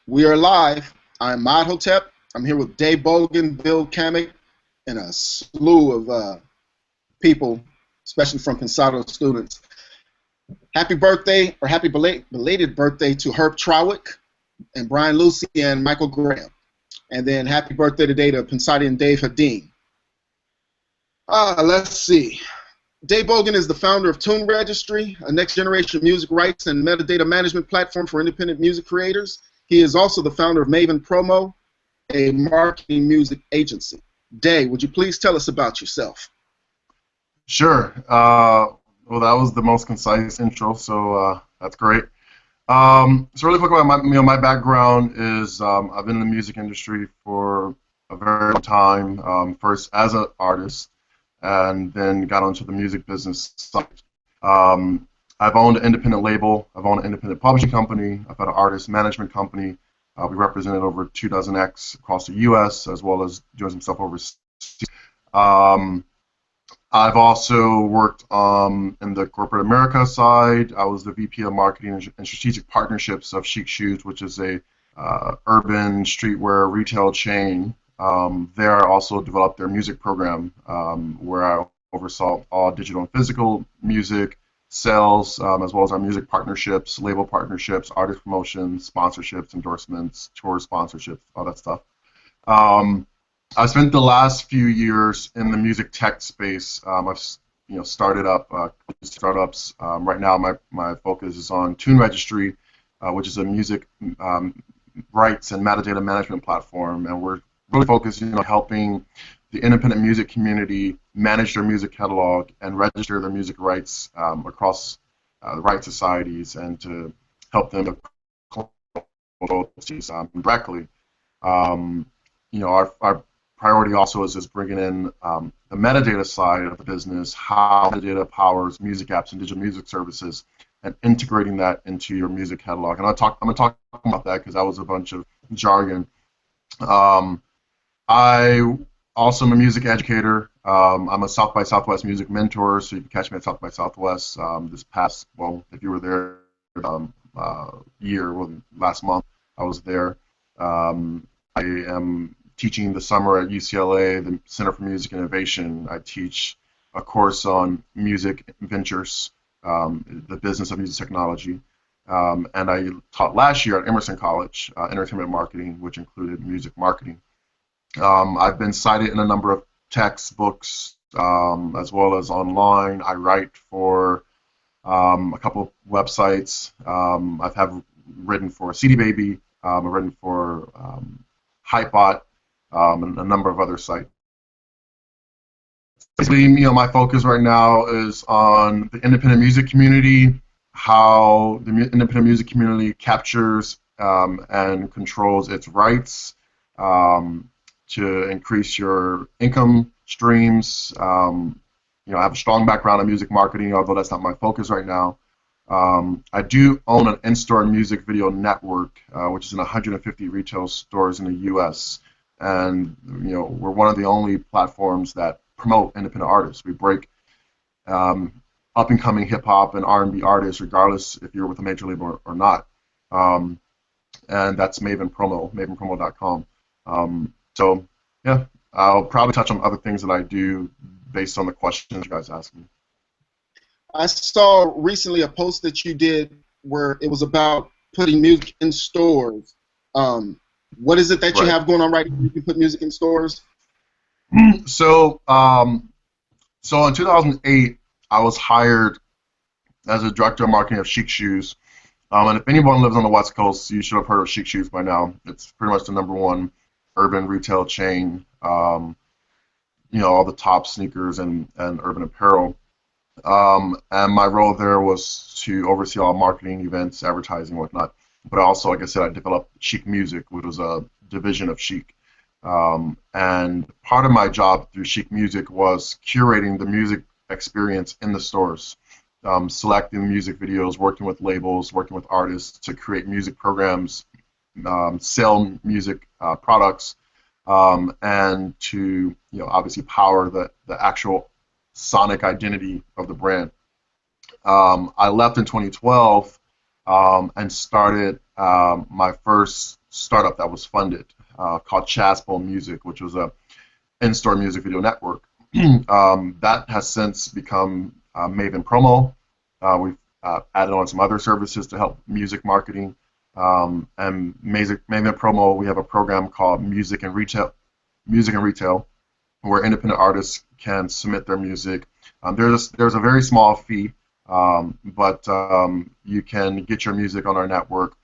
We are live. I'm Mod Hotep. I'm here with Dae Bogan, Bill Kamek, and a slew of people, especially from Pensado students. Happy birthday, or happy belated birthday to Herb Trowick and Brian Lucy and Michael Graham. And then happy birthday today to Pensadian Dave Hadeen. Let's see. Dae Bogan is the founder of TuneRegistry, a next-generation music rights and metadata management platform for independent music creators. He is also the founder of Maven Promo, a marketing music agency. Dae, would you please tell us about yourself? Sure. Well, that was the most concise intro, so that's great. So really quick about my background is I've been in the music industry for a very long time. First as an artist, and then got onto the music business side. I've owned an independent label. I've owned an independent publishing company. I've had an artist management company. We represented over 24 acts across the U.S. as well as doing some stuff overseas. I've also worked in the corporate America side. I was the VP of Marketing and Strategic Partnerships of Chic Shoes, which is a urban streetwear retail chain. There I also developed their music program where I oversaw all digital and physical music sales, as well as our music partnerships, label partnerships, artist promotions, sponsorships, endorsements, tour sponsorships, all that stuff. I spent the last few years in the music tech space. I've started up startups. Right now, my focus is on TuneRegistry, which is a music rights and metadata management platform, and we're really focused on helping the independent music community manage their music catalog and register their music rights across the right societies, and to help them directly. Our priority also is bringing in the metadata side of the business, how metadata powers music apps and digital music services, and integrating that into your music catalog. And I'm going to talk about that because that was a bunch of jargon. I also am a music educator. I'm a South by Southwest music mentor, so you can catch me at South by Southwest this past, well, if you were there last month, I was there. I am teaching the summer at UCLA, the Center for Music Innovation. I teach a course on music ventures, the business of music technology. And I taught last year at Emerson College, entertainment marketing, which included music marketing. I've been cited in a number of textbooks as well as online. I write for a couple of websites. I've written for CD Baby. I've written for Hypebot and a number of other sites. Basically, my focus right now is on the independent music community, how the independent music community captures and controls its rights to increase your income streams. I have a strong background in music marketing, although that's not my focus right now. I do own an in-store music video network, which is in 150 retail stores in the U.S. And we're one of the only platforms that promote independent artists. We break up-and-coming hip-hop and R&B artists, regardless if you're with a major label or not. And that's Maven Promo, mavenpromo.com. So, yeah, I'll probably touch on other things that I do based on the questions you guys asked me. I saw recently a post that you did where it was about putting music in stores. What is it that you have going on right now? You can put music in stores? So in 2008, I was hired as a director of marketing of Chic Shoes. And if anyone lives on the West Coast, you should have heard of Chic Shoes by now. It's pretty much the #1 urban retail chain. All the top sneakers and urban apparel. And my role there was to oversee all marketing, events, advertising, whatnot. But also, like I said, I developed Chic Music, which was a division of Chic. And part of my job through Chic Music was curating the music experience in the stores, selecting music videos, working with labels, working with artists to create music programs, sell music products, and to obviously power the actual sonic identity of the brand. I left in 2012 and started my first startup that was funded called Chaspol Music, which was a in-store music video network. That has since become Maven Promo. We've added on some other services to help music marketing. And Maven Promo, we have a program called Music and Retail, where independent artists can submit their music. There's a very small fee, but you can get your music on our network.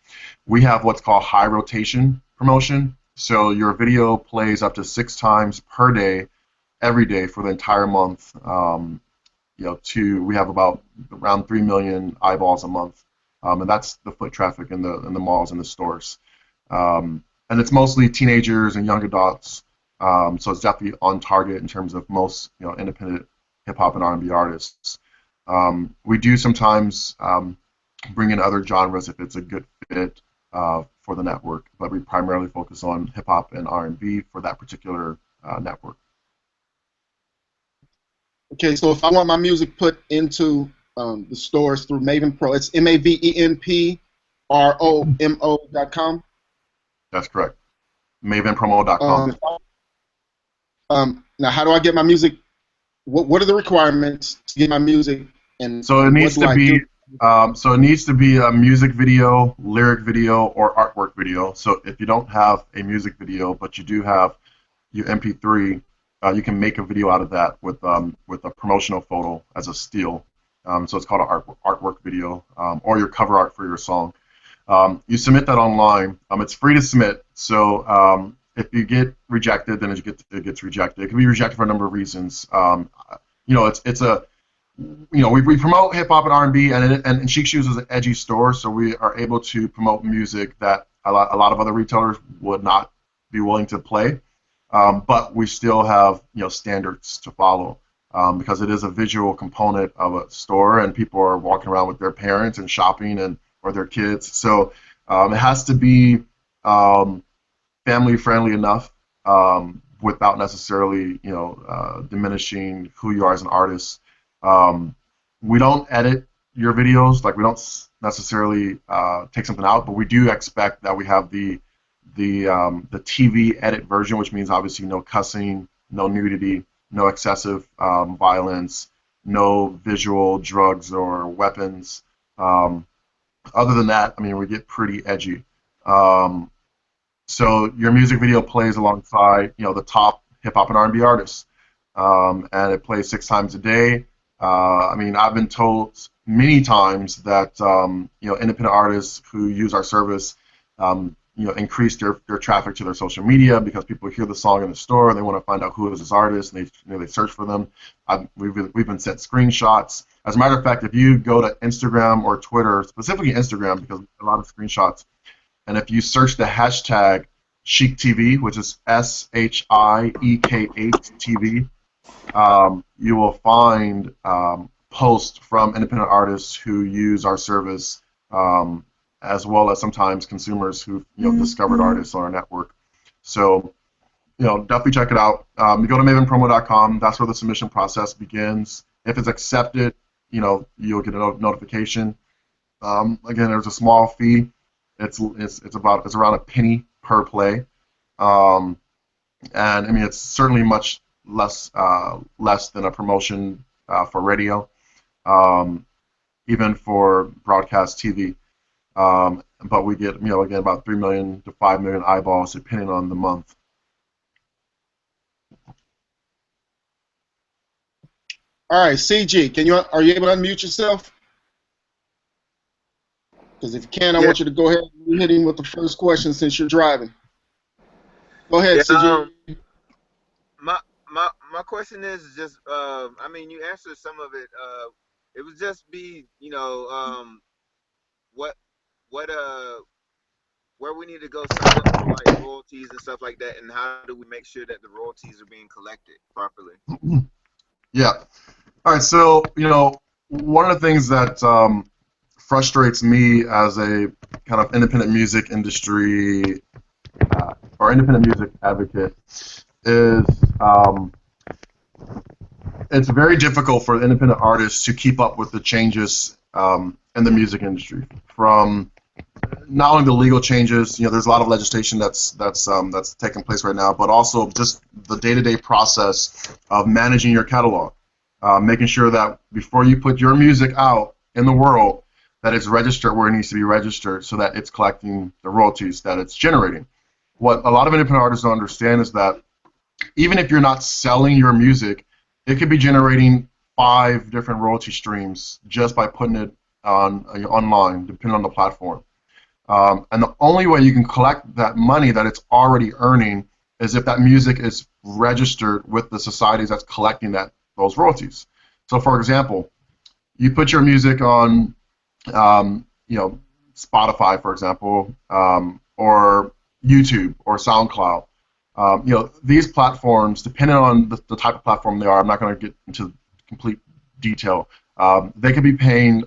We have what's called high rotation promotion. So your video plays up to 6 times per day, every day for the entire month. We have about around 3 million eyeballs a month, and that's the foot traffic in the malls and the stores. And it's mostly teenagers and young adults. So it's definitely on target in terms of most independent hip hop and R&B artists. We do sometimes bring in other genres if it's a good fit for the network, but we primarily focus on hip hop and R&B for that particular network. Okay, so if I want my music put into the stores through Maven Pro, it's MavenPromo.com. That's correct. MavenPromo.com. Now, how do I get my music? What are the requirements to get my music? And so it needs to be a music video, lyric video, or artwork video. So if you don't have a music video, but you do have your MP3, you can make a video out of that with a promotional photo as a steal. So it's called an artwork video, or your cover art for your song. You submit that online. It's free to submit. So if you get rejected, then it gets rejected. It can be rejected for a number of reasons. We promote hip hop and R&B, and Chic Shoes is an edgy store, so we are able to promote music that a lot of other retailers would not be willing to play. But we still have standards to follow because it is a visual component of a store, and people are walking around with their parents and shopping or their kids. So it has to be family friendly enough without necessarily diminishing who you are as an artist. We don't edit your videos, like we don't necessarily take something out, but we do expect that we have the TV edit version, which means obviously no cussing, no nudity, no excessive violence, no visual drugs or weapons. Other than that, we get pretty edgy. So your music video plays alongside the top hip hop and R&B artists, and it plays 6 times a day. I've been told many times that independent artists who use our service increase their traffic to their social media because people hear the song in the store and they want to find out who is this artist, and they search for them. We've been sent screenshots. As a matter of fact, if you go to Instagram or Twitter, specifically Instagram, because a lot of screenshots, and if you search the hashtag ChiekTV, which is SHIEKH TV, you will find posts from independent artists who use our service, as well as sometimes consumers who discovered artists on our network. So definitely check it out. You go to MavenPromo.com. That's where the submission process begins. If it's accepted, you'll get a notification. Again, there's a small fee. It's around a penny per play, and it's certainly much less than a promotion for radio, even for broadcast TV. But we get again about 3 million to 5 million eyeballs depending on the month. All right, CG, are you able to unmute yourself? Because if you can, I want you to go ahead and hit him with the first question since you're driving. Go ahead, CG. My question is just, you answered some of it. It would just be, where we need to go sign up for like royalties and stuff like that, and how do we make sure that the royalties are being collected properly? Yeah. All right. So one of the things that frustrates me as a kind of independent music industry or independent music advocate is it's very difficult for independent artists to keep up with the changes in the music industry. From not only the legal changes, there's a lot of legislation that's taking place right now, but also just the day-to-day process of managing your catalog, making sure that before you put your music out in the world, that it's registered where it needs to be registered, so that it's collecting the royalties that it's generating. What a lot of independent artists don't understand is that even if you're not selling your music, it could be generating 5 different royalty streams just by putting it online, depending on the platform. And the only way you can collect that money that it's already earning is if that music is registered with the societies that's collecting those royalties. So, for example, you put your music on, Spotify, for example, or YouTube or SoundCloud. These platforms, depending on the type of platform they are, I'm not going to get into complete detail. They could be paying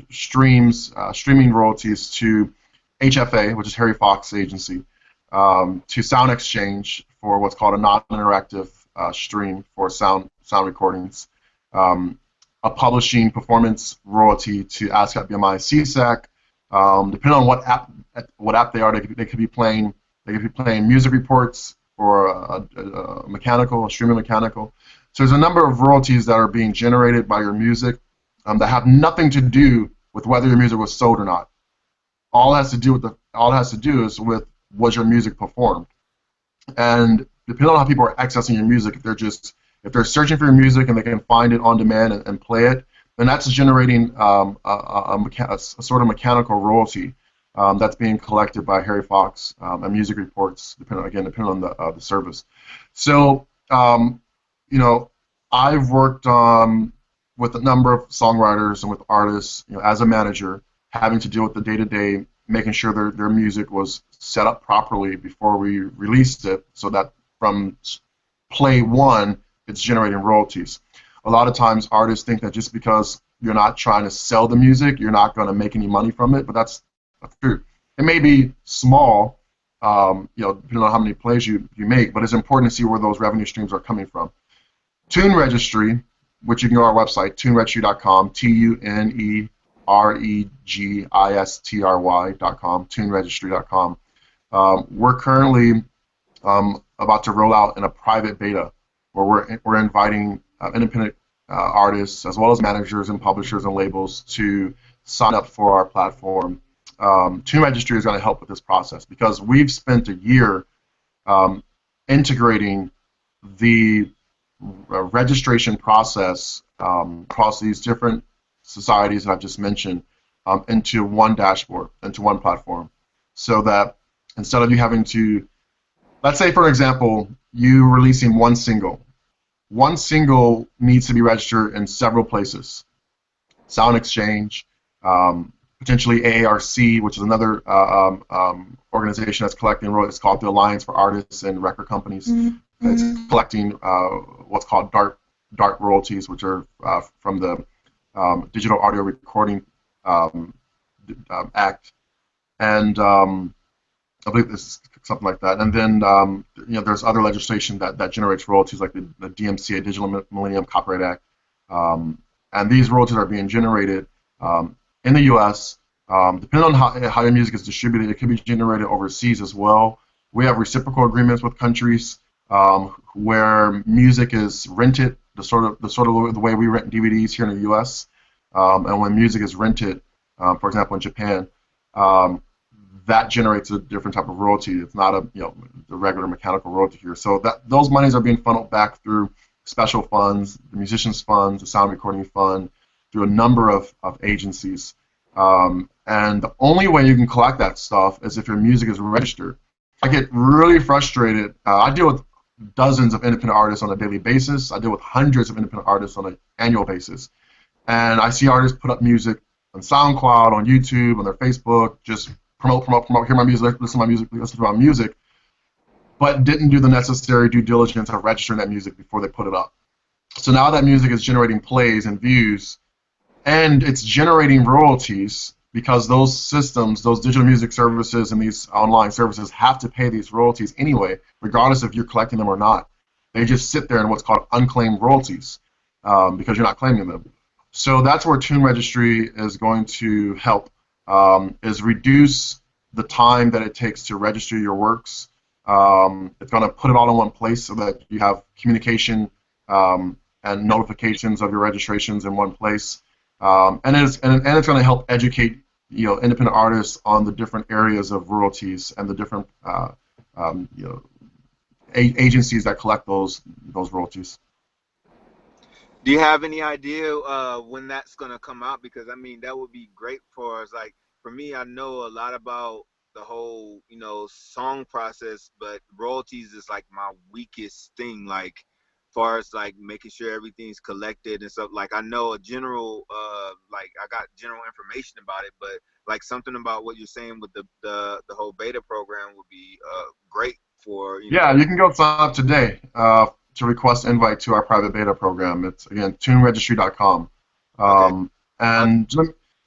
streaming royalties to HFA, which is Harry Fox agency, to Sound Exchange for what's called a non-interactive stream for sound recordings, a publishing performance royalty to ASCAP, BMI, CSAC. Depending on what app they are, they could be playing. They could be playing music reports or a streaming mechanical. So there's a number of royalties that are being generated by your music that have nothing to do with whether your music was sold or not. All it has to do is with was your music performed. And depending on how people are accessing your music, if they're searching for your music and they can find it on demand and play it, then that's generating a sort of mechanical royalty that's being collected by Harry Fox and music reports, depending on the service. So, I've worked with a number of songwriters and with artists, as a manager, having to deal with the day-to-day, making sure their music was set up properly before we released it, so that from play one, it's generating royalties. A lot of times, artists think that just because you're not trying to sell the music, you're not going to make any money from it, but that's not true. It may be small, depending on how many plays you make, but it's important to see where those revenue streams are coming from. TuneRegistry, which you can go to our website, TuneRegistry.com, TuneRegistry.com, TuneRegistry.com. We're currently about to roll out in a private beta where we're inviting independent artists as well as managers and publishers and labels to sign up for our platform. TuneRegistry is going to help with this process because we've spent a year integrating the registration process across these different societies that I've just mentioned into one dashboard, into one platform, so that instead of you having to, let's say for example, you releasing one single needs to be registered in several places. Sound Exchange, potentially AARC, which is another organization that's collecting royalties. It's called the Alliance for Artists and Record Companies. Mm-hmm. It's collecting what's called DART royalties, which are from the Digital Audio Recording Act, and I believe this is something like that. And then there's other legislation that generates royalties, like the DMCA, Digital Millennium Copyright Act, and these royalties are being generated in the U.S. Depending on how your music is distributed, it can be generated overseas as well. We have reciprocal agreements with countries where music is rented, the sort of the way we rent DVDs here in the U.S. And when music is rented, for example, in Japan, that generates a different type of royalty. It's not the regular mechanical royalty here. So those monies are being funneled back through special funds, the musicians' funds, the sound recording fund, through a number of agencies. And the only way you can collect that stuff is if your music is registered. I get really frustrated. I deal with dozens of independent artists on a daily basis. I deal with hundreds of independent artists on an annual basis. And I see artists put up music on SoundCloud, on YouTube, on their Facebook, just promote, hear my music, listen to my music, but didn't do the necessary due diligence of registering that music before they put it up. So now that music is generating plays and views, and it's generating royalties because those systems, those digital music services and these online services have to pay these royalties anyway, regardless if you're collecting them or not. They just sit there in what's called unclaimed royalties because you're not claiming them. So that's where TuneRegistry is going to help is reduce the time that it takes to register your works. It's going to put it all in one place so that you have communication and notifications of your registrations in one place. And it's going to help educate independent artists on the different areas of royalties and the different agencies that collect those royalties. Do you have any idea when that's gonna come out? Because I mean, that would be great for us. Like for me, I know a lot about the whole song process, but royalties is like my weakest thing. Like far as like making sure everything's collected and stuff. Like I know a general like I got general information about it, but like something about what you're saying with the whole beta program would be great for Yeah, you can go sign up today to request invite to our private beta program. It's again TuneRegistry.com. Okay. And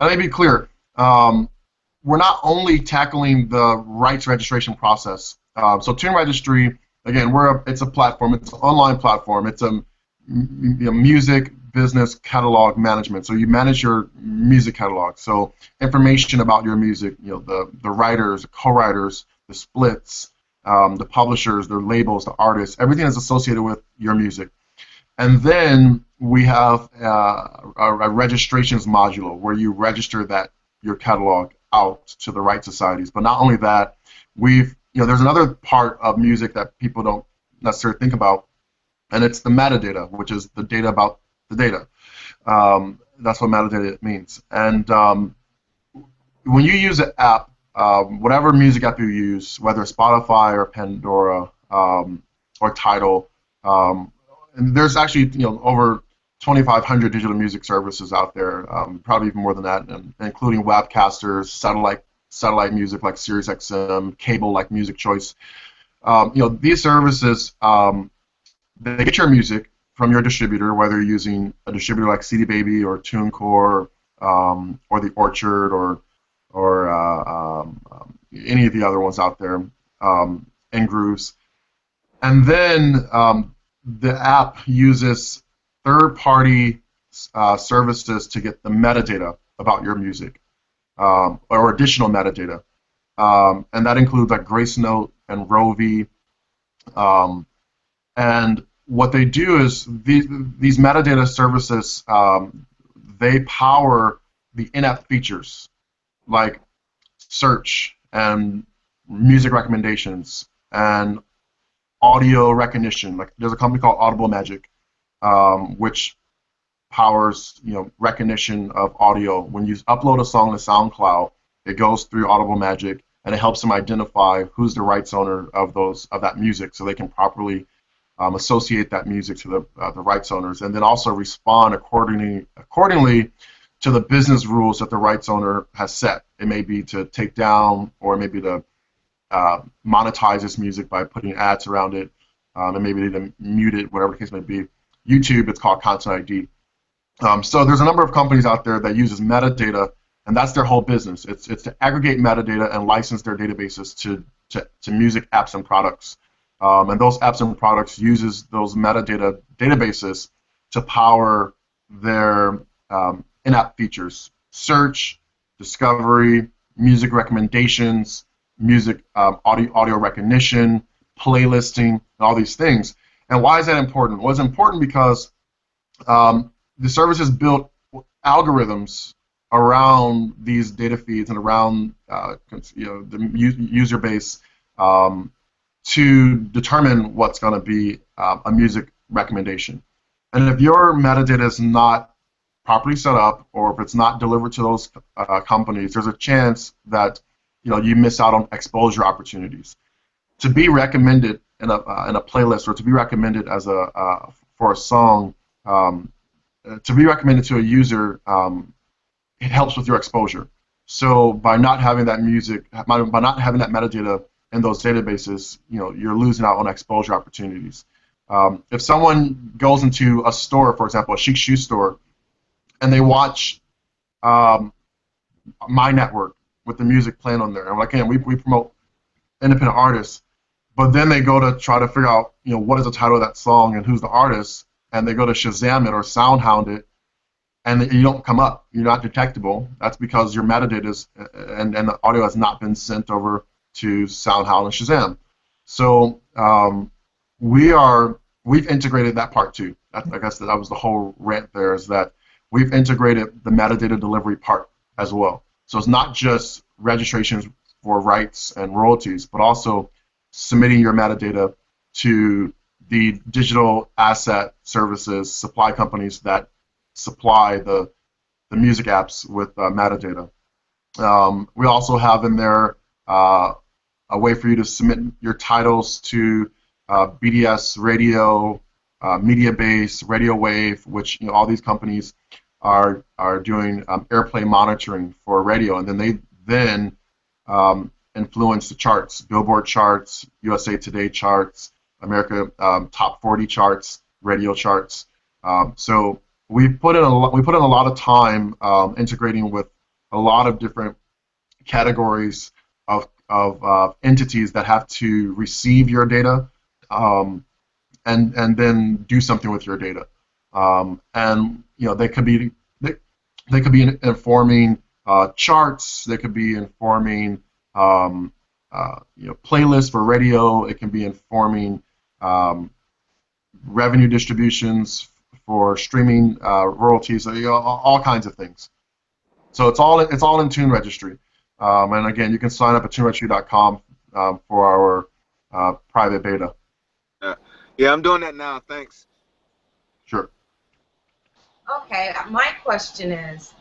let me be clear. We're not only tackling the rights registration process. So TuneRegistry, again, it's a platform. It's an online platform. It's a music business catalog management. So you manage your music catalog. So information about your music, the writers, the co-writers, the splits, the publishers, their labels, the artists, everything is associated with your music. And then we have a registrations module where you register your catalog out to the right societies. But not only that, there's another part of music that people don't necessarily think about, and it's the metadata, which is the data about the data. That's what metadata means. And when you use an app, whatever music app you use, whether it's Spotify or Pandora or Tidal, and there's actually over 2,500 digital music services out there, probably even more than that, including webcasters, satellite music like SiriusXM, cable like Music Choice. These services, they get your music from your distributor, whether you're using a distributor like CD Baby or TuneCore or The Orchard or any of the other ones out there, and Grooves. And then the app uses third-party services to get the metadata about your music, or additional metadata. And that includes like Gracenote and Rovi. And what they do is these metadata services, they power the in-app features like search and music recommendations and audio recognition. Like there's a company called Audible Magic, which powers recognition of audio. When you upload a song to SoundCloud, it goes through Audible Magic and it helps them identify who's the rights owner of that music, so they can properly associate that music to the rights owners, and then also respond accordingly to the business rules that the rights owner has set. It may be to take down, or it may be to monetize this music by putting ads around it, and maybe to mute it, whatever the case may be. YouTube, it's called Content ID. So there's a number of companies out there that uses metadata, and that's their whole business. It's to aggregate metadata and license their databases to music apps and products. And those apps and products uses those metadata databases to power their in-app features: search, discovery, music recommendations, music audio recognition, playlisting, and all these things. And why is that important? Well, it's important because the services built algorithms around these data feeds and around the user base to determine what's going to be a music recommendation. And if your metadata is not properly set up, or if it's not delivered to those companies, there's a chance that you miss out on exposure opportunities. To be recommended in a playlist, or to be recommended as for a song, to be recommended to a user, it helps with your exposure. So by not having that by not having that metadata in those databases, you're losing out on exposure opportunities. If someone goes into a store, for example, a chic shoe store, and they watch my network with the music playing on there, and again, we promote independent artists, but then they go to try to figure out, what is the title of that song and who's the artist, and they go to Shazam it or SoundHound it, and you don't come up. You're not detectable. That's because your metadata is, and the audio has not been sent over to SoundHound and Shazam. So we've integrated that part too. I guess that was the whole rant there, is that we've integrated the metadata delivery part as well. So it's not just registrations for rights and royalties, but also submitting your metadata to the digital asset services supply companies that supply the music apps with metadata. We also have in there a way for you to submit your titles to BDS Radio, Mediabase, Radio Wave, which all these companies are doing airplay monitoring for radio, and then they influence the charts, Billboard charts, USA Today charts, America Top 40 charts, radio charts. So we put in a lot of time integrating with a lot of different categories of entities that have to receive your data and then do something with your data. And they could be informing charts. They could be informing playlists for radio. It can be informing revenue distributions for streaming royalties. All kinds of things. So it's all in TuneRegistry. And again, you can sign up at TuneRegistry.com for our private beta. Yeah, I'm doing that now. Thanks. Sure. Okay, my question is,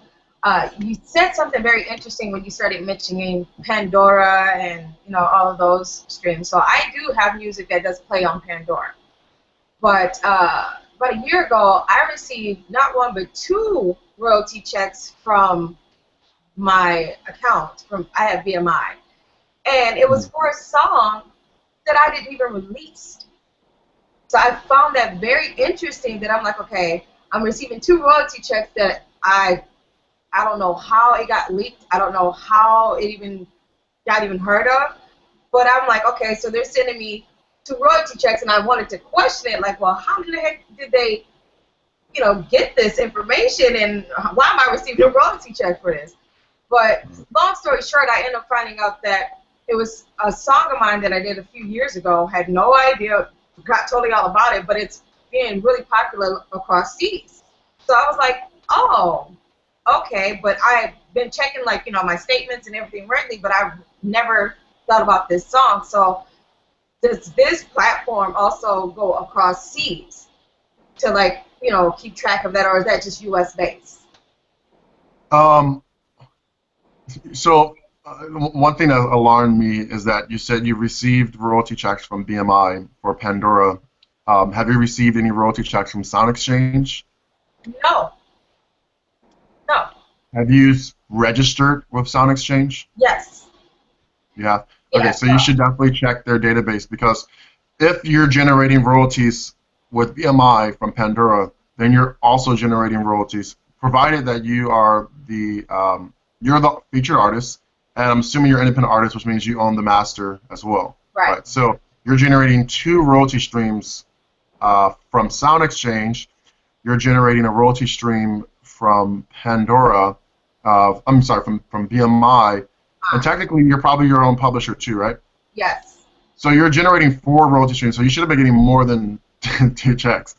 you said something very interesting when you started mentioning Pandora and all of those streams. So I do have music that does play on Pandora, but about a year ago, I received not one but 2 royalty checks from my account. I have BMI, and it was for a song that I didn't even release. So I found that very interesting. That I'm like, okay, I'm receiving 2 royalty checks that I don't know how it got leaked. I don't know how it even got heard of. But I'm like, okay, so they're sending me 2 royalty checks, and I wanted to question it, like, well, how in the heck did they, get this information, and why am I receiving a royalty check for this? But long story short, I ended up finding out that it was a song of mine that I did a few years ago. Had no idea, forgot totally all about it, but it's being really popular across seas. So I was like, oh, okay, but I've been checking, like, my statements and everything regularly, but I've never thought about this song. So does this platform also go across seas to, like, keep track of that, or is that just U.S. based? So one thing that alarmed me is that you said you received royalty checks from BMI for Pandora. Have you received any royalty checks from Sound Exchange? No. No. Have you registered with Sound Exchange? Yes. Yeah. Okay, so you should definitely check their database, because if you're generating royalties with BMI from Pandora, then you're also generating royalties, provided that you are you're the featured artist, and I'm assuming you're an independent artist, which means you own the master as well. Right. So you're generating 2 royalty streams from Sound Exchange. You're generating a royalty stream from Pandora. I'm sorry, from BMI. And technically, you're probably your own publisher too, right? Yes. So you're generating 4 royalty streams. So you should have been getting more than 2 checks.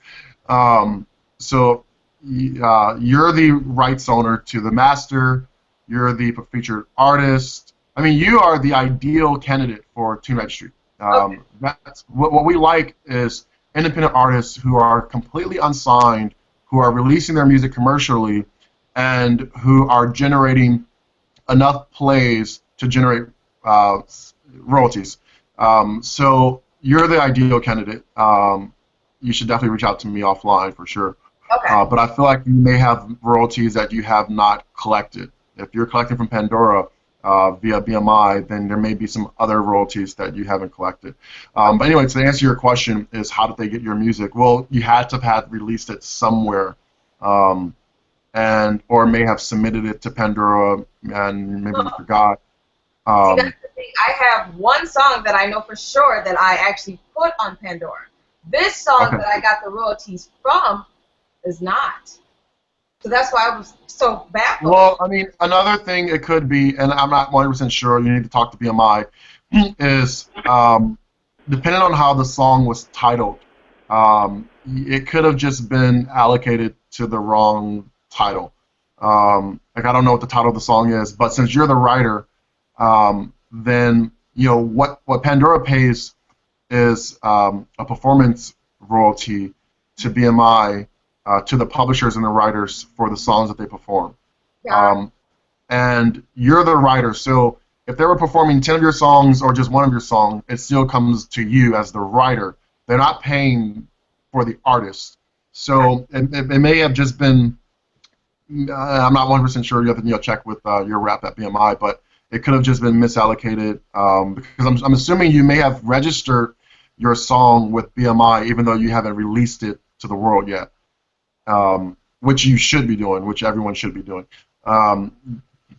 So you're the rights owner to the master. You're the featured artist. I mean, you are the ideal candidate for TuneRegistry. Okay. That's what we like is independent artists who are completely unsigned, who are releasing their music commercially, and who are generating enough plays to generate royalties. So you're the ideal candidate. You should definitely reach out to me offline for sure. Okay. But I feel like you may have royalties that you have not collected. If you're collecting from Pandora via BMI, then there may be some other royalties that you haven't collected. But anyway, to answer your question is how did they get your music? Well, you had to have released it somewhere, or may have submitted it to Pandora and maybe you forgot. See, that's the thing. I have one song that I know for sure that I actually put on Pandora. This song that I got the royalties from is not. So that's why I was so baffled. Well, I mean, another thing it could be, and I'm not 100% sure, you need to talk to BMI, is depending on how the song was titled, it could have just been allocated to the wrong title. Like, I don't know what the title of the song is, but since you're the writer, then, you know, what Pandora pays is a performance royalty to BMI, to the publishers and the writers for the songs that they perform. Yeah. And you're the writer, so if they were performing 10 of your songs or just one of your songs, it still comes to you as the writer. They're not paying for the artist. So it may have just been, I'm not 100% sure, you have to check with your rep at BMI, but it could have just been misallocated, because I'm assuming you may have registered your song with BMI even though you haven't released it to the world yet, which you should be doing, which everyone should be doing.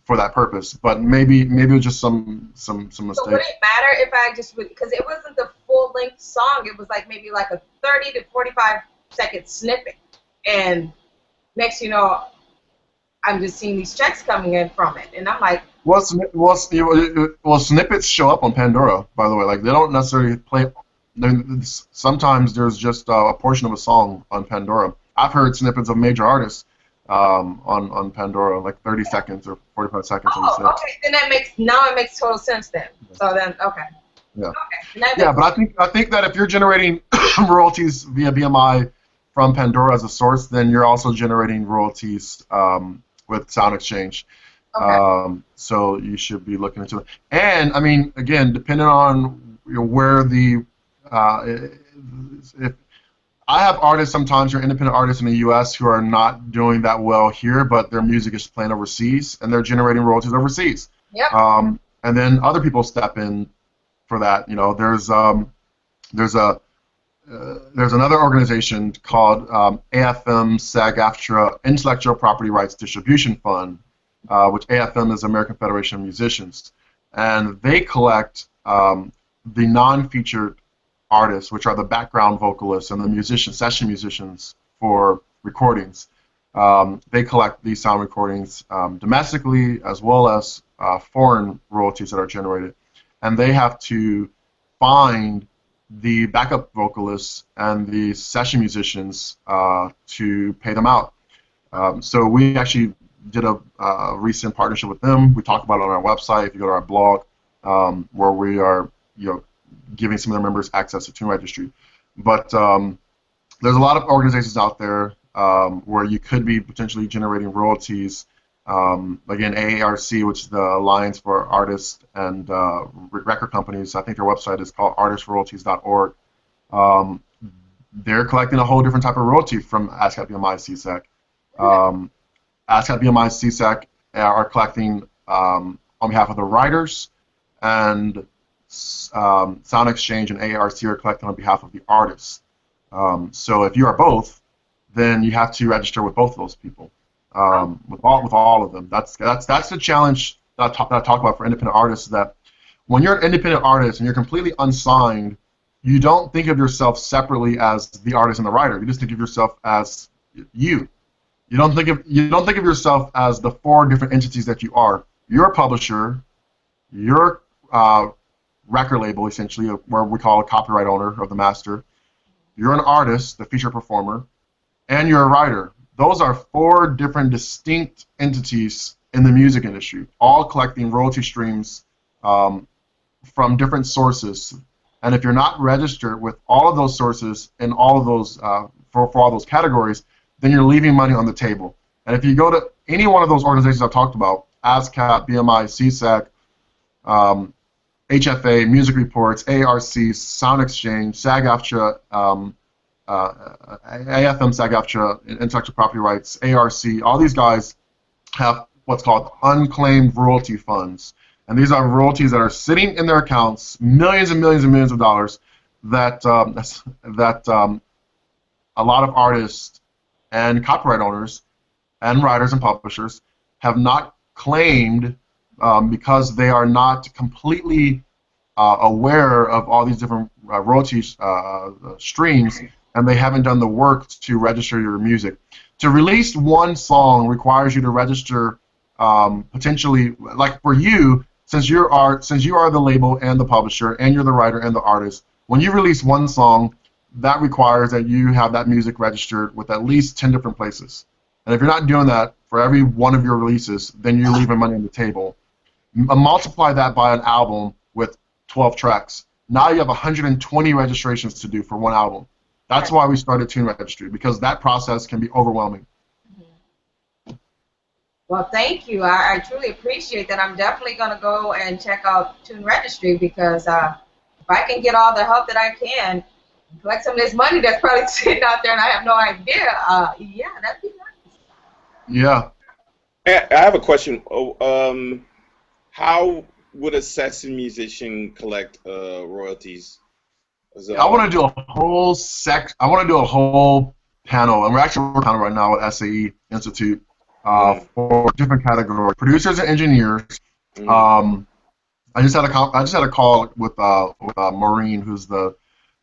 For that purpose, but maybe it was just some mistake. So would it matter if I just would, because it wasn't the full-length song, it was like maybe like a 30 to 45-second snippet, and next you know, I'm just seeing these checks coming in from it, and I'm like, well, snippets show up on Pandora, by the way. Like, they don't necessarily play. Sometimes there's just a portion of a song on Pandora. I've heard snippets of major artists on Pandora, like 30 seconds or 45 seconds. Oh, okay. Then it makes total sense then. So then, okay. Yeah. Okay. Yeah, but I think that if you're generating royalties via BMI from Pandora as a source, then you're also generating royalties with Sound Exchange. Okay. So you should be looking into it. And I mean, again, depending on where the if I have artists sometimes who are independent artists in the U.S. who are not doing that well here, but their music is playing overseas, and they're generating royalties overseas. Yep. And then other people step in for that. You know, there's another organization called AFM SAG-AFTRA Intellectual Property Rights Distribution Fund, which AFM is American Federation of Musicians, and they collect the non-featured artists, which are the background vocalists and the session musicians for recordings. They collect these sound recordings domestically as well as foreign royalties that are generated, and they have to find the backup vocalists and the session musicians to pay them out. So we actually did a recent partnership with them. We talk about it on our website. If you go to our blog, where we are, giving some of their members access to TuneRegistry. But there's a lot of organizations out there where you could be potentially generating royalties. Again, AARC, which is the Alliance for Artists and Record Companies, I think their website is called artistroyalties.org. They're collecting a whole different type of royalty from ASCAP, BMI, CSAC. ASCAP, BMI, CSAC are collecting on behalf of the writers, and Sound Exchange and AARC are collecting on behalf of the artists. So if you are both, then you have to register with both of those people, with all of them. That's the challenge that I talk about for independent artists. That when you're an independent artist and you're completely unsigned, you don't think of yourself separately as the artist and the writer. You just think of yourself as you. You don't think of yourself as the four different entities that you are. You're a publisher. You're record label, essentially, where we call a copyright owner of the master. You're an artist, the feature performer, and you're a writer. Those are four different distinct entities in the music industry, all collecting royalty streams from different sources. And if you're not registered with all of those sources and all of those for all those categories, then you're leaving money on the table. And if you go to any one of those organizations I've talked about, ASCAP, BMI, CSAC, HFA, Music Reports, ARC, Sound Exchange, SAG-AFTRA, AFM, SAG-AFTRA, Intellectual Property Rights, ARC, all these guys have what's called unclaimed royalty funds. And these are royalties that are sitting in their accounts, millions and millions and millions of dollars, that a lot of artists and copyright owners and writers and publishers have not claimed because they are not completely aware of all these different royalty streams, and they haven't done the work to register your music. To release one song requires you to register potentially, like for you, since you are the label and the publisher and you're the writer and the artist. When you release one song, that requires that you have that music registered with at least 10 different places. And if you're not doing that for every one of your releases, then you're leaving money on the table. Multiply that by an album with 12 tracks. Now you have 120 registrations to do for one album. That's why we started TuneRegistry, because that process can be overwhelming. Well, thank you. I truly appreciate that. I'm definitely going to go and check out TuneRegistry, because if I can get all the help that I can, collect some of this money that's probably sitting out there and I have no idea, yeah, that'd be nice. Yeah. I have a question. How would a session musician collect royalties? I want to do a whole panel, and we're actually working on it right now at SAE Institute for different categories: producers and engineers. I just had a call with Maureen, who's the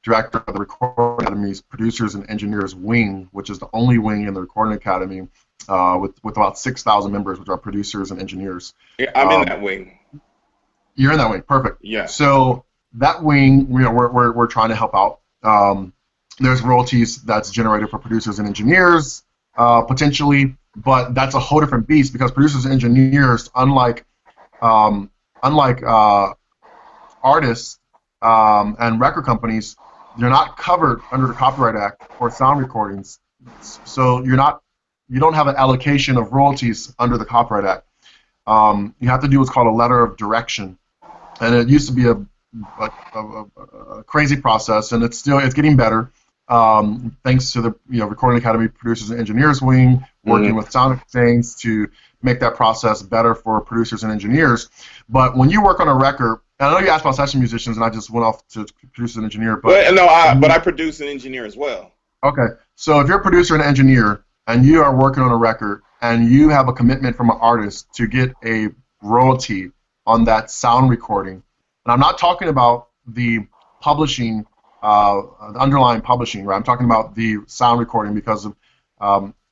director of the Recording Academy's Producers and Engineers Wing, which is the only wing in the Recording Academy with about 6,000 members, which are producers and engineers. Yeah, I'm in that wing. You're in that wing, perfect. Yeah. So that wing, we're trying to help out. There's royalties that's generated for producers and engineers, potentially, but that's a whole different beast, because producers and engineers, unlike artists and record companies, they're not covered under the Copyright Act for sound recordings. So you don't have an allocation of royalties under the Copyright Act. You have to do what's called a letter of direction, and it used to be a crazy process, and it's getting better, thanks to the Recording Academy Producers and Engineers Wing working with Sound Exchange to make that process better for producers and engineers. But when you work on a record, and I know you asked about session musicians, and I just went off to producer and engineer, but I produce and engineer as well. Okay, so if you're a producer and engineer and you are working on a record and you have a commitment from an artist to get a royalty on that sound recording, and I'm not talking about the publishing, the underlying publishing, right? I'm talking about the sound recording, because of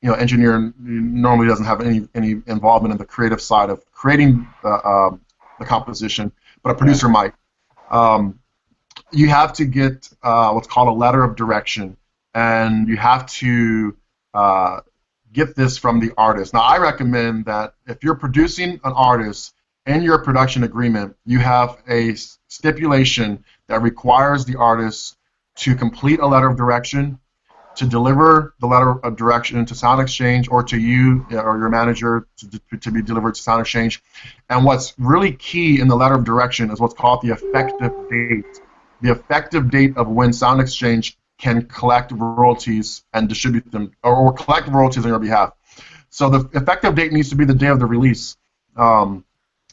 engineer normally doesn't have any involvement in the creative side of creating the composition, but a producer might. You have to get what's called a letter of direction, and you have to get this from the artist. Now, I recommend that if you're producing an artist, in your production agreement, you have a stipulation that requires the artist to complete a letter of direction, to deliver the letter of direction to Sound Exchange or to you or your manager to be delivered to Sound Exchange. And what's really key in the letter of direction is what's called the effective date. The effective date of when Sound Exchange can collect royalties and distribute them, or collect royalties on your behalf. So the effective date needs to be the day of the release. So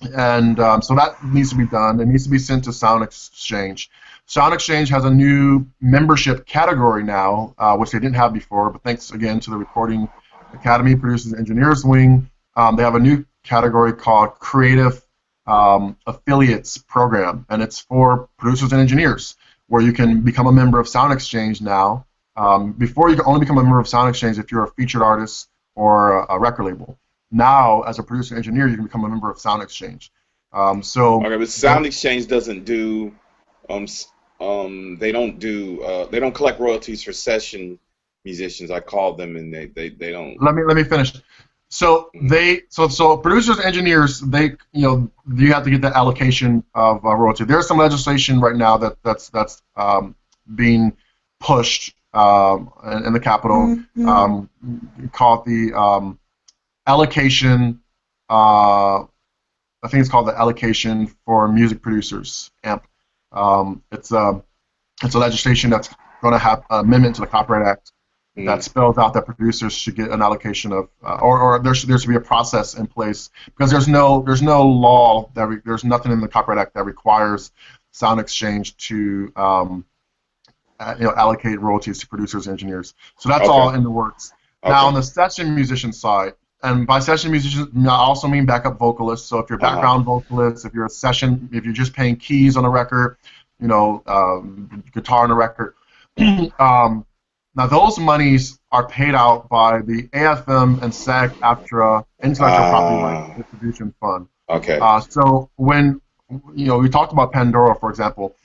that needs to be done. It needs to be sent to Sound Exchange. Sound Exchange has a new membership category now, which they didn't have before, but thanks again to the Recording Academy Producers and Engineers Wing, they have a new category called Creative Affiliates Program, and it's for producers and engineers, where you can become a member of Sound Exchange now. Before, you could only become a member of Sound Exchange if you're a featured artist or a record label. Now, as a producer engineer, you can become a member of Sound Exchange. But Sound Exchange doesn't do they don't collect royalties for session musicians. I called them and they don't. Let me finish. So producers, engineers, you have to get the allocation of royalty. There's some legislation right now that's being pushed in the Capitol, called the allocation. I think it's called the Allocation for Music Producers (AMP). It's a legislation that's going to have an amendment to the Copyright Act that spells out that producers should get an allocation of, or there should be a process in place, because there's no law there's nothing in the Copyright Act that requires Sound Exchange to allocate royalties to producers and engineers. So that's all in the works. Now on the session musician side, and by session musicians, I also mean backup vocalists. So if you're a background vocalist, if you're if you're just playing keys on a record, guitar on a record, Now those monies are paid out by the AFM and SAG-AFTRA Intellectual Property Rights Distribution Fund. Okay. So when we talked about Pandora, for example,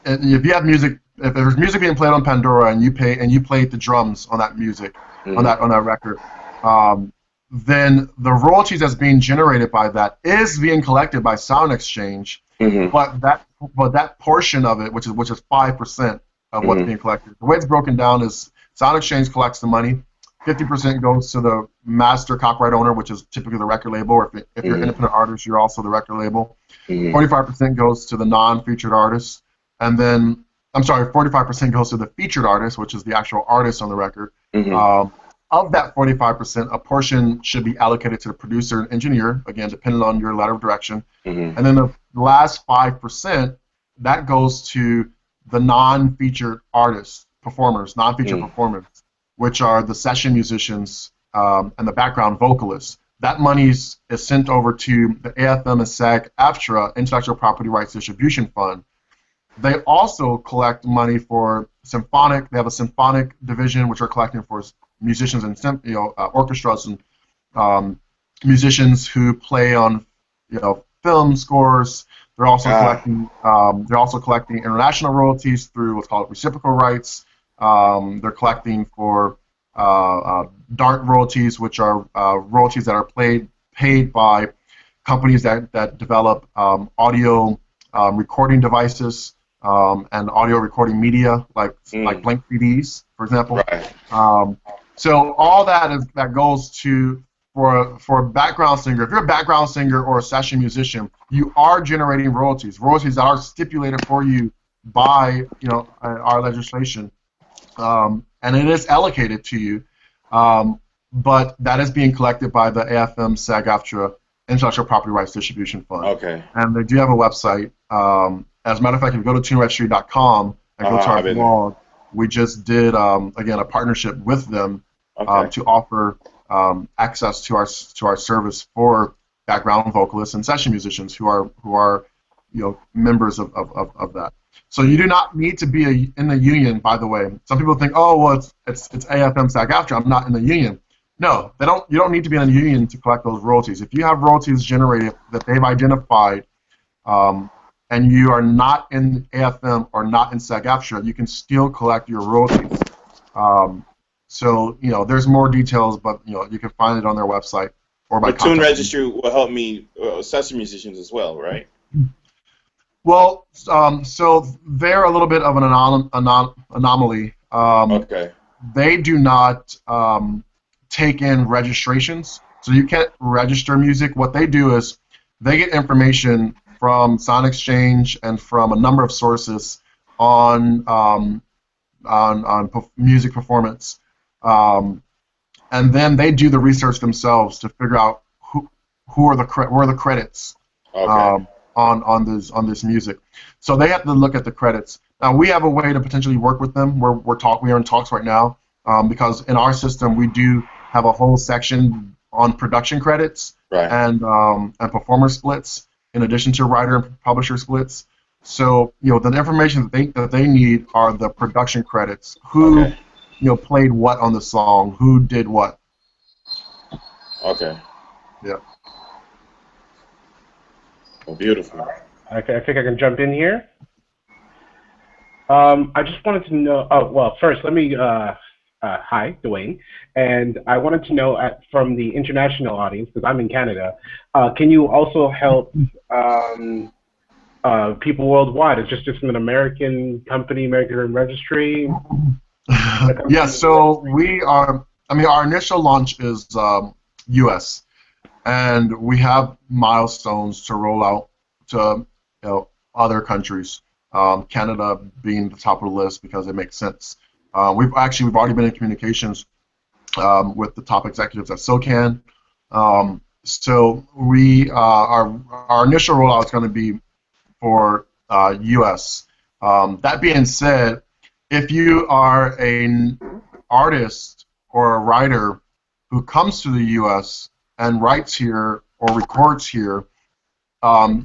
if you have music, if there's music being played on Pandora and you played the drums on that music, on that record, then the royalties that's being generated by that is being collected by Sound Exchange, but that portion of it, which is 5% of what's being collected. The way it's broken down is Sound Exchange collects the money, 50% goes to the master copyright owner, which is typically the record label, or if you're an independent artist, you're also the record label. 45% goes to the non-featured artist, and then, 45% goes to the featured artist, which is the actual artist on the record. Of that 45%, a portion should be allocated to the producer and engineer, again, depending on your letter of direction. And then the last 5%, that goes to the non-featured artists, performers, non-featured performers, which are the session musicians and the background vocalists. That money is sent over to the AFM and SAG-AFTRA Intellectual Property Rights Distribution Fund. They also collect money for symphonic. They have a symphonic division, which are collecting for musicians and orchestras and musicians who play on film scores. They're also collecting international royalties through what's called reciprocal rights. They're collecting for DART royalties, which are royalties that are paid by companies that develop audio recording devices and audio recording media, like blank CDs, for example. Right. So all that goes to for a background singer. If you're a background singer or a session musician, you are generating royalties that are stipulated for you by our legislation, and it is allocated to you. But that is being collected by the AFM SAG-AFTRA Intellectual Property Rights Distribution Fund. Okay. And they do have a website. As a matter of fact, if you go to TuneRegistry.com and go to our blog, we just did again a partnership with them to offer access to our service for background vocalists and session musicians who are members of that. So you do not need to be in the union. By the way, some people think, oh well, it's AFM SAG-AFTRA. I'm not in the union. No, they don't. You don't need to be in a union to collect those royalties. If you have royalties generated that they've identified, and you are not in AFM or not in SAG-AFTRA, you can still collect your royalties. So there's more details, but you can find it on their website or by. But TuneRegistry will help me session musicians as well, right? Well, so they're a little bit of an anomaly. Okay. They do not take in registrations, so you can't register music. What they do is they get information from Sound Exchange and from a number of sources on music performance, and then they do the research themselves to figure out where are the credits on this music. So they have to look at the credits. Now we have a way to potentially work with them. We are in talks right now because in our system we do have a whole section on production credits and performer splits, in addition to writer and publisher splits. So the information that they need are the production credits. Who played what on the song? Who did what? Okay. Yeah. Well, beautiful. Okay, I think I can jump in here. I just wanted to know. Oh well, first let me. Hi, Dwayne, and I wanted to know from the international audience, because I'm in Canada, can you also help people worldwide? It's just an American company, American Registry? Yeah, so we are, our initial launch is US, and we have milestones to roll out to other countries, Canada being the top of the list because it makes sense. We've already been in communications with the top executives at SOCAN. So we our initial rollout is going to be for U.S. That being said, if you are an artist or a writer who comes to the U.S. and writes here or records here,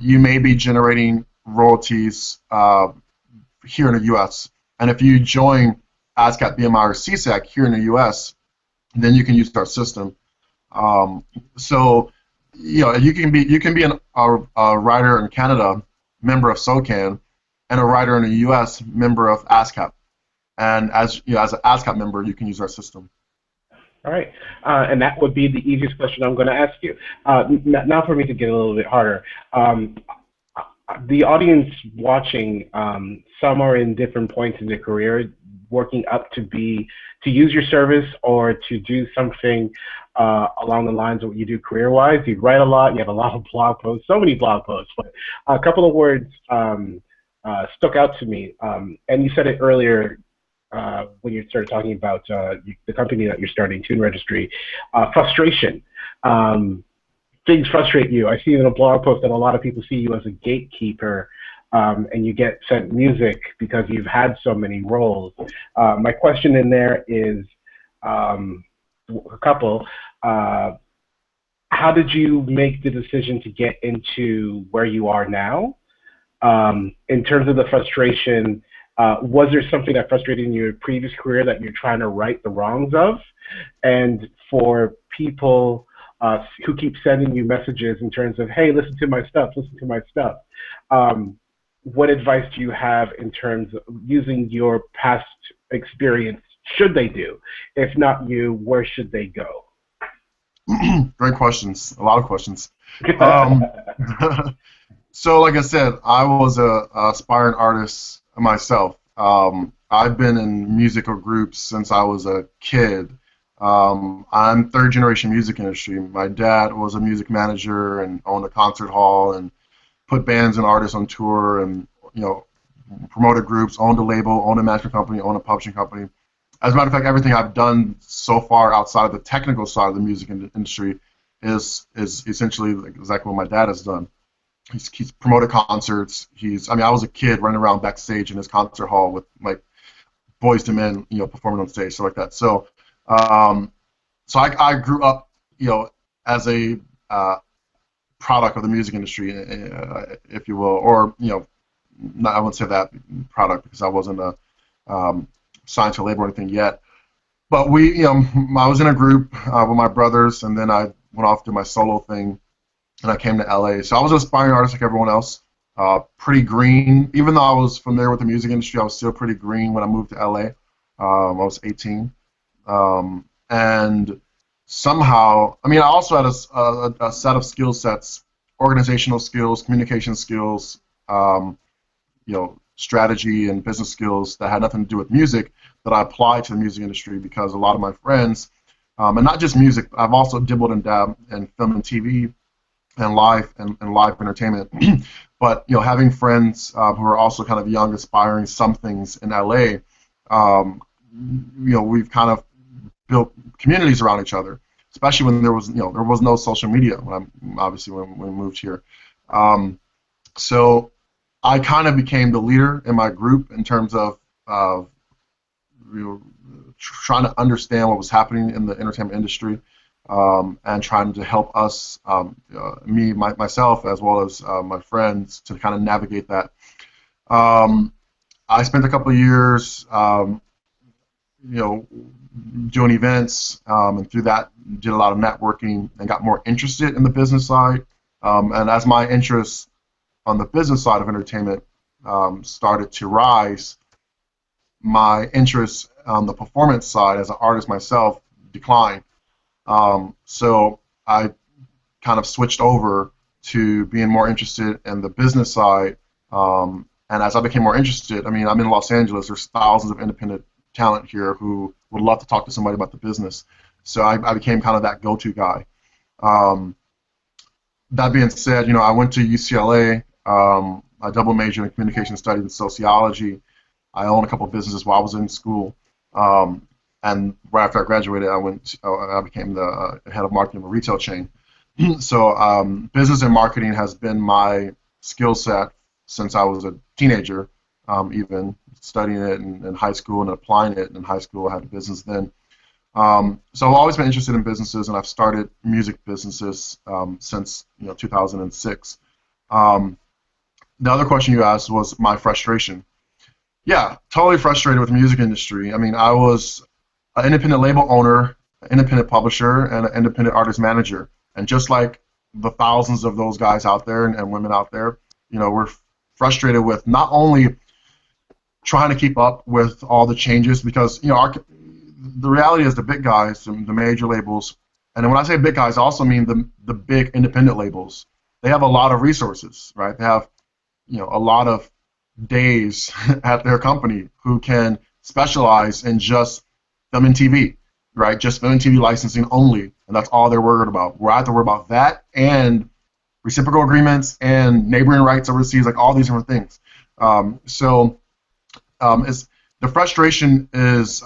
you may be generating royalties here in the U.S. And if you join ASCAP, BMI, or CSAC here in the U.S., then you can use our system. So, you can be a writer in Canada, member of SOCAN, and a writer in the U.S., member of ASCAP. And as an ASCAP member, you can use our system. All right, and that would be the easiest question I'm going to ask you. Now for me to get a little bit harder. The audience watching, some are in different points in their career, working up to use your service or to do something along the lines of what you do career-wise. You write a lot, you have a lot of blog posts, so many blog posts, but a couple of words stuck out to me, and you said it earlier when you started talking about the company that you're starting, TuneRegistry. Frustration. Things frustrate you. I see in a blog post that a lot of people see you as a gatekeeper, and you get sent music because you've had so many roles. My question in there is a couple. How did you make the decision to get into where you are now? In terms of the frustration, was there something that frustrated in your previous career that you're trying to right the wrongs of? And for people who keep sending you messages in terms of, hey, listen to my stuff, what advice do you have in terms of using your past experience? Should they do? If not you, where should they go? Great questions. A lot of questions. So like I said, I was a aspiring artist myself. I've been in musical groups since I was a kid. I'm third generation music industry. My dad was a music manager and owned a concert hall and put bands and artists on tour and promoted groups, owned a label, owned a management company, owned a publishing company. As a matter of fact, everything I've done so far outside of the technical side of the music industry is essentially exactly what my dad has done. He's promoted concerts. I was a kid running around backstage in his concert hall with like Boyz II Men, performing on stage, stuff like that. So, I grew up, as a product of the music industry, if you will, or I wouldn't say that product because I wasn't signed to a label or anything yet. But I was in a group with my brothers, and then I went off to my solo thing. And I came to LA. So I was an aspiring artist like everyone else, pretty green. Even though I was familiar with the music industry, I was still pretty green when I moved to LA. I was 18. And somehow, I also had a set of skill sets, organizational skills, communication skills, strategy and business skills that had nothing to do with music that I applied to the music industry because a lot of my friends, and not just music, I've also dabbled and dabbed in film and TV, and live entertainment, but having friends who are also kind of young, aspiring somethings in LA, we've kind of built communities around each other, especially when there was no social media when we moved here. So I kind of became the leader in my group in terms of trying to understand what was happening in the entertainment industry. And trying to help us, myself, as well as my friends, to kind of navigate that. I spent a couple of years, doing events, and through that did a lot of networking and got more interested in the business side. And as my interest on the business side of entertainment started to rise, my interest on the performance side as an artist myself declined. So I kind of switched over to being more interested in the business side. And as I became more interested, I'm in Los Angeles. There's thousands of independent talent here who would love to talk to somebody about the business. So I became kind of that go-to guy. That being said, I went to UCLA. I double majored in communication studies and sociology. I own a couple of businesses while I was in school. And right after I graduated, I became the head of marketing of a retail chain. So business and marketing has been my skill set since I was a teenager, even studying it in high school and applying it in high school. I had a business then. So I've always been interested in businesses, and I've started music businesses since 2006. The other question you asked was my frustration. Yeah, totally frustrated with the music industry. I mean, I was an independent label owner, an independent publisher, and an independent artist manager. And just like the thousands of those guys out there and women out there, we're frustrated with not only trying to keep up with all the changes because, the reality is the big guys, the major labels, and when I say big guys, I also mean the big independent labels. They have a lot of resources, right? They have, a lot of days at their company who can specialize in just film and TV, right? Just film and TV licensing only, and that's all they're worried about. We're have to worry about that and reciprocal agreements and neighboring rights overseas, like all these different things. It's, the frustration is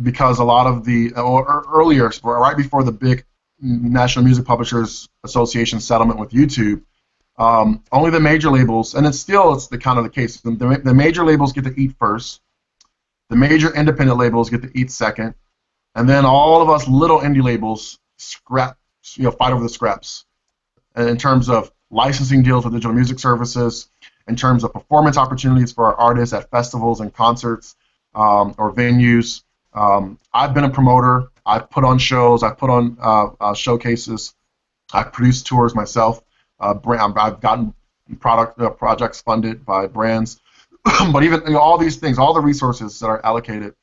because a lot of the earlier, right before the big National Music Publishers Association settlement with YouTube, only the major labels, and it's the kind of the case. The major labels get to eat first. The major independent labels get to eat second, and then all of us little indie labels fight over the scraps. And in terms of licensing deals with digital music services, in terms of performance opportunities for our artists at festivals and concerts or venues. I've been a promoter. I've put on shows. I've put on showcases. I've produced tours myself. I've gotten projects funded by brands. But even all these things, all the resources that are allocated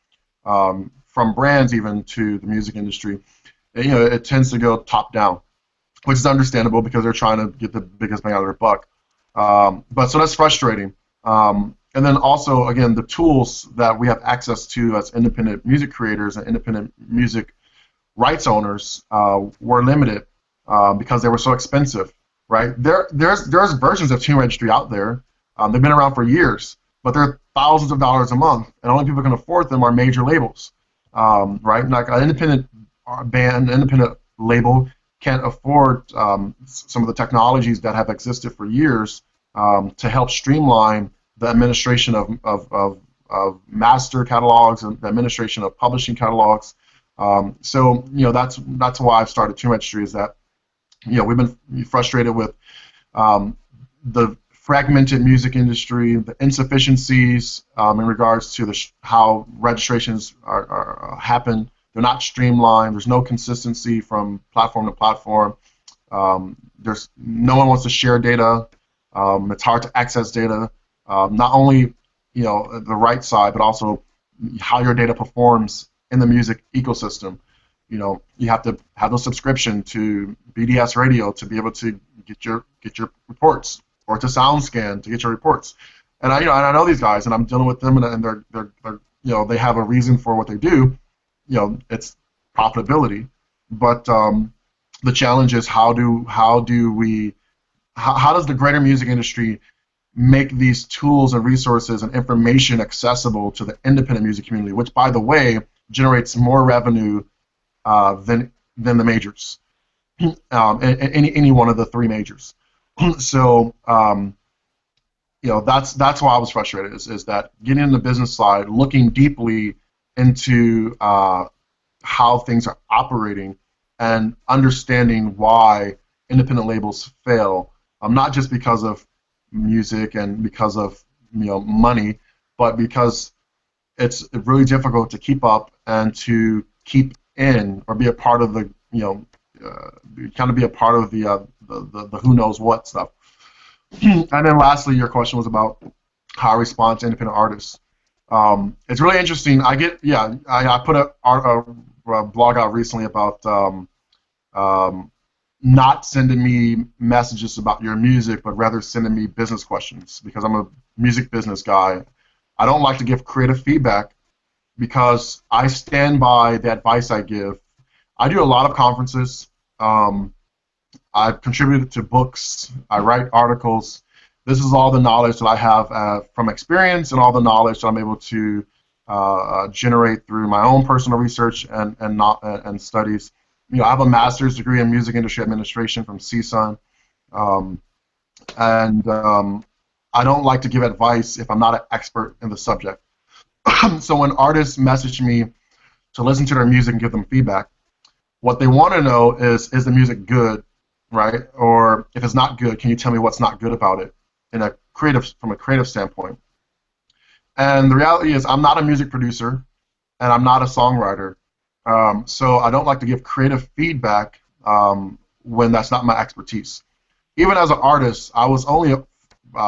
from brands even to the music industry, it tends to go top down, which is understandable because they're trying to get the biggest bang out of their buck. But so that's frustrating. And then also, again, the tools that we have access to as independent music creators and independent music rights owners were limited because they were so expensive, right? There's versions of TuneRegistry out there. They've been around for years, but they're thousands of dollars a month, and only people who can afford them are major labels, right? Like an independent band, an independent label can't afford some of the technologies that have existed for years to help streamline the administration of master catalogs and the administration of publishing catalogs. So that's why I've started TuneRegistry, is that we've been frustrated with the fragmented music industry, the insufficiencies in regards to how registrations happen. They're not streamlined. There's no consistency from platform to platform. There's no one wants to share data. It's hard to access data. Not only the right side, but also how your data performs in the music ecosystem. You have to have a subscription to BDS Radio to be able to get your reports, or to SoundScan to get your reports. And I know these guys, and I'm dealing with them, and they're they have a reason for what they do. It's profitability, but the challenge is how does the greater music industry make these tools and resources and information accessible to the independent music community, which, by the way, generates more revenue than the majors, any one of the three majors. So that's why I was frustrated, is that getting in the business side, looking deeply into how things are operating and understanding why independent labels fail, not just because of music and because of money, but because it's really difficult to keep up and to keep in or be a part of the kind of be a part of the who knows what stuff. And then lastly, your question was about how I respond to independent artists. It's really interesting. I put a blog out recently about not sending me messages about your music, but rather sending me business questions, because I'm a music business guy. I don't like to give creative feedback because I stand by the advice I give. I do a lot of conferences. I've contributed to books. I write articles. This is all the knowledge that I have from experience, and all the knowledge that I'm able to generate through my own personal research and studies. I have a master's degree in music industry administration from CSUN, and I don't like to give advice if I'm not an expert in the subject. So when artists message me to listen to their music and give them feedback, what they want to know is the music good, right? Or if it's not good, can you tell me what's not good about it from a creative standpoint? And the reality is I'm not a music producer and I'm not a songwriter. So I don't like to give creative feedback when that's not my expertise. Even as an artist, I was only a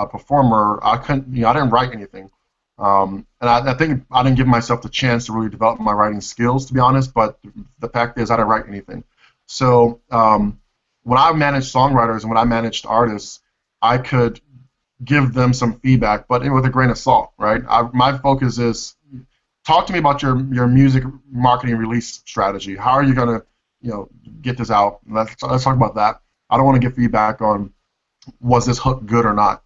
performer. I couldn't, I didn't write anything. And I think I didn't give myself the chance to really develop my writing skills, to be honest, but the fact is I didn't write anything. So when I managed songwriters and when I managed artists, I could give them some feedback, but with a grain of salt, right? My focus is talk to me about your music marketing release strategy. How are you going to get this out? Let's talk about that. I don't want to give feedback on was this hook good or not.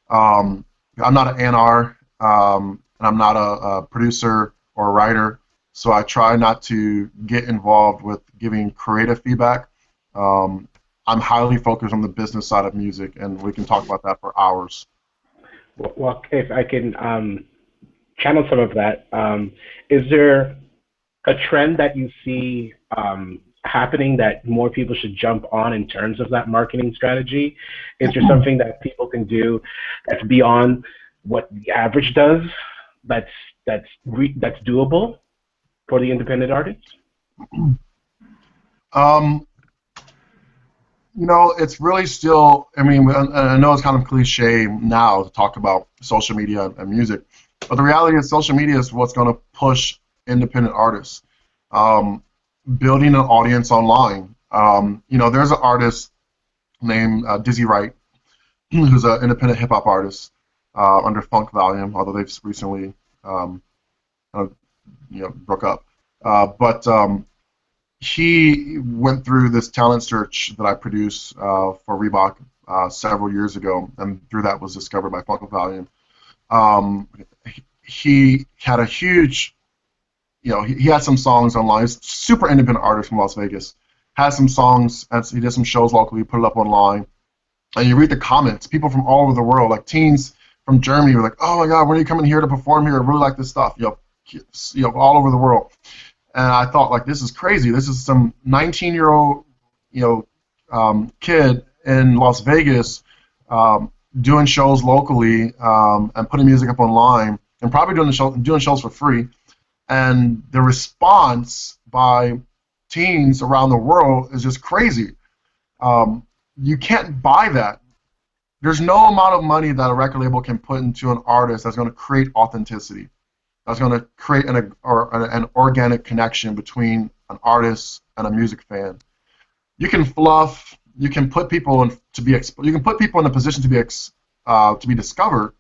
I'm not an A&R, and I'm not a producer or a writer, so I try not to get involved with giving creative feedback. I'm highly focused on the business side of music, and we can talk about that for hours. Well, if I can channel some of that, is there a trend that you see happening that more people should jump on in terms of that marketing strategy? Is there something that people can do that's beyond what the average does, that's doable for the independent artist? It's really still, I mean, I know it's kind of cliche now to talk about social media and music, but the reality is social media is what's going to push independent artists. Building an audience online. There's an artist named Dizzy Wright, who's an independent hip-hop artist under Funk Valium, although they've recently broke up. But he went through this talent search that I produced for Reebok several years ago, and through that was discovered by Funk Valium. He had a huge, he had some songs online. He's a super independent artist from Las Vegas. Had some songs, and he did some shows locally, put it up online. And you read the comments, people from all over the world, like teens from Germany were like, oh my God, when are you coming here to perform here? I really like this stuff, all over the world. And I thought, like, this is crazy. This is some 19-year-old, kid in Las Vegas doing shows locally and putting music up online and probably doing shows for free. And the response by teens around the world is just crazy. You can't buy that. There's no amount of money that a record label can put into an artist that's going to create authenticity. That's going to create an organic connection between an artist and a music fan. You can fluff. You can put people in a position to be discovered.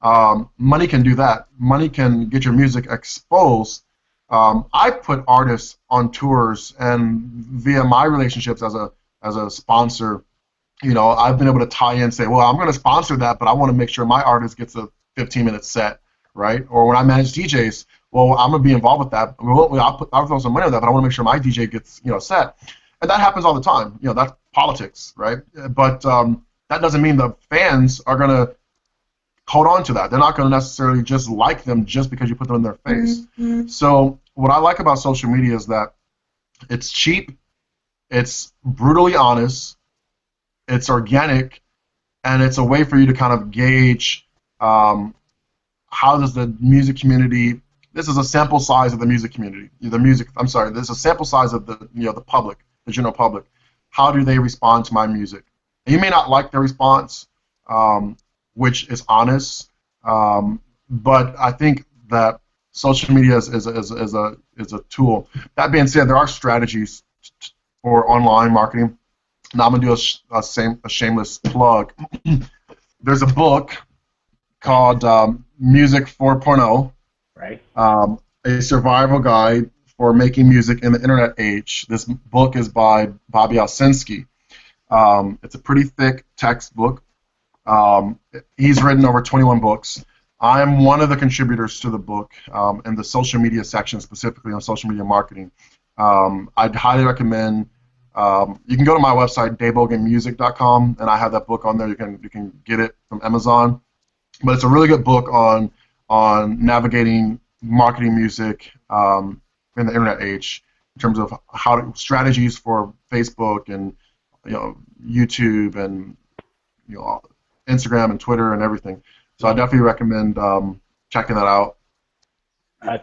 Money can do that. Money can get your music exposed. I put artists on tours, and via my relationships as a sponsor, I've been able to tie in and say, well, I'm going to sponsor that, but I want to make sure my artist gets a 15-minute set. Right? Or when I manage DJs, well, I'm gonna be involved with that. I'll throw some money on that, but I want to make sure my DJ gets set. And that happens all the time. That's politics, right? But that doesn't mean the fans are gonna hold on to that. They're not gonna necessarily just like them just because you put them in their face. Mm-hmm. So what I like about social media is that it's cheap, it's brutally honest, it's organic, and it's a way for you to kind of gauge. How does the music community? This is a sample size of the music community. This is a sample size of the public, the general public. How do they respond to my music? And you may not like their response, which is honest, but I think that social media is a tool. That being said, there are strategies for online marketing. Now I'm gonna do a shameless plug. There's a book called Music 4.0, right? A survival guide for making music in the internet age. This book is by Bobby Owsinski. It's a pretty thick textbook. He's written over 21 books. I'm one of the contributors to the book in the social media section, specifically on social media marketing. I'd highly recommend. You can go to my website, daeboganmusic.com, and I have that book on there. You can get it from Amazon. But it's a really good book on navigating marketing music in the internet age, in terms of strategies for Facebook and YouTube and Instagram and Twitter and everything. So I definitely recommend checking that out.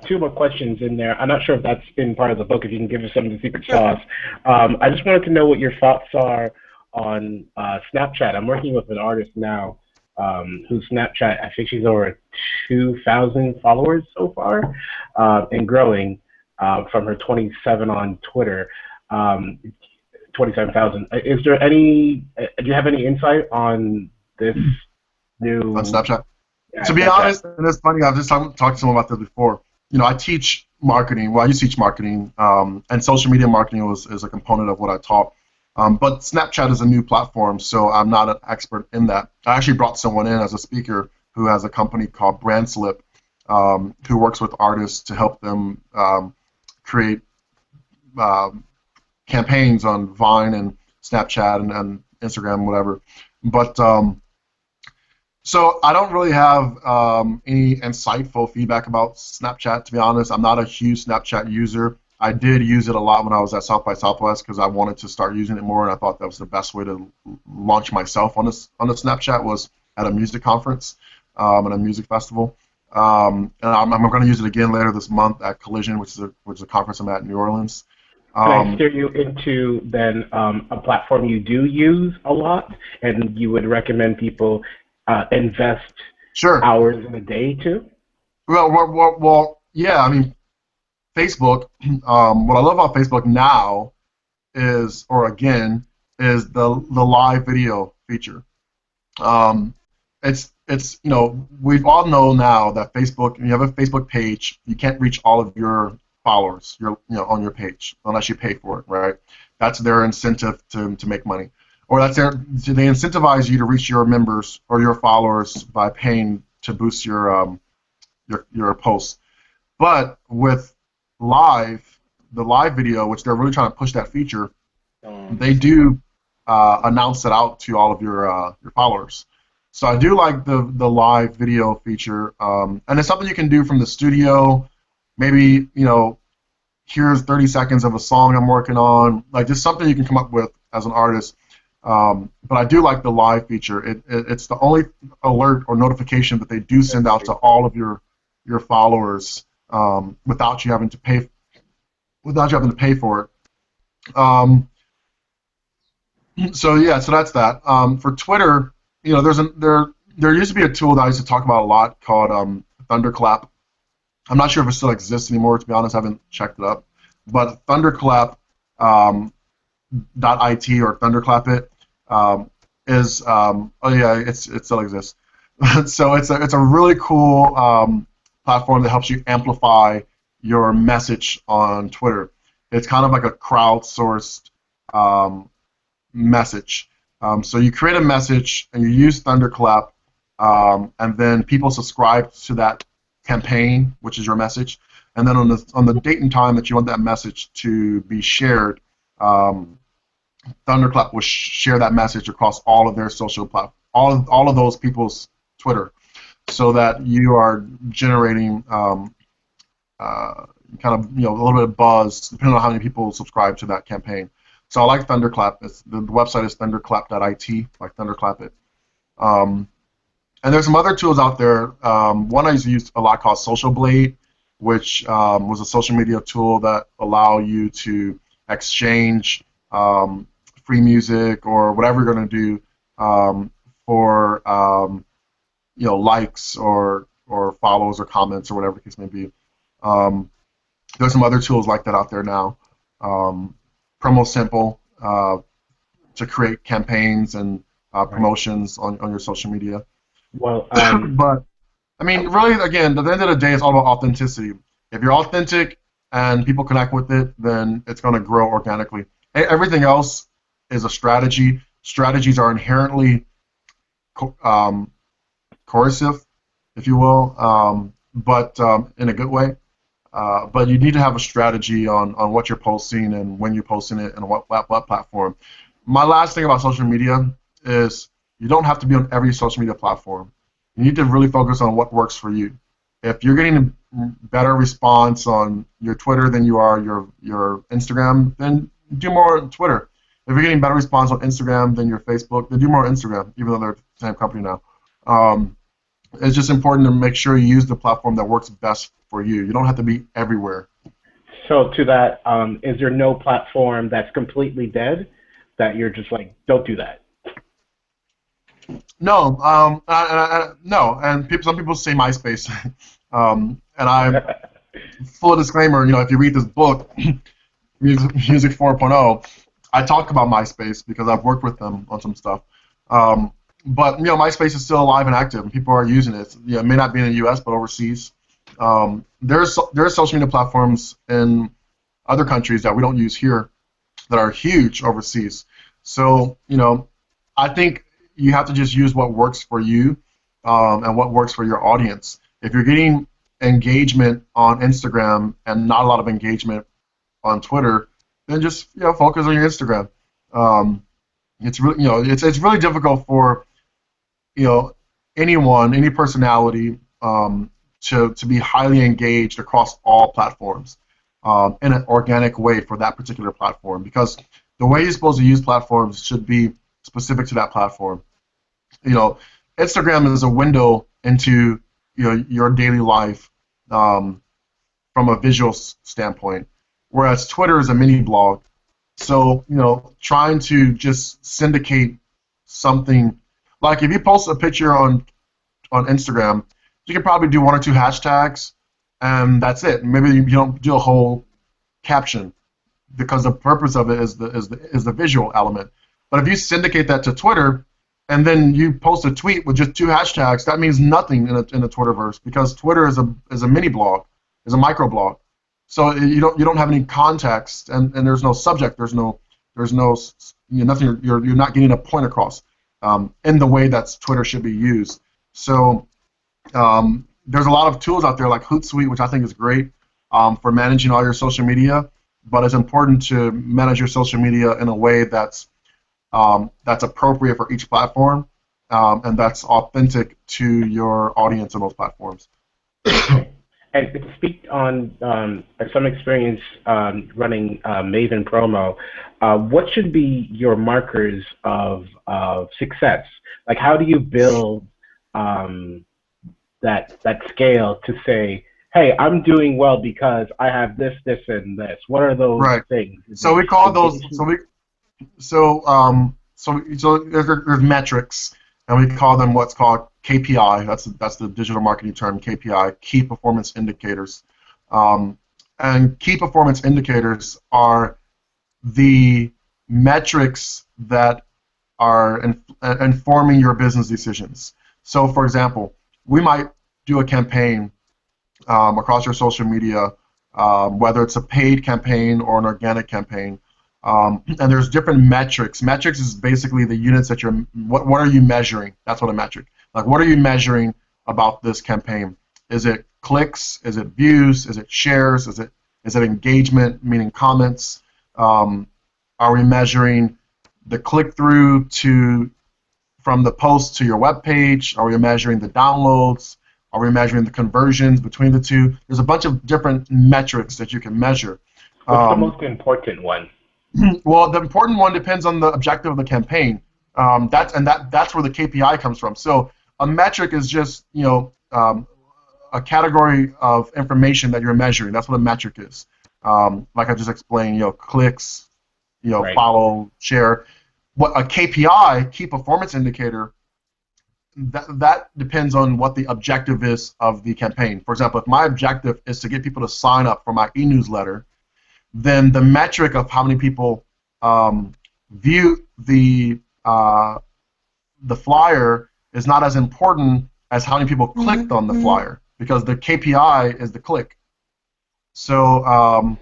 Two more questions in there. I'm not sure if that's been part of the book, if you can give us some of the secret sauce. I just wanted to know what your thoughts are on Snapchat. I'm working with an artist now whose Snapchat, I think she's over 2,000 followers so far, and growing from her 27 on Twitter. 27,000. Is there any, do you have any insight on this new... On Snapchat? Yeah, to be Snapchat. honest, and it's funny, I've just talked to someone about this before. You know, I teach marketing. Well, I used to teach marketing, and social media marketing is a component of what I taught. But Snapchat is a new platform, so I'm not an expert in that. I actually brought someone in as a speaker who has a company called Brandslip, who works with artists to help them create campaigns on Vine and Snapchat and Instagram, whatever. But so I don't really have any insightful feedback about Snapchat, to be honest. I'm not a huge Snapchat user. I did use it a lot when I was at South by Southwest because I wanted to start using it more, and I thought that was the best way to launch myself on the Snapchat was at a music conference and a music festival. And I'm going to use it again later this month at Collision, which is a conference I'm at in New Orleans. Can I steer you into then a platform you do use a lot, and you would recommend people invest hours in a day to? Well, yeah. I mean, Facebook. What I love about Facebook now is the live video feature. It's we all know now that Facebook. When you have a Facebook page, you can't reach all of your followers on your page unless you pay for it, right? That's their incentive to make money. Or they incentivize you to reach your members or your followers by paying to boost your posts. But with the live video, which they're really trying to push that feature, they do announce it out to all of your followers. So I do like the live video feature, and it's something you can do from the studio. Maybe here's 30 seconds of a song I'm working on, like just something you can come up with as an artist. But I do like the live feature. It's the only alert or notification that they do send out to all of your followers without you having to pay for it. So that's that. For Twitter, there used to be a tool that I used to talk about a lot called Thunderclap. I'm not sure if it still exists anymore. To be honest, I haven't checked it up. But Thunderclap. .it or Thunderclap it is it still exists. So it's a really cool platform that helps you amplify your message on Twitter. It's kind of like a crowdsourced message. So you create a message and you use Thunderclap, and then people subscribe to that campaign, which is your message. And then on the date and time that you want that message to be shared, Thunderclap will share that message across all of their social platforms, all of those people's Twitter, so that you are generating kind of a little bit of buzz depending on how many people subscribe to that campaign. So I like Thunderclap. The website is thunderclap.it, like Thunderclap it. And there's some other tools out there. One I used to use a lot called Social Blade, which was a social media tool that allow you to exchange free music or whatever you're going to do for likes or follows or comments or whatever the case may be. There's some other tools like that out there now. Promo Simple to create campaigns and promotions on your social media. Well, but I mean, really, again, at the end of the day, it's all about authenticity. If you're authentic and people connect with it, then it's going to grow organically. Everything else is a strategy. Strategies are inherently coercive, if you will, but in a good way. But you need to have a strategy on what you're posting and when you're posting it and what platform. My last thing about social media is you don't have to be on every social media platform. You need to really focus on what works for you. If you're getting a better response on your Twitter than you are your Instagram, then do more on Twitter. If you're getting better response on Instagram than your Facebook, then do more on Instagram, even though they're the same company now. it's just important to make sure you use the platform that works best for you. You don't have to be everywhere. So to that, is there no platform that's completely dead that you're just like, don't do that? No, no, and some people say MySpace, and I'm full disclaimer. If you read this book, Music 4.0, I talk about MySpace because I've worked with them on some stuff. But MySpace is still alive and active, and people are using it. It may not be in the U.S., but overseas. There's social media platforms in other countries that we don't use here that are huge overseas. So I think you have to just use what works for you and what works for your audience. If you're getting engagement on Instagram and not a lot of engagement on Twitter, then just focus on your Instagram. It's really it's really difficult for anyone, any personality to be highly engaged across all platforms in an organic way for that particular platform, because the way you're supposed to use platforms should be specific to that platform. Instagram is a window into your daily life from a visual standpoint, whereas Twitter is a mini blog. So trying to just syndicate something, like if you post a picture on Instagram, you can probably do 1 or 2 hashtags, and that's it. Maybe you don't do a whole caption, because the purpose of it is the visual element. But if you syndicate that to Twitter, and then you post a tweet with just 2 hashtags, that means nothing in the Twitterverse, because Twitter is a mini blog, is a micro blog. So you don't have any context, and there's no subject, there's no nothing. You're not getting a point across in the way that Twitter should be used. So there's a lot of tools out there like Hootsuite, which I think is great for managing all your social media. But it's important to manage your social media in a way that's appropriate for each platform, and that's authentic to your audience on those platforms. And to speak on some experience running Maven Promo, what should be your markers of success? Like, how do you build that scale to say, hey, I'm doing well because I have this, and this? What are those things? So we call those. So there's metrics, and we call them what's called KPI. That's the digital marketing term, KPI, key performance indicators. And key performance indicators are the metrics that are informing your business decisions. So, for example, we might do a campaign across your social media, whether it's a paid campaign or an organic campaign. And there's different metrics. Metrics is basically the units that what are you measuring? That's what a metric. Like, what are you measuring about this campaign? Is it clicks? Is it views? Is it shares? Is it engagement, meaning comments? Are we measuring the click-through from the post to your web page? Are we measuring the downloads? Are we measuring the conversions between the two? There's a bunch of different metrics that you can measure. What's the most important one? Well, the important one depends on the objective of the campaign. That's where the KPI comes from. So a metric is just a category of information that you're measuring. That's what a metric is. Like I just explained, clicks, follow, share. What a KPI, key performance indicator, that depends on what the objective is of the campaign. For example, if my objective is to get people to sign up for my e-newsletter, then the metric of how many people view the flyer is not as important as how many people clicked on the flyer, because the KPI is the click. So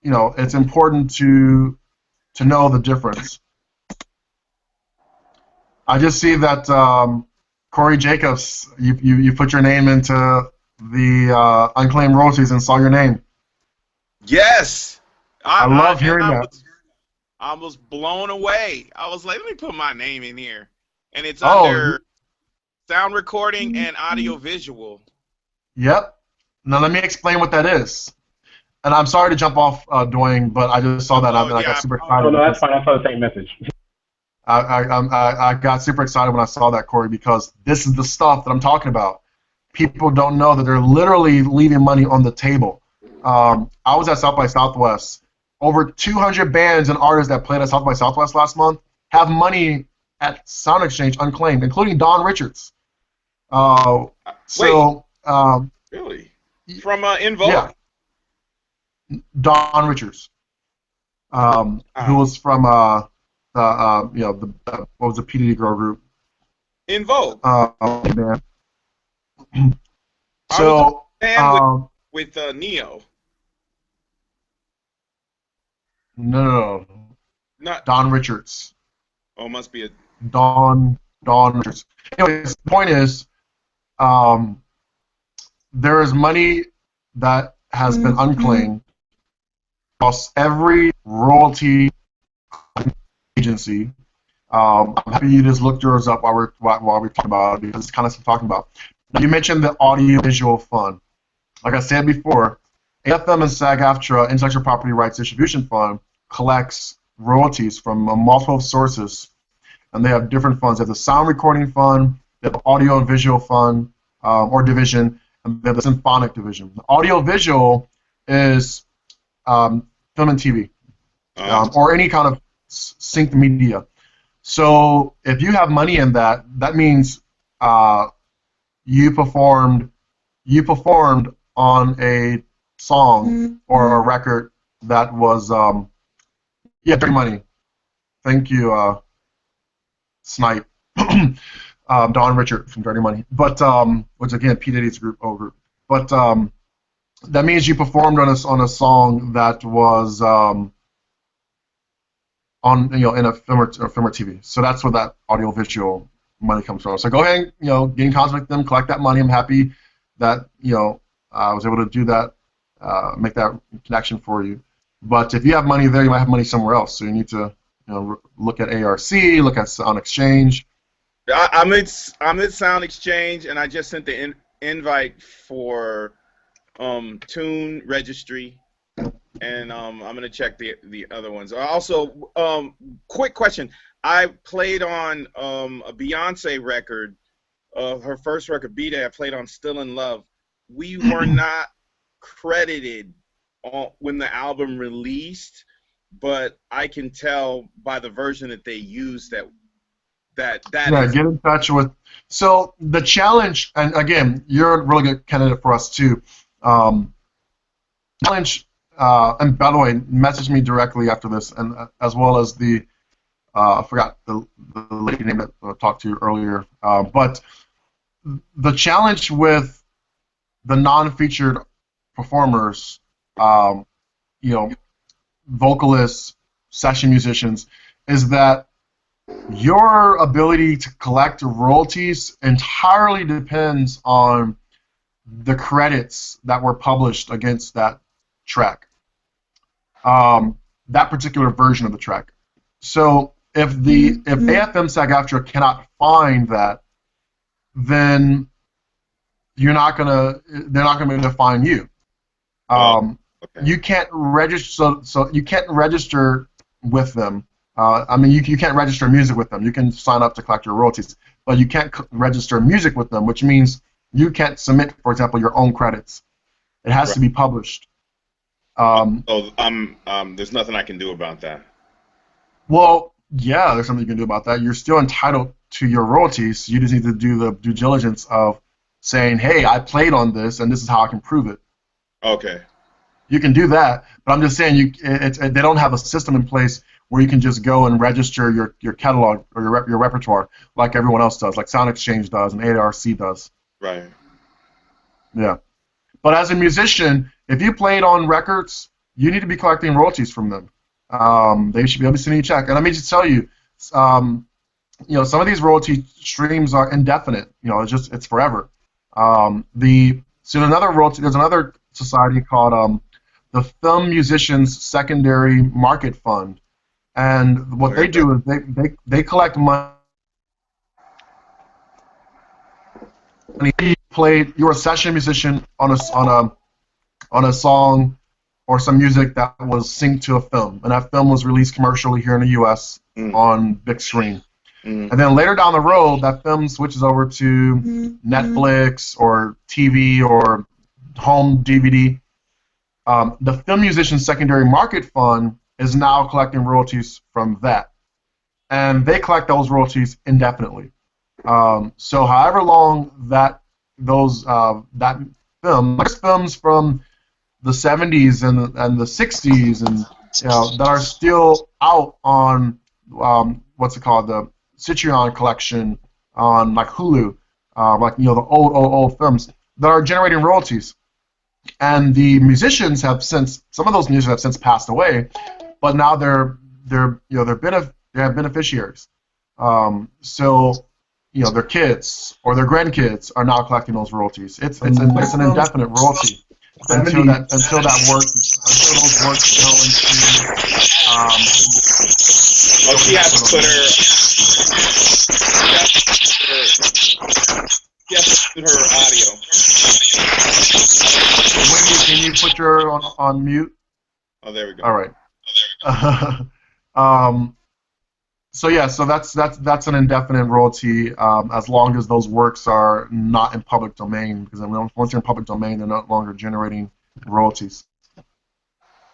it's important to know the difference. I just see that Corey Jacobs, you put your name into the Unclaimed Royalties and saw your name. Yes. I love hearing that. I was blown away. I was like, let me put my name in here. And it's under sound recording and audio visual. Yep. Now let me explain what that is. And I'm sorry to jump off, Dwayne, but I just saw that and I got super excited. Oh, no, that's fine. I saw the same message. I got super excited when I saw that, Corey, because this is the stuff that I'm talking about. People don't know that they're literally leaving money on the table. I was at South by Southwest. Over 200 bands and artists that played at South by Southwest last month have money at Sound Exchange Unclaimed, including Don Richards. Really? From Invoke? Yeah. Don Richards, who was from what was the PDD girl group? Invoke. Man. So with Neo. No. Not Don Richards. Oh, must be a Don Richards. Anyways, the point is, there is money that has been unclaimed across every royalty agency. I'm happy you just looked yours up while we're talking about it, because it's kind of what I'm talking about. Now, you mentioned the audio-visual fund. Like I said before, AFM and SAG-AFTRA Intellectual Property Rights Distribution Fund collects royalties from multiple sources, and they have different funds. They have the Sound Recording Fund, they have the Audio and Visual Fund, or division, and they have the Symphonic division. The audio-visual is film and TV, or any kind of synced media. So if you have money in that, that means you performed on a song or a record that was Dirty Money. Thank you, Snipe. Don Richard from Dirty Money, but which again P Diddy's group. But that means you performed on a song that was in a film or TV. So that's where that audio-visual money comes from. So go ahead and get in contact with them, collect that money. I'm happy that I was able to do that, make that connection for you. But if you have money there, you might have money somewhere else. So you need to look at ARC, look at Sound Exchange. I'm at Sound Exchange, and I just sent the invite for TuneRegistry. And I'm gonna check the other ones. Also, quick question: I played on a Beyonce record, her first record, B-Day. I played on "Still in Love." We were not credited when the album released, but I can tell by the version that they used that yeah, get in touch with. So the challenge, and again, you're a really good candidate for us too. Challenge. And by the way, message me directly after this, and as well as the I forgot the lady name that I talked to you earlier. But the challenge with the non-featured performers, vocalists, session musicians, is that your ability to collect royalties entirely depends on the credits that were published against that track. That particular version of the track. So if AFM SAG-AFTRA cannot find that, then they're not gonna be able to find you. Okay. You can't register. So you can't register with them. You can't register music with them. You can sign up to collect your royalties, but you can't register music with them, which means you can't submit, for example, your own credits. It has to be published. There's nothing I can do about that. Well, yeah, there's something you can do about that. You're still entitled to your royalties. You just need to do the due diligence of saying, hey, I played on this, and this is how I can prove it. Okay. You can do that, but I'm just saying they don't have a system in place where you can just go and register your catalog or your repertoire like everyone else does, like Sound Exchange does and ARC does. Right. Yeah. But as a musician, if you played on records, you need to be collecting royalties from them. They should be able to send you a check. And let me just tell you, some of these royalty streams are indefinite. It's forever. There's another society called the Film Musicians Secondary Market Fund, and what they do is they collect money. You were a session musician on a song or some music that was synced to a film, and that film was released commercially here in the U.S. on big screen. And then later down the road, that film switches over to Netflix or TV or home DVD. The Film Musician Secondary Market Fund is now collecting royalties from that, and they collect those royalties indefinitely. So however long that film, there's films from the 70s and the 60s, and that are still out on what's it called, the Citrion collection on like Hulu, the old films that are generating royalties. And the musicians have since, some of those musicians have since passed away, but now they have beneficiaries. So their kids or their grandkids are now collecting those royalties. It's an indefinite royalty until those works go into. She has to put her. She has to put her audio. Can you put her on mute? Oh, there we go. All right. So that's an indefinite royalty as long as those works are not in public domain, because once they're in public domain, they're no longer generating royalties.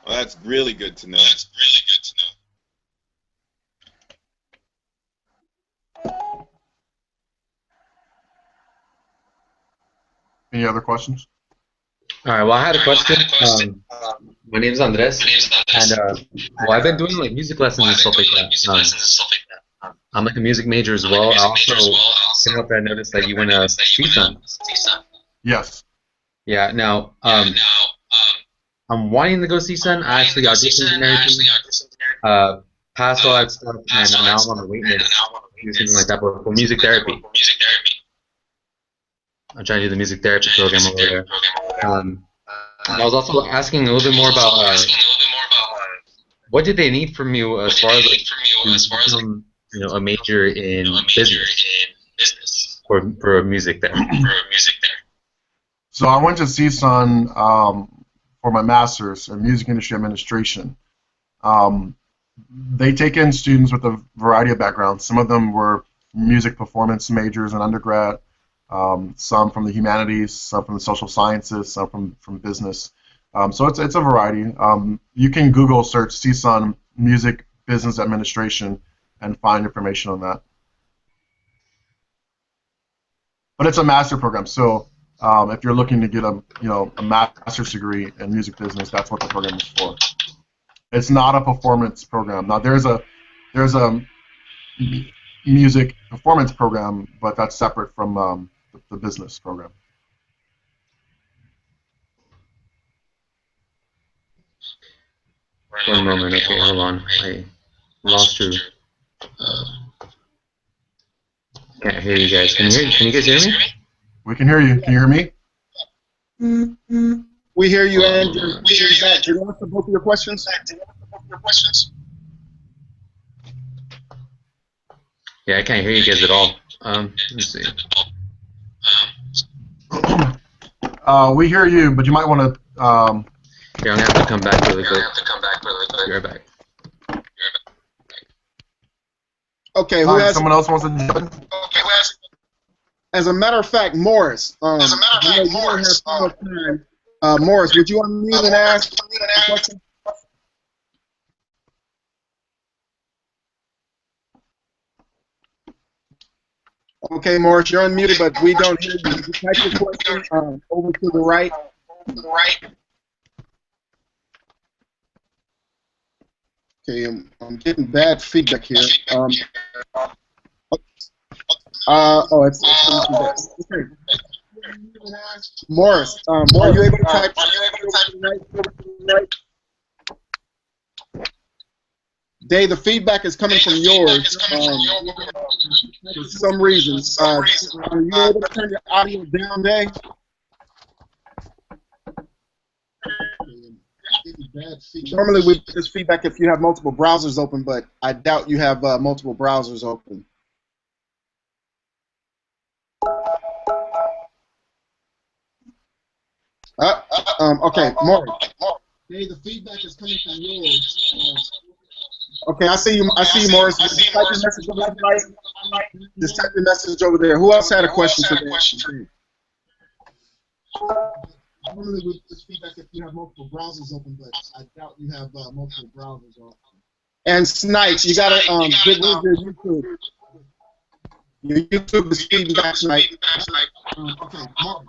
Well, that's really good to know. Any other questions? All right. Well, I had a question. My name is Andres, and I've been doing like music lessons and stuff like that. I'm like a music major as well. I also came up and noticed that you went to CSUN. Yes. Yeah. Now, I'm wanting to go CSUN. I actually auditioned and everything. Passed all that stuff, and now I'm on the wait list to do something like that, but for music therapy. I'm trying to do the music therapy program over there. I was also asking a little bit more about what did they need from you as far as to become, a major in business for music therapy. So I went to CSUN for my master's in music industry administration. They take in students with a variety of backgrounds. Some of them were music performance majors in undergrad. Some from the humanities, some from the social sciences, some from business. So it's a variety. You can Google search CSUN Music Business Administration and find information on that. But it's a master program, so if you're looking to get a master's degree in music business, that's what the program is for. It's not a performance program. Now there's a music performance program, but that's separate from the business program. One moment, okay, hold on. I lost you. Can't hear you guys. Can you guys hear me? We can hear you. Can you hear me? We hear you, Andrew. We hear you back. Do you answer both of your questions? Yeah, I can't hear you guys at all. Let's see. We hear you, but you might want to. Here, I'm gonna have to come back really quick. Be right back. Okay, who has? Someone else wants to jump in? As a matter of fact, Morris. Morris, would you unmute and ask a question? Okay, Morris, you're unmuted, but we don't hear you. Just type your question over to the right. Okay, I'm getting bad feedback here. It's okay. Morris, are you able to type right? Dae, the feedback is coming from yours. For some reason. Are you able to turn your audio down, Dae? Normally we get this feedback if you have multiple browsers open, but I doubt you have multiple browsers open. Okay, Morris. Dave, the feedback is coming from yours. Okay, I see you. I see you, Morris. Just type your message over there. Right? Just type your message over there. Who else had a question today? Normally with this feedback, if you have multiple browsers open, but I doubt you have multiple browsers open. And Snipes, you gotta get rid of your YouTube. Your YouTube is feedback, Snipe. Okay, Mark.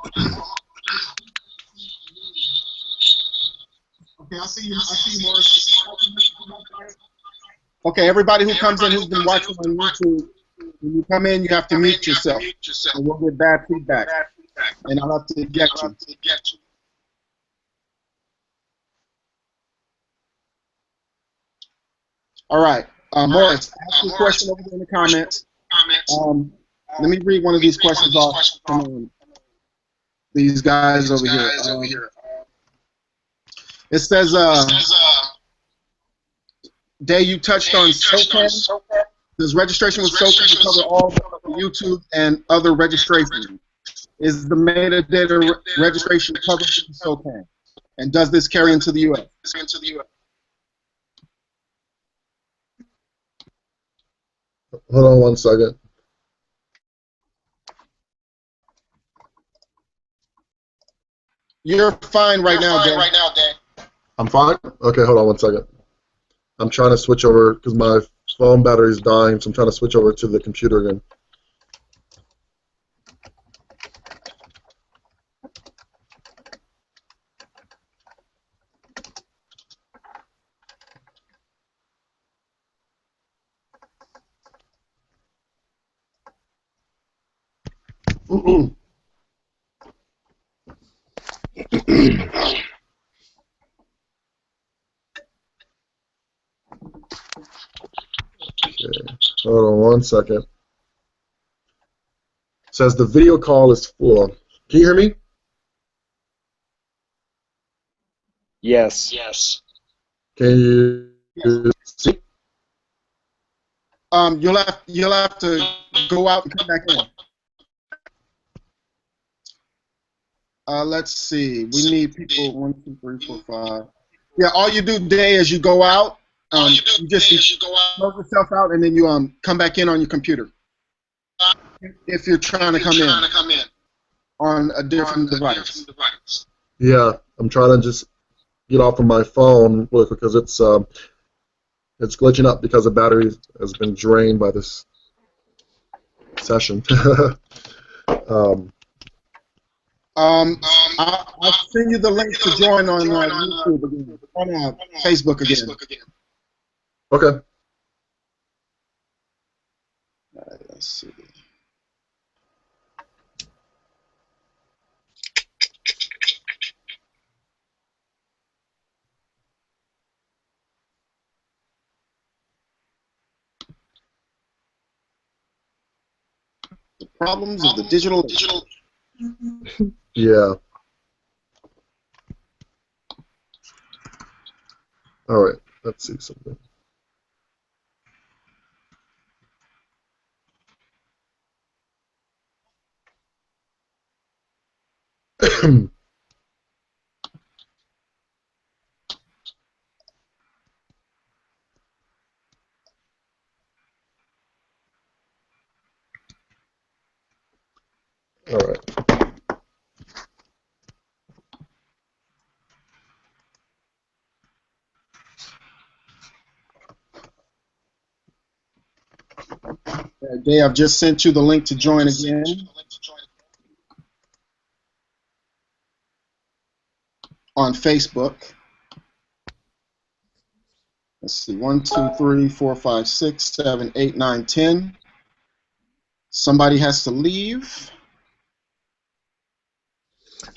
Okay, I see you. I see you, Morris. Okay, everybody who comes in who's been watching on YouTube, when you come in, you have to mute yourself, and we'll get bad feedback, and I'll have to get you. All right, Morris, ask your question over there in the comments. Let me read one of these questions off from these guys over here. It says, Dae, you touched on SOCAN. Does registration with SOCAN cover all YouTube and other registrations? Is the metadata registration covered with SOCAN? And does this carry into the U.S.? Hold on one second. You're fine right now, Dae. I'm fine? Okay, hold on one second. I'm trying to switch over because my phone battery is dying, so I'm trying to switch over to the computer again. Okay, hold on one second. It says the video call is full. Can you hear me? Yes. Can you see? You'll have to go out and come back in. Let's see. We need people 1, 2, 3, 4, 5. Yeah, all you do, Dae, is you go out. You just close yourself out, and then you come back in on your computer. If you're trying to come in on a different device. Yeah, I'm trying to just get off of my phone because it's glitching up because the battery has been drained by this session. I'll send you the link to join on YouTube again, on Facebook again. Okay. All right, let's see. The problems of the digital. Yeah. All right. Let's see something. All right. Dae, I've just sent you the link to join again. On Facebook. Let's see, 1, 2, 3, 4, 5, 6, 7, 8, 9, 10. Somebody has to leave.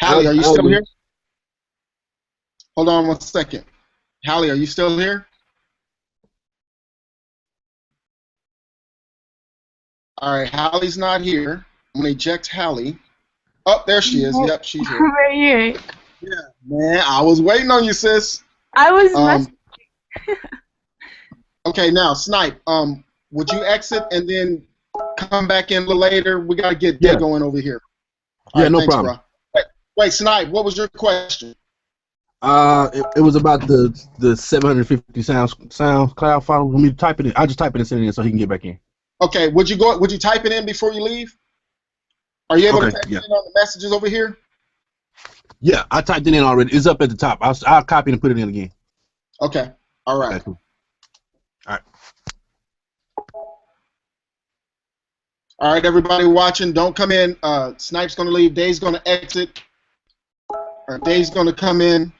Hallie, are you still here? Hold on 1 second. Hallie, are you still here? All right, Hallie's not here. I'm gonna eject Hallie. Oh, there she is. Yep, she's here. Right here. Yeah, man, I was waiting on you, sis. I was Okay, now Snipe. Would you exit and then come back in a little later? We gotta get Dae going over here. All right, no thanks, problem. Bro. Wait, Snipe. What was your question? It was about the 750 SoundCloud follow. Let me type it in. I'll just type it and send it in so he can get back in. Okay. Would you type it in before you leave? Are you able to type it in on the messages over here? Yeah, I typed it in already. It's up at the top. I'll copy and put it in again. Okay. All right. Okay, cool. All right. All right, everybody watching, don't come in. Snipe's going to leave. Dae's going to exit. Dae's going to come in.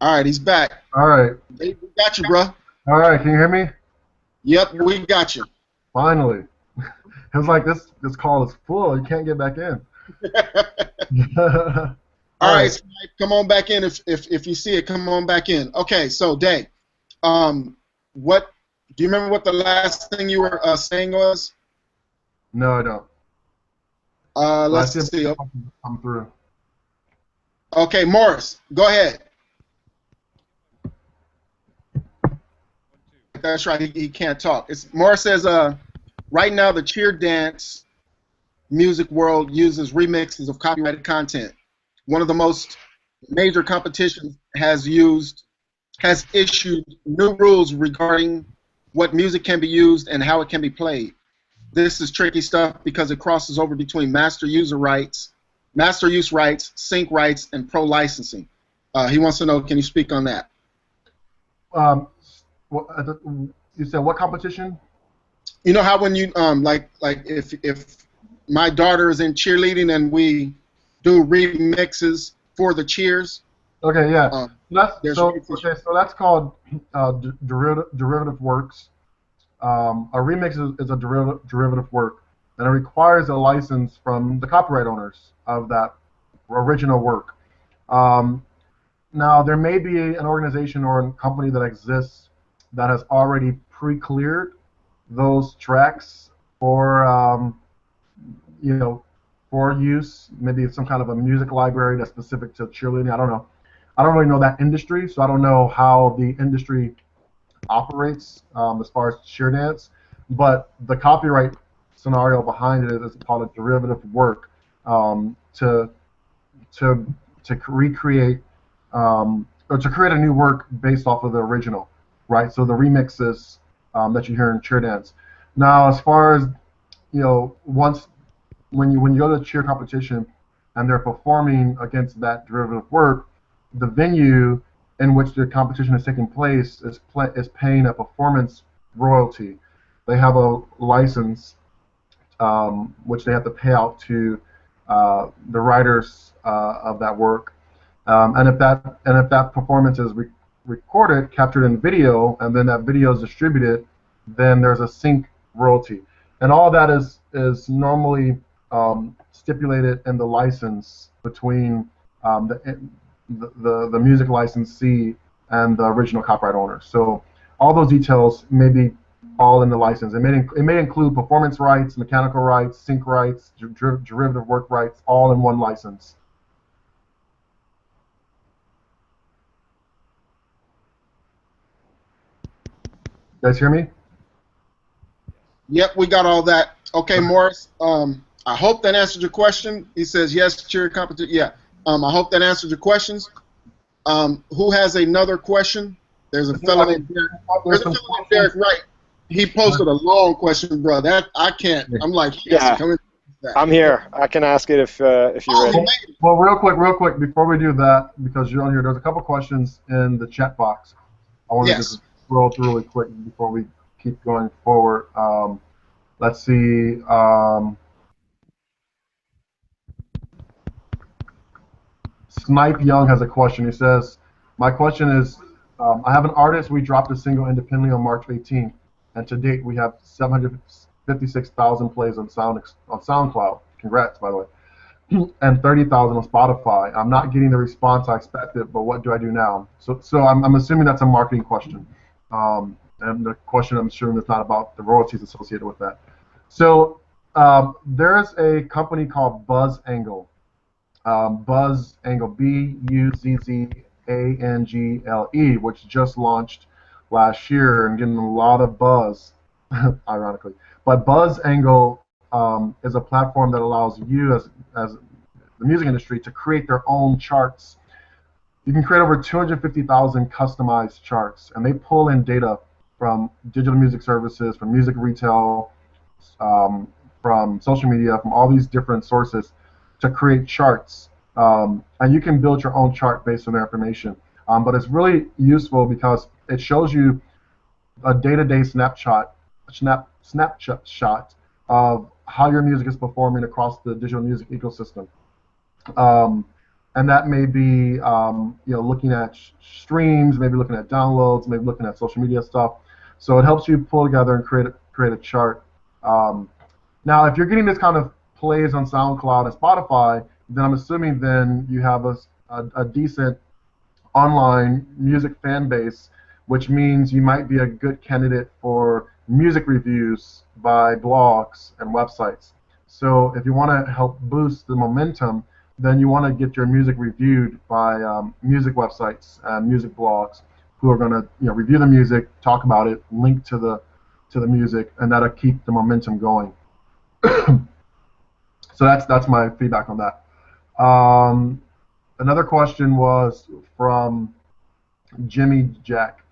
All right, he's back. All right. Dae, we got you, bro. All right, can you hear me? Yep, we got you. Finally. It was like this call is full. You can't get back in. All right, Snipe, come on back in. If you see it, come on back in. Okay, so Dae, what do you remember what the last thing you were saying was? No, I don't. Let's see. I'm through. Okay, Morris, go ahead. That's right. He can't talk. Morris says, right now the cheer dance music world uses remixes of copyrighted content. One of the most major competitions has issued new rules regarding what music can be used and how it can be played. This is tricky stuff because it crosses over between master use rights, sync rights, and pro licensing. He wants to know, can you speak on that? You said what competition? You know how when you like if my daughter is in cheerleading and we do remixes for the cheers. Okay, yeah. So that's called derivative works. A remix is a derivative work, and it requires a license from the copyright owners of that original work. Now, there may be an organization or a company that exists that has already pre-cleared those tracks for for use. Maybe it's some kind of a music library that's specific to cheerleading. I don't know. I don't really know that industry, so I don't know how the industry operates as far as cheer dance. But the copyright scenario behind it is called a derivative work to recreate or to create a new work based off of the original, right? So the remixes that you hear in cheer dance. Now, as far as when you go to a cheer competition and they're performing against that derivative work, the venue in which the competition is taking place is paying a performance royalty. They have a license which they have to pay out to the writers of that work, and if that performance is recorded, captured in video, and then that video is distributed, then there's a sync royalty, and all that is normally stipulated in the license between the music licensee and the original copyright owner. So all those details may be all in the license. It may include performance rights, mechanical rights, sync rights, derivative work rights, all in one license. You guys hear me? Yep, we got all that. Okay, Morris. I hope that answered your question. He says yes, cheer competition. Yeah. I hope that answered your questions. Who has another question? There's a fellow named Derek. Wright. He posted a long question, bro. That I can't. I'm like, yeah. I'm here. I can ask it if you're ready. Well, real quick, before we do that, because you're on here, there's a couple questions in the chat box. I want to just scroll through really quick before we keep going forward. Let's see. Snipe Young has a question. He says, my question is, I have an artist. We dropped a single independently on March 18th, and to date we have 756,000 plays on SoundCloud. Congrats, by the way. And 30,000 on Spotify. I'm not getting the response I expected, but what do I do now? So I'm assuming that's a marketing question. And the question I'm assuming is not about the royalties associated with that. So there's a company called BuzzAngle. BuzzAngle, BuzzAngle, which just launched last year and getting a lot of buzz, ironically. But BuzzAngle is a platform that allows you as the music industry to create their own charts. You can create over 250,000 customized charts, and they pull in data from digital music services, from music retail, from social media, from all these different sources to create charts. And you can build your own chart based on their information. But it's really useful because it shows you a day-to-day snapshot of how your music is performing across the digital music ecosystem. And that may be looking at streams, maybe looking at downloads, maybe looking at social media stuff. So it helps you pull together and create a chart. Now, if you're getting this kind of plays on SoundCloud and Spotify, then I'm assuming then you have a decent online music fan base, which means you might be a good candidate for music reviews by blogs and websites. So if you want to help boost the momentum, then you want to get your music reviewed by music websites and music blogs who are going to review the music, talk about it, link to the music, and that'll keep the momentum going. So that's my feedback on that. Another question was from Jimmy Jack.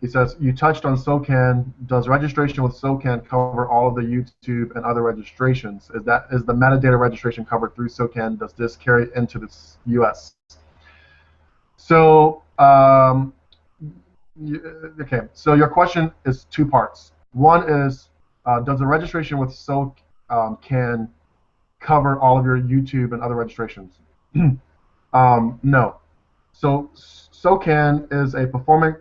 He says, you touched on SOCAN. Does registration with SOCAN cover all of the YouTube and other registrations? Is the metadata registration covered through SOCAN? Does this carry into the US? So, okay, so your question is two parts. One is, does the registration with SOCAN cover all of your YouTube and other registrations? No. So SOCAN is a performing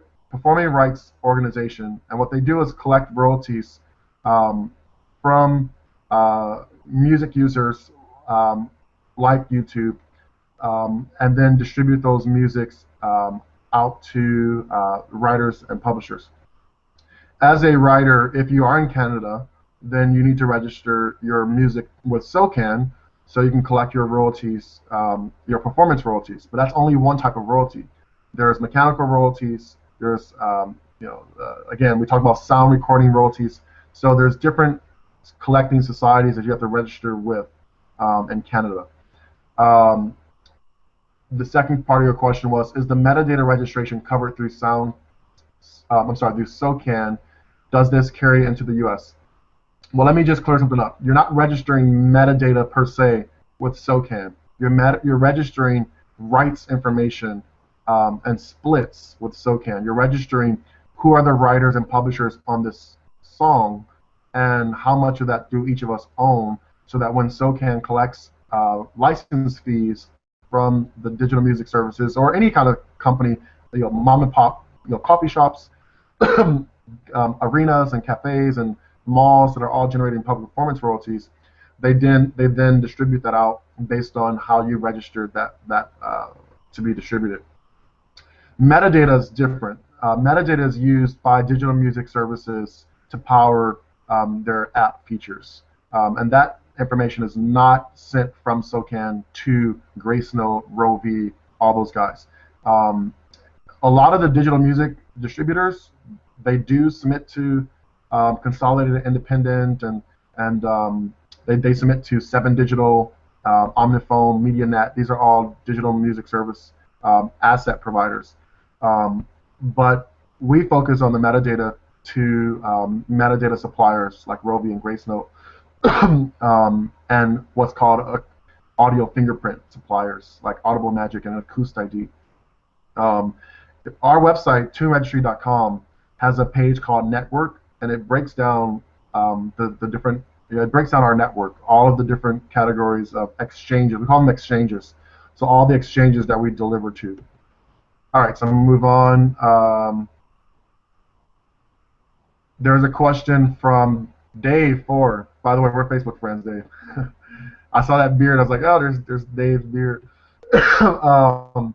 rights organization, and what they do is collect royalties from music users like YouTube, and then distribute those musics out to writers and publishers. As a writer, if you are in Canada, then you need to register your music with SOCAN so you can collect your royalties, your performance royalties. But that's only one type of royalty. There's mechanical royalties. There's, again, we talked about sound recording royalties. So there's different collecting societies that you have to register with in Canada. The second part of your question was, is the metadata registration covered through through SOCAN? Does this carry into the US? Well, let me just clear something up. You're not registering metadata per se with SOCAN. You're registering rights information and splits with SOCAN. You're registering who are the writers and publishers on this song and how much of that do each of us own, so that when SOCAN collects license fees from the digital music services or any kind of company, mom and pop, coffee shops, arenas and cafes and malls that are all generating public performance royalties, they then distribute that out based on how you registered that to be distributed. Metadata is different. Metadata is used by digital music services to power their app features, and that information is not sent from SOCAN to Gracenote, Rovi, all those guys. A lot of the digital music distributors, they do submit to Consolidated Independent, and they submit to 7 Digital, Omniphone, MediaNet. These are all digital music service asset providers. But we focus on the metadata to metadata suppliers like Rovi and Gracenote, and what's called audio fingerprint suppliers like Audible Magic and Acoust ID. Our website, TuneRegistry.com, has a page called Network, and it breaks down the different. It breaks down our network, all of the different categories of exchanges. We call them exchanges. So all the exchanges that we deliver to. All right, so I'm gonna move on. There's a question from Dave 4. By the way, we're Facebook friends, Dave. I saw that beard. I was like, oh, there's Dave's beard. I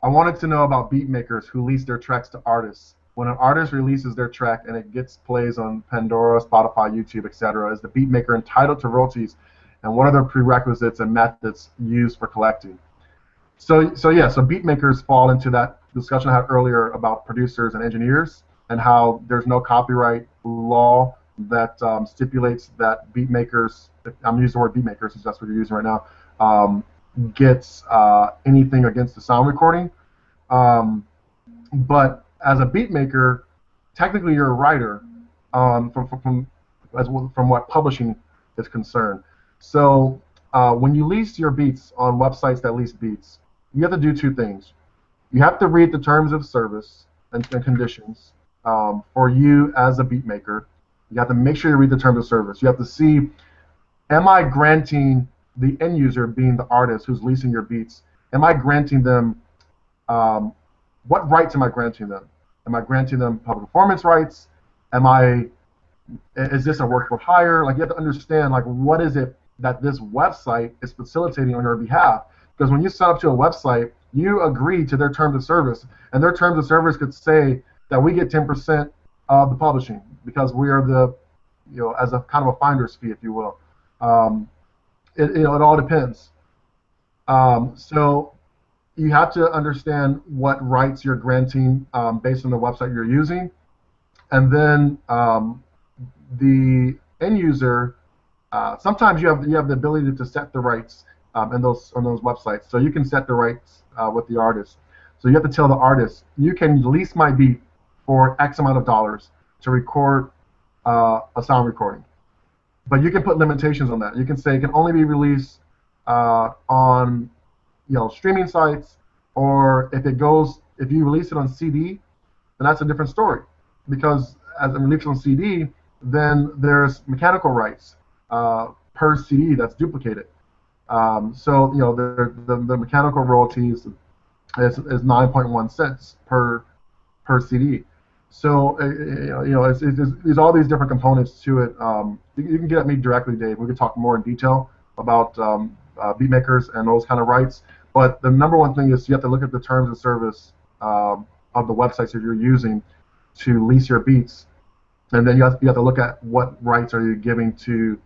wanted to know about beat makers who lease their tracks to artists. When an artist releases their track and it gets plays on Pandora, Spotify, YouTube, etc., is the beat maker entitled to royalties, and what are the prerequisites and methods used for collecting? So beat makers fall into that discussion I had earlier about producers and engineers, and how there's no copyright law that stipulates that beat makers, I'm using the word beat makers because that's what you're using right now, gets anything against the sound recording. But as a beat maker, technically you're a writer from what publishing is concerned. So when you lease your beats on websites that lease beats, you have to do two things. You have to read the terms of service and conditions for you as a beat maker. You have to make sure you read the terms of service. You have to see, am I granting the end user, being the artist who's leasing your beats, am I granting them, what rights am I granting them? Am I granting them public performance rights? Is this a work for hire? Like, you have to understand, like, what is it that this website is facilitating on your behalf? Because when you sign up to a website, you agree to their terms of service, and their terms of service could say that we get 10% of the publishing because we are the, as a kind of a finder's fee, if you will. It all depends. So you have to understand what rights you're granting based on the website you're using, and then the end user. Sometimes you have the ability to set the rights on those websites, so you can set the rights with the artist. So you have to tell the artist, you can lease my beat for X amount of dollars to record a sound recording, but you can put limitations on that. You can say it can only be released on streaming sites, or if you release it on CD, then that's a different story, because as it released on CD, then there's mechanical rights per CD that's duplicated. So the mechanical royalties is 9.1 cents per CD. So there's all these different components to it. You can get at me directly, Dave. We can talk more in detail about beat makers and those kind of rights. But the number one thing is you have to look at the terms of service of the websites that you're using to lease your beats, and then you have to look at what rights are you giving to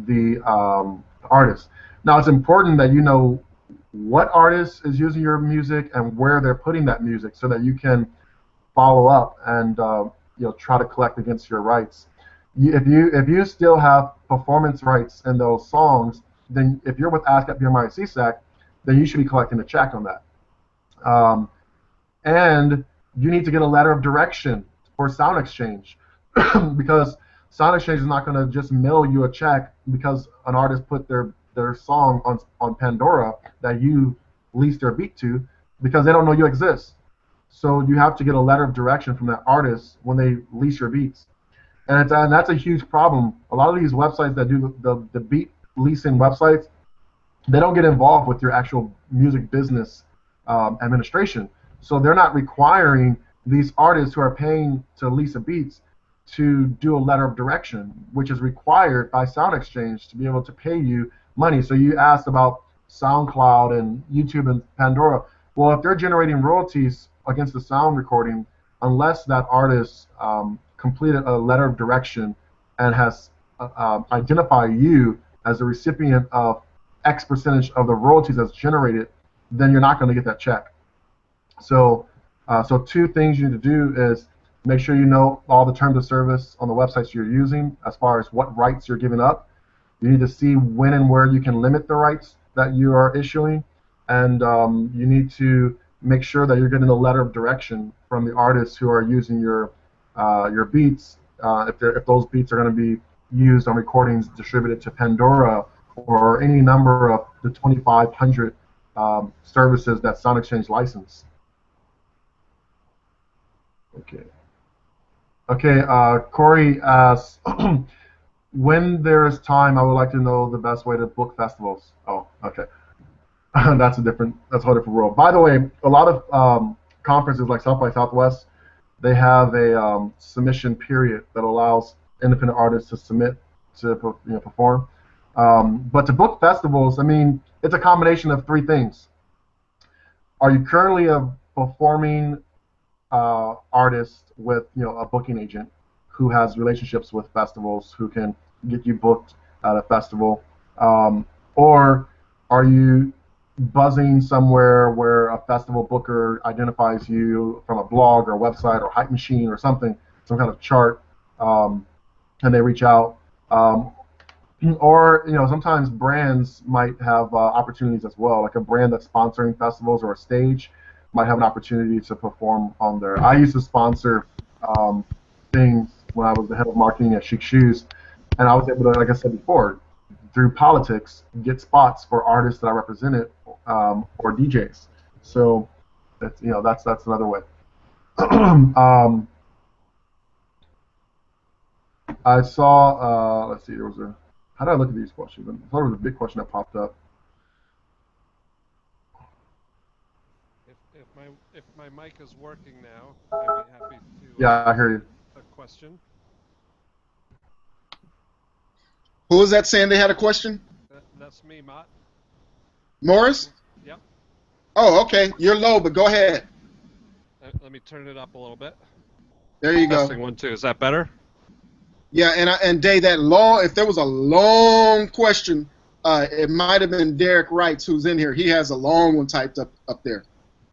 the artist. Now, it's important that you know what artist is using your music and where they're putting that music, so that you can follow up and try to collect against your rights. If you still have performance rights in those songs, then if you're with ASCAP, BMI, CSAC, then you should be collecting a check on that. And you need to get a letter of direction for Sound Exchange, because Sound Exchange is not going to just mail you a check because an artist put their song on Pandora that you leased their beat to, because they don't know you exist. So you have to get a letter of direction from that artist when they lease your beats, and that's a huge problem. A lot of these websites that do the beat leasing websites, they don't get involved with your actual music business administration. So they're not requiring these artists who are paying to lease a beats to do a letter of direction, which is required by Sound Exchange to be able to pay you money. So you asked about SoundCloud and YouTube and Pandora. Well, if they're generating royalties against the sound recording, unless that artist completed a letter of direction and has identified you as a recipient of X percentage of the royalties that's generated, then you're not going to get that check. So two things you need to do is make sure you know all the terms of service on the websites you're using as far as what rights you're giving up. You need to see when and where you can limit the rights that you are issuing, and you need to make sure that you're getting a letter of direction from the artists who are using your beats, if those beats are going to be used on recordings distributed to Pandora or any number of the 2,500 services that Sound Exchange license. Okay, Corey asks, when there's time, I would like to know the best way to book festivals. Oh, okay. That's a whole different world. By the way, a lot of conferences like South by Southwest, they have a submission period that allows independent artists to submit to perform. But to book festivals, I mean, it's a combination of three things. Are you currently a performing artist with a booking agent who has relationships with festivals who can get you booked at a festival, or are you buzzing somewhere where a festival booker identifies you from a blog or a website or Hype Machine or something, some kind of chart, and they reach out. Or sometimes brands might have opportunities as well, like a brand that's sponsoring festivals or a stage might have an opportunity to perform on there. I used to sponsor things when I was the head of marketing at Chic Shoes, and I was able to, like I said before, through politics, get spots for artists that I represented or DJs. So that's that's another way. I saw. Let's see. There was a. How did I look at these questions? I thought there was a big question that popped up. If my mic is working now, I'd be happy to. Yeah, I hear you. A question. Who was that saying they had a question? That's me, Matt. Morris? Yep. Oh, okay. You're low, but go ahead. Let me turn it up a little bit. There you go. Testing 1, 2. Is that better? Yeah, and Dae, that long. If there was a long question, it might have been Derek Wrights who's in here. He has a long one typed up there.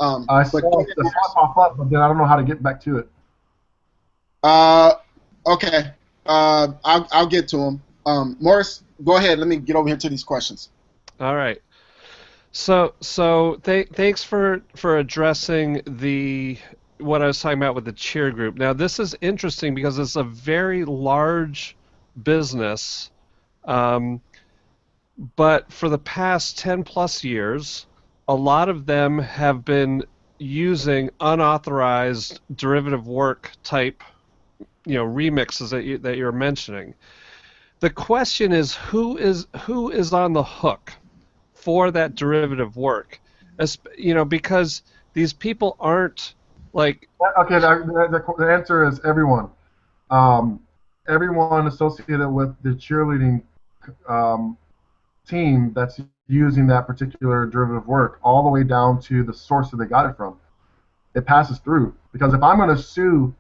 I saw the spot pop up, but then I don't know how to get back to it. Okay. I'll get to him. Morris, go ahead. Let me get over here to these questions. All right. So thanks for addressing what I was talking about with the cheer group. Now this is interesting because it's a very large business, but for the past 10+ years, a lot of them have been using unauthorized derivative work type, remixes that you're mentioning. The question is who is on the hook for that derivative work? Because these people aren't like. Okay, the answer is everyone. Everyone associated with the cheerleading team that's using that particular derivative work, all the way down to the source that they got it from. It passes through. Because if I'm going to sue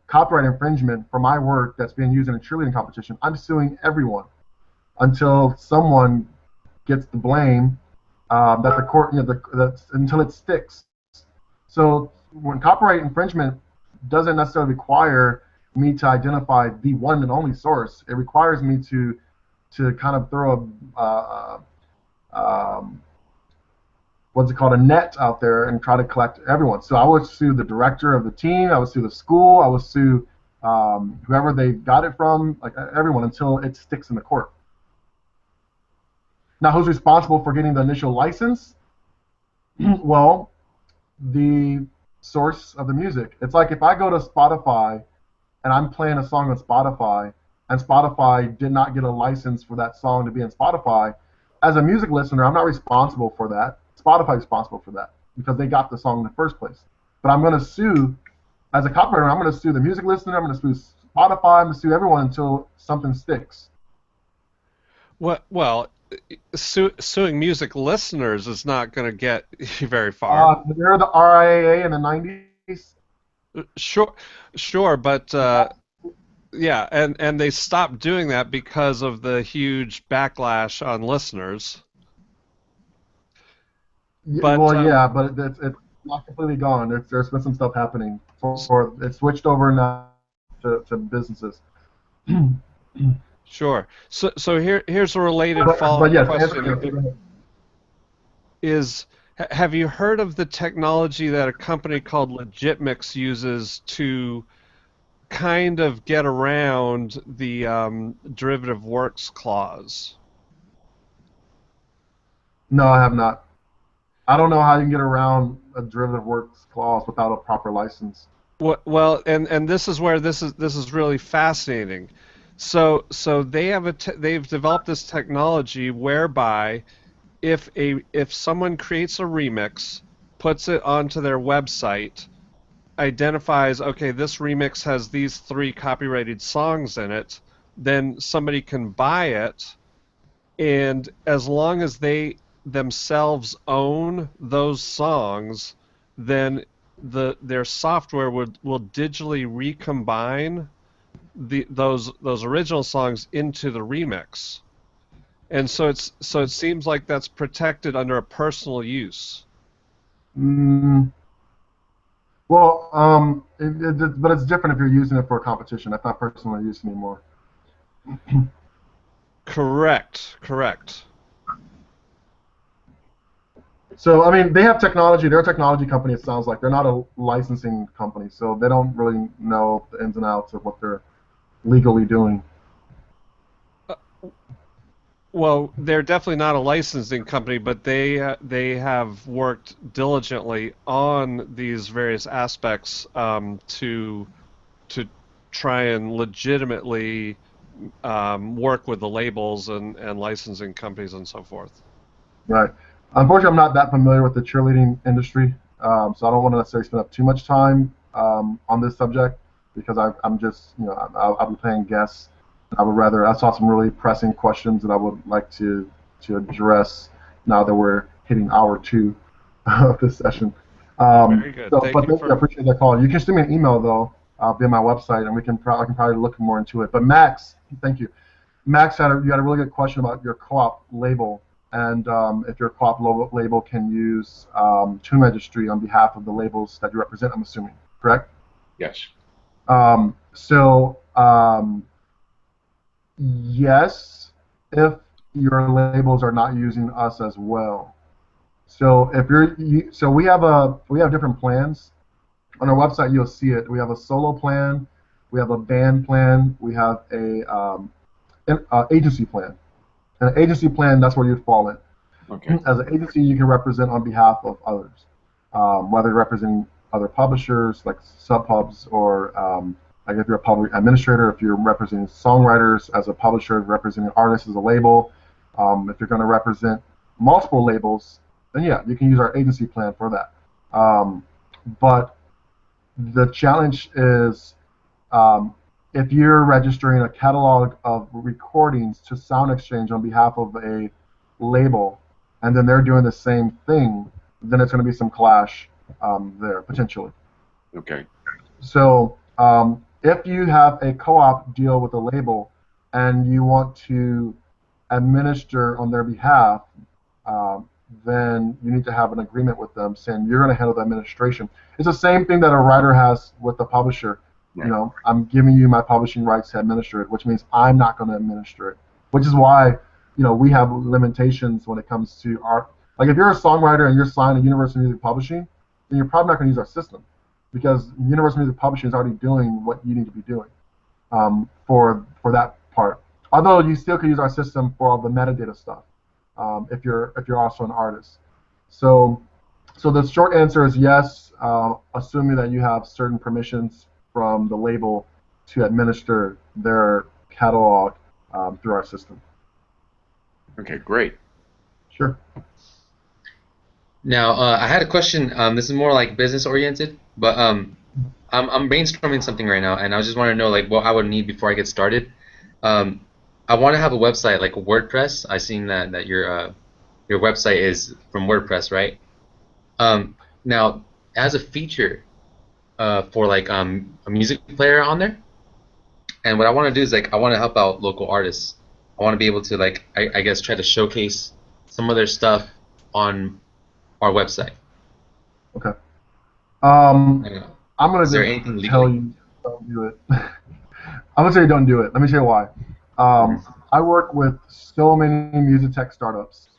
copyright infringement for my work that's being used in a cheerleading competition, I'm suing everyone until someone gets the blame that the court, until it sticks. So when copyright infringement doesn't necessarily require me to identify the one and only source, it requires me to kind of throw a net out there and try to collect everyone. So I would sue the director of the team, I would sue the school, I would sue whoever they got it from, like everyone, until it sticks in the court. Now, who's responsible for getting the initial license? Well, the source of the music. It's like if I go to Spotify and I'm playing a song on Spotify, and Spotify did not get a license for that song to be in Spotify, as a music listener, I'm not responsible for that. Spotify is responsible for that because they got the song in the first place. But I'm going to sue, as a copywriter, I'm going to sue the music listener, I'm going to sue Spotify, I'm going to sue everyone until something sticks. Well, suing music listeners is not going to get you very far. They're the RIAA in the 90s. Sure, but yeah, and they stopped doing that because of the huge backlash on listeners. But, but it's not completely gone. There's been some stuff happening. It's switched over now to businesses. Sure. So here's a related follow-up question. Have you heard of the technology that a company called Legitmix uses to kind of get around the derivative works clause? No, I have not. I don't know how you can get around a derivative works clause without a proper license. Well, and this is where this is really fascinating. So they've developed this technology whereby if someone creates a remix, puts it onto their website, identifies, okay, this remix has these 3 copyrighted songs in it, then somebody can buy it, and as long as they themselves own those songs, then their software will digitally recombine those original songs into the remix, and so it seems like that's protected under a personal use. Well, but it's different if you're using it for a competition. That's not personal use anymore. Correct. Correct. So, I mean, they have technology. They're a technology company, it sounds like. They're not a licensing company, so they don't really know the ins and outs of what they're legally doing. Well, they're definitely not a licensing company, but they have worked diligently on these various aspects to try and legitimately work with the labels and licensing companies and so forth. Right. Unfortunately, I'm not that familiar with the cheerleading industry, so I don't want to necessarily spend up too much time on this subject because I'm just, I'll be playing guess. I saw some really pressing questions that I would like to address now that we're hitting hour 2 of this session. Very good. So, Thank but you I appreciate that call. You can send me an email though via my website, and I can probably look more into it. But Max, thank you. Max you had a really good question about your co-op label and if your co-op label can use TuneRegistry on behalf of the labels that you represent. I'm assuming, correct? Yes. Yes, if your labels are not using us as well. So we have different plans. On our website, you'll see it. We have a solo plan, we have a band plan, we have an agency plan. And an agency plan, that's where you'd fall in. Okay. As an agency, you can represent on behalf of others, whether you're representing other publishers like sub-pubs or like if you're a public administrator, if you're representing songwriters as a publisher, representing artists as a label. If you're going to represent multiple labels, then yeah, you can use our agency plan for that. But the challenge is if you're registering a catalog of recordings to SoundExchange on behalf of a label, and then they're doing the same thing, then it's going to be some clash there, potentially. Okay. So if you have a co-op deal with a label and you want to administer on their behalf, then you need to have an agreement with them saying you're going to handle the administration. It's the same thing that a writer has with the publisher. Right. I'm giving you my publishing rights to administer it, which means I'm not going to administer it. Which is why, we have limitations when it comes to our. Like if you're a songwriter and you're signed to Universal Music Publishing, then you're probably not going to use our system, because Universal Music Publishing is already doing what you need to be doing for that part. Although you still could use our system for all the metadata stuff if you're also an artist. So the short answer is yes, assuming that you have certain permissions from the label to administer their catalog through our system. Okay, great. Sure. Now, I had a question. This is more like business oriented, but I'm brainstorming something right now, and I just want to know like what I would need before I get started. I want to have a website like WordPress. I've seen that your website is from WordPress, right? Now, as a feature for like a music player on there, and what I want to do is like I want to help out local artists. I want to be able to like I guess try to showcase some of their stuff on our website. Okay. I'm gonna Is there just anything tell legally? you don't do it. I'm gonna say don't do it. Let me tell you why. I work with so many music tech startups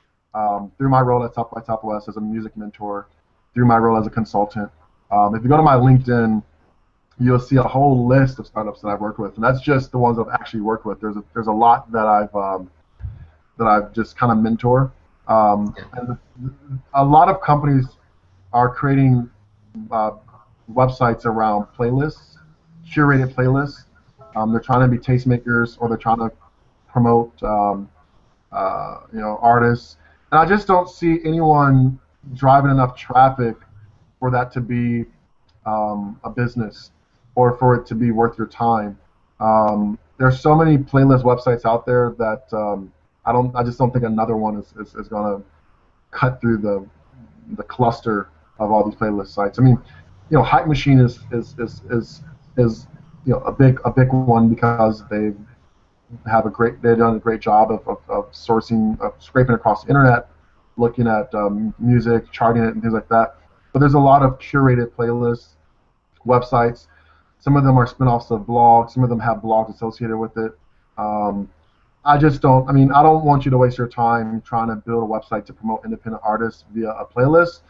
through my role at South by Southwest as a music mentor, through my role as a consultant. If you go to my LinkedIn, you'll see a whole list of startups that I've worked with, and that's just the ones I've actually worked with. There's a lot that I've just kind of mentor, and a lot of companies are creating websites around playlists, curated playlists. They're trying to be tastemakers, or they're trying to promote artists, and I just don't see anyone driving enough traffic for that to be a business or for it to be worth your time. There's so many playlist websites out there that I just don't think another one is going to cut through the cluster of all these playlist sites. I mean, Hype Machine is a big one because they've done a great job of sourcing, of scraping across the internet, looking at music, charting it, and things like that. But there's a lot of curated playlists, websites. Some of them are spin-offs of blogs. Some of them have blogs associated with it. I just don't. I mean, I don't want you to waste your time trying to build a website to promote independent artists via a playlist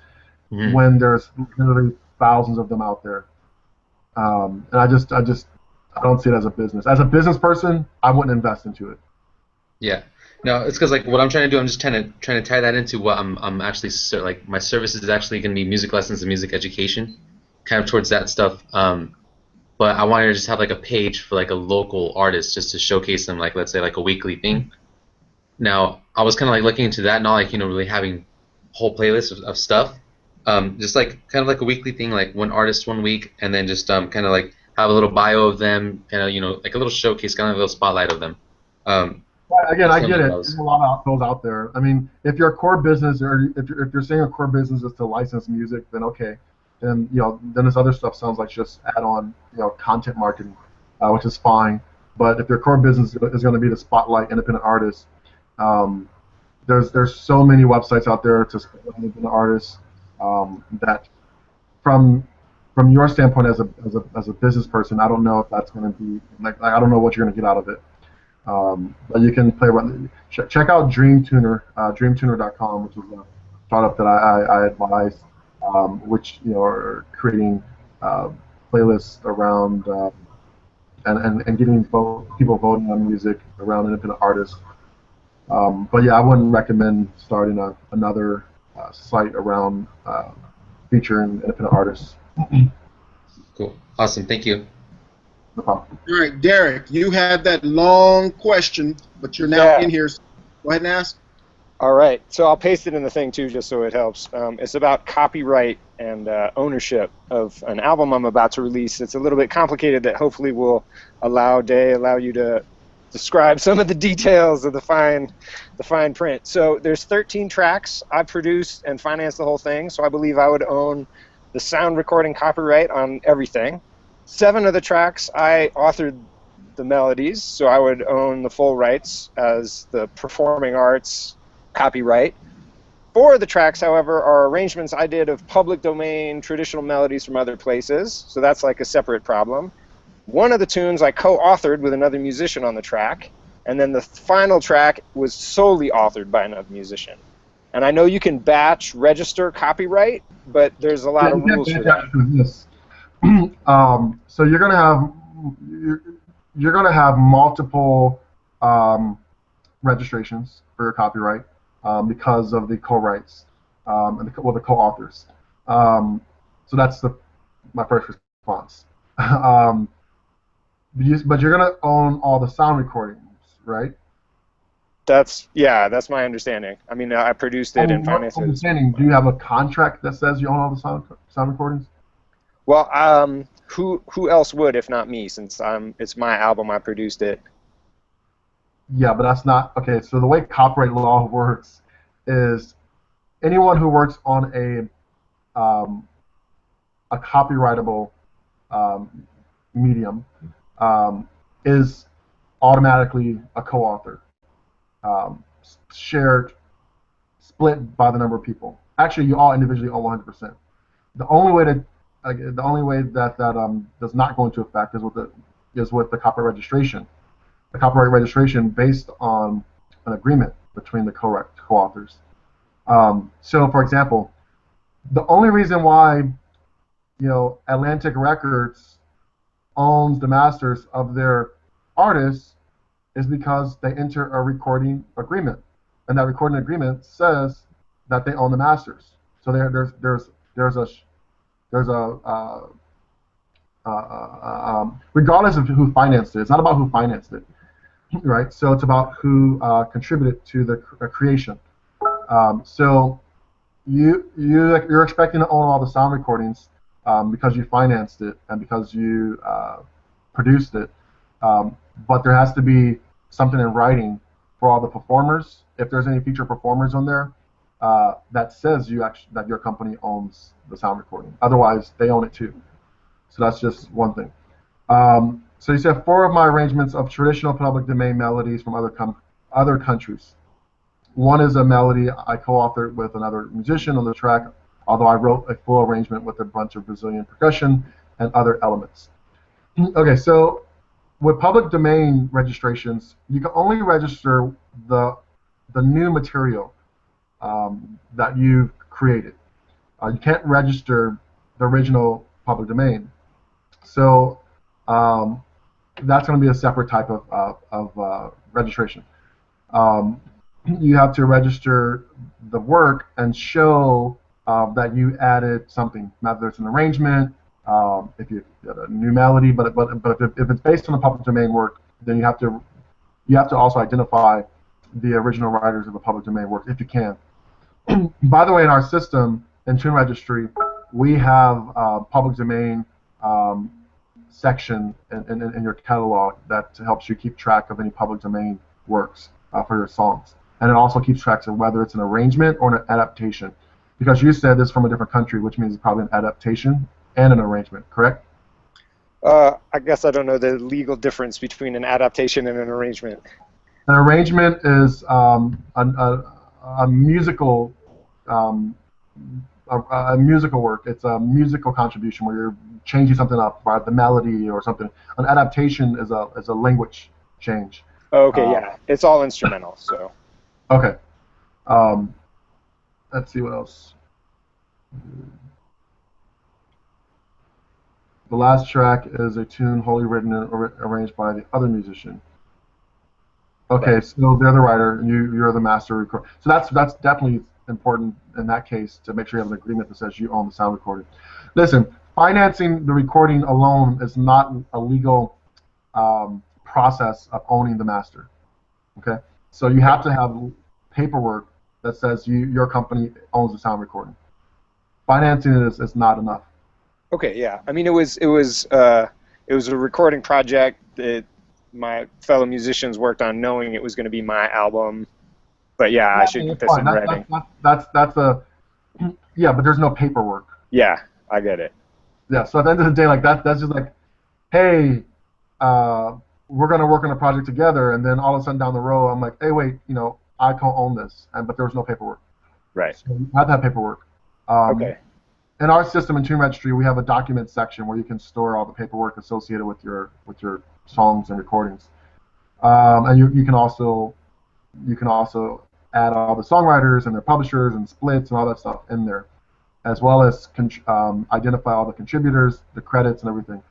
when there's literally thousands of them out there. And I don't see it as a business. As a business person, I wouldn't invest into it. Yeah. No, it's because like what I'm trying to do, I'm just trying to tie that into what I'm actually like my service is actually going to be music lessons and music education, kind of towards that stuff. But I wanted to just have like a page for like a local artist just to showcase them, like let's say like a weekly thing. Now I was kind of like looking into that, not like really having whole playlists of stuff, just like kind of like a weekly thing, like one artist 1 week, and then just kind of like have a little bio of them, kind of like a little showcase, kind of a little spotlight of them. Again, I get it. There's a lot of those out there. I mean, if your core business, or if you're saying a core business is to license music, then okay. Then then this other stuff sounds like just add-on content marketing, which is fine. But if your core business is going to be to spotlight independent artists, there's so many websites out there to spotlight independent artists that from your standpoint as a business person, I don't know if that's going to be like I don't know what you're going to get out of it. But you can play around. Check out DreamTuner, DreamTuner.com, which is a startup that I advise, which are creating playlists around and getting people voting on music around independent artists. But yeah, I wouldn't recommend starting another site around featuring independent artists. Cool, awesome, thank you. No problem. All right, Derek, you had that long question, but you're now in here. So go ahead and ask. All right, so I'll paste it in the thing too, just so it helps. It's about copyright and ownership of an album I'm about to release. It's a little bit complicated that hopefully will allow you to describe some of the details of the fine print. So there's 13 tracks. I produced and financed the whole thing, so I believe I would own the sound recording copyright on everything. 7 of the tracks I authored the melodies, so I would own the full rights as the performing arts copyright. 4 of the tracks, however, are arrangements I did of public domain traditional melodies from other places, so that's like a separate problem. 1 of the tunes I co-authored with another musician on the track, and then the final track was solely authored by another musician. And I know you can batch register copyright, but there's a lot of rules for that. So you're gonna have multiple registrations for your copyright because of the co-rights and the co-authors. So that's my first response. But you're gonna own all the sound recordings, right? That's my understanding. I mean, I produced it and financed it. Do you have a contract that says you own all the sound recordings? Well, who else would if not me, since it's my album, I produced it. Yeah, but that's not okay. So the way copyright law works is anyone who works on a copyrightable medium is automatically a co-author, shared, split by the number of people. Actually, you all individually own 100%. The only way that does not go into effect is with the copyright registration. The copyright registration based on an agreement between the co-authors. So, for example, the only reason why Atlantic Records owns the masters of their artists is because they enter a recording agreement, and that recording agreement says that they own the masters. So regardless of who financed it, it's not about who financed it, right? So it's about who contributed to the creation. So you're expecting to own all the sound recordings because you financed it and because you produced it, but there has to be something in writing for all the performers. If there's any featured performers on there, that says that your company owns the sound recording. Otherwise, they own it too. So that's just one thing. So you said 4 of my arrangements of traditional public domain melodies from other countries. 1 is a melody I co-authored with another musician on the track, although I wrote a full arrangement with a bunch of Brazilian percussion and other elements. Okay, so with public domain registrations, you can only register the new material that you've created. You can't register the original public domain. So that's going to be a separate type of registration. You have to register the work and show that you added something, whether it's an arrangement, if you have a new melody, but if it's based on the public domain work, then you have to also identify the original writers of the public domain work if you can. By the way, in our system in TuneRegistry, we have a public domain section in your catalog that helps you keep track of any public domain works for your songs, and it also keeps track of whether it's an arrangement or an adaptation. Because you said this from a different country, which means it's probably an adaptation and an arrangement, correct? I guess I don't know the legal difference between an adaptation and an arrangement. An arrangement is a musical a musical work. It's a musical contribution where you're changing something up by the melody or something. An adaptation is a language change. Okay, yeah, it's all instrumental. So. Okay. Let's see what else. The last track is a tune wholly written and arranged by the other musician. Okay, so they're the writer, and you're the master recorder. So that's definitely important in that case to make sure you have an agreement that says you own the sound recording. Listen, financing the recording alone is not a legal process of owning the master. Okay, so you have to have paperwork that says your company owns the sound recording. Financing it is not enough. Okay, yeah. I mean, it was a recording project that my fellow musicians worked on, knowing it was going to be my album. But yeah, I should get this in writing. Yeah, but there's no paperwork. Yeah, I get it. Yeah, so at the end of the day, like that's just like, hey, we're going to work on a project together, and then all of a sudden down the road, I'm like, hey, wait, I co-own this, but there was no paperwork. Right. So you have to have paperwork. Okay. In our system in TuneRegistry, we have a document section where you can store all the paperwork associated with your songs and recordings, and you can also add all the songwriters and their publishers and splits and all that stuff in there, as well as identify all the contributors, the credits, and everything.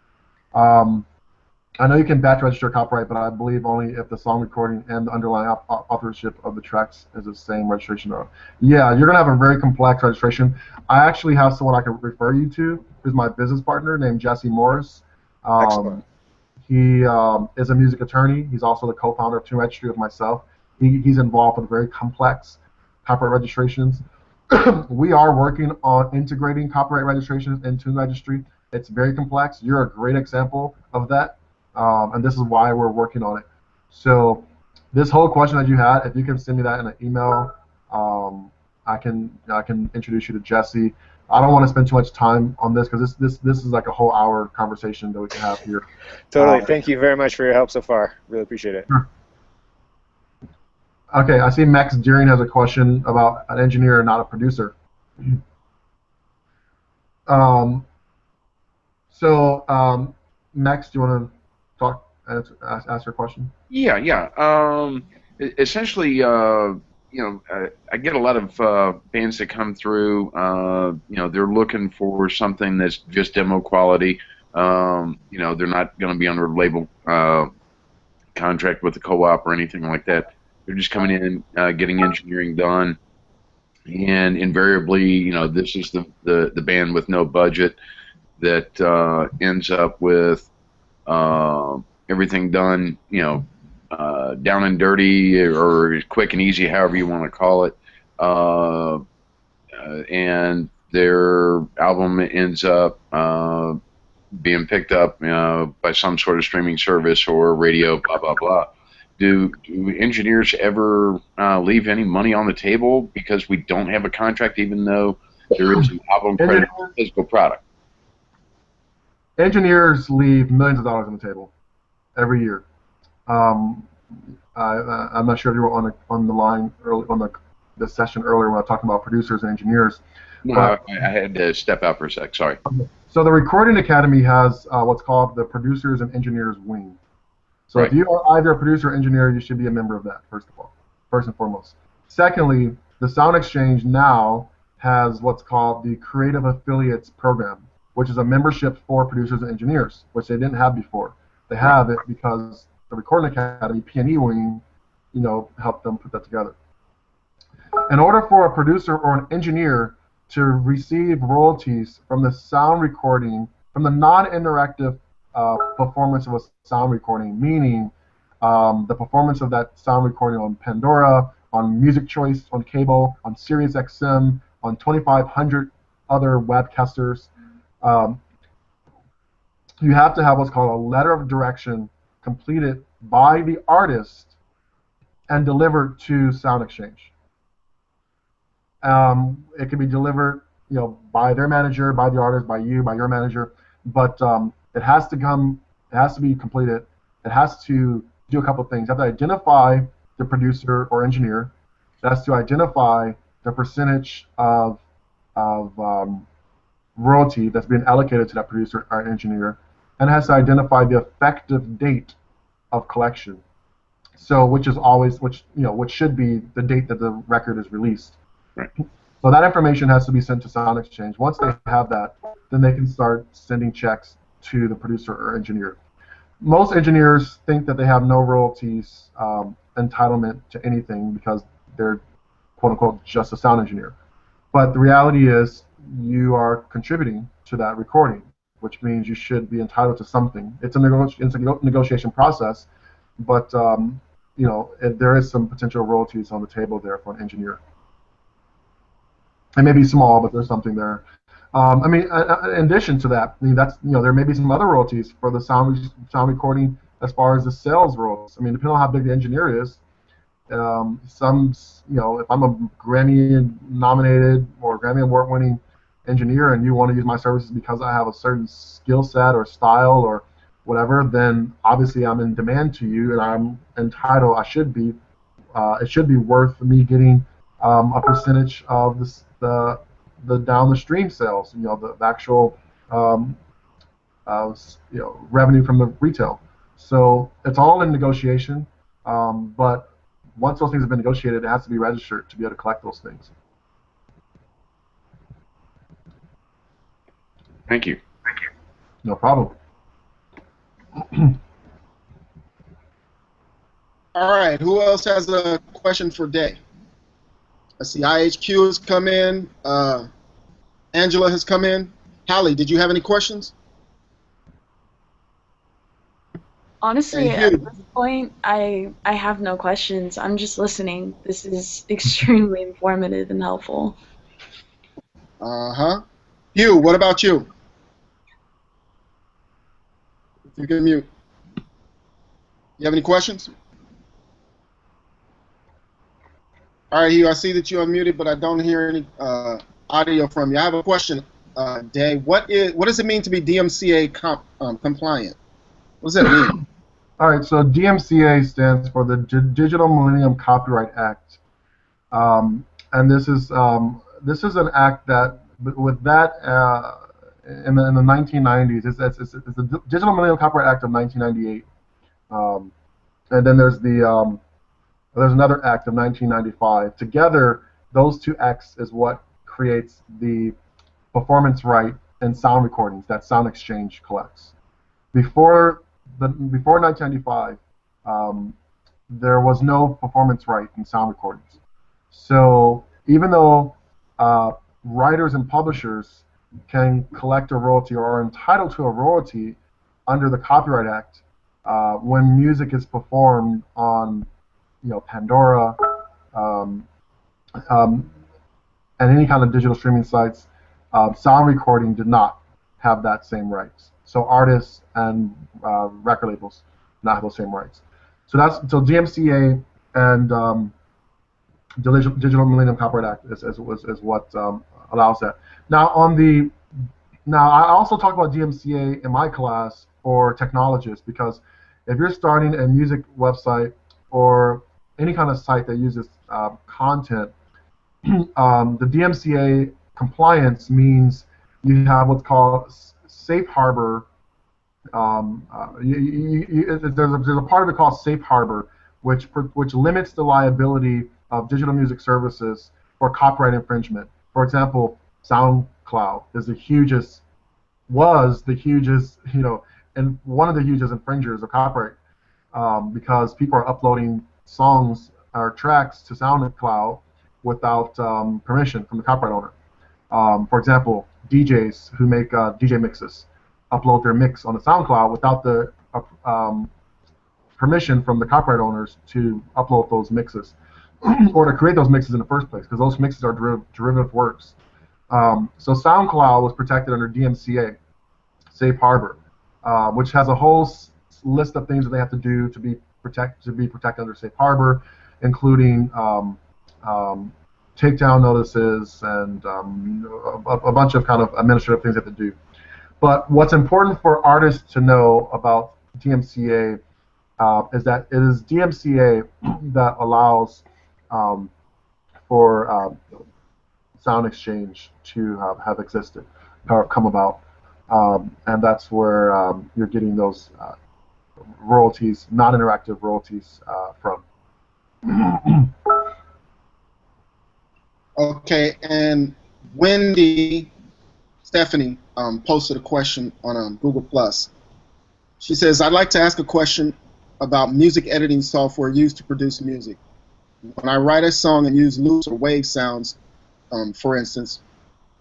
I know you can batch register copyright, but I believe only if the song recording and the underlying authorship of the tracks is the same registration. Yeah, you're going to have a very complex registration. I actually have someone I can refer you to, who's my business partner named Jesse Morris. Excellent. He is a music attorney. He's also the co-founder of TuneRegistry with myself. He's involved with very complex copyright registrations. We are working on integrating copyright registrations in TuneRegistry. It's very complex. You're a great example of that. And this is why we're working on it. So this whole question that you had, if you can send me that in an email, I can introduce you to Jesse. I don't want to spend too much time on this because this is like a whole hour conversation that we can have here. Totally. Thank you very much for your help so far. Really appreciate it. Sure. Okay, I see Max Deering has a question about an engineer, not a producer. Max, do you want to ask your question? Yeah. Essentially, I get a lot of bands that come through. They're looking for something that's just demo quality. They're not going to be under a label contract with the co-op or anything like that. They're just coming in, getting engineering done, and invariably, this is the band with no budget that ends up with everything done, down and dirty or quick and easy, however you want to call it, and their album ends up being picked up by some sort of streaming service or radio, blah, blah, blah. Do engineers ever leave any money on the table because we don't have a contract, even though there is an album credit for the physical product? Engineers leave millions of dollars on the table every year. I'm not sure if you were on the line early on the session earlier when I was talking about producers and engineers. No, I had to step out for a sec. Sorry. So the Recording Academy has what's called the Producers and Engineers Wing. So if you are either a producer or engineer, you should be a member of that, first and foremost. Secondly, the Sound Exchange now has what's called the Creative Affiliates Program, which is a membership for producers and engineers, which they didn't have before. They have it because the Recording Academy, P&E wing, helped them put that together. In order for a producer or an engineer to receive royalties from the sound recording, from the non-interactive performance of a sound recording, meaning the performance of that sound recording on Pandora, on Music Choice, on cable, on Sirius XM, on 2,500 other webcasters, you have to have what's called a letter of direction completed by the artist and delivered to Sound Exchange. It can be delivered, by their manager, by the artist, by you, by your manager, but it has to be completed. It has to do a couple of things. You have to identify the producer or engineer. It has to identify the percentage of royalty that's being allocated to that producer or engineer, and it has to identify the effective date of collection. So, which should be the date that the record is released. Right. So that information has to be sent to Sound Exchange. Once they have that, then they can start sending checks to the producer or engineer. Most engineers think that they have no royalties entitlement to anything because they're quote-unquote just a sound engineer. But the reality is you are contributing to that recording, which means you should be entitled to something. It's a negotiation process, but there is some potential royalties on the table there for an engineer. It may be small, but there's something there. In addition to that, there may be some other royalties for the sound recording as far as the sales royalties. Depending on how big the engineer is, if I'm a Grammy-nominated or Grammy Award-winning engineer and you want to use my services because I have a certain skill set or style or whatever, then obviously I'm in demand to you and I'm entitled. It should be worth me getting a percentage of the down the stream sales, the actual revenue from the retail. So it's all in negotiation, but once those things have been negotiated, it has to be registered to be able to collect those things. Thank you. No problem. All right, who else has a question for Dae? I see IHQ has come in. Angela has come in. Hallie, did you have any questions? Honestly, at this point, I have no questions. I'm just listening. This is extremely informative and helpful. Uh-huh. Hugh, what about you? If you can mute. You have any questions? All right, Hugh, I see that you're unmuted, but I don't hear any audio from you. I have a question, Dae. What does it mean to be DMCA compliant? What does that mean? All right, so DMCA stands for the Digital Millennium Copyright Act, and this is an act that, with that, in the 1990s, it's the Digital Millennium Copyright Act of 1998, and then there's another act of 1995. Together, those two acts is what creates the performance right in sound recordings that Sound Exchange collects. Before 1995, there was no performance right in sound recordings. So even though writers and publishers can collect a royalty or are entitled to a royalty under the Copyright Act when music is performed on Pandora and any kind of digital streaming sites, sound recording did not have that same rights. So artists and record labels do not have those same rights. So DMCA and the Digital Millennium Copyright Act is what allows that. Now I also talk about DMCA in my class for technologists, because if you're starting a music website or any kind of site that uses content, the DMCA compliance means you have what's called safe harbor There's a part of it called safe harbor, which limits the liability of digital music services for copyright infringement. For example, SoundCloud is was the hugest, and one of the hugest infringers of copyright, because people are uploading songs or tracks to SoundCloud without permission from the copyright owner. For example, DJs who make DJ mixes upload their mix on the SoundCloud without the permission from the copyright owners to upload those mixes or to create those mixes in the first place, because those mixes are derivative works. So SoundCloud was protected under DMCA, Safe Harbor, which has a whole list of things that they have to do to be protected under Safe Harbor, including takedown notices and a bunch of kind of administrative things they have to do. But what's important for artists to know about DMCA is that it is DMCA that allows for sound exchange to have existed or come about, and that's where you're getting those royalties, non-interactive royalties from. Okay, and Stephanie posted a question on Google+. She says, I'd like to ask a question about music editing software used to produce music. When I write a song and use loops or wave sounds, for instance,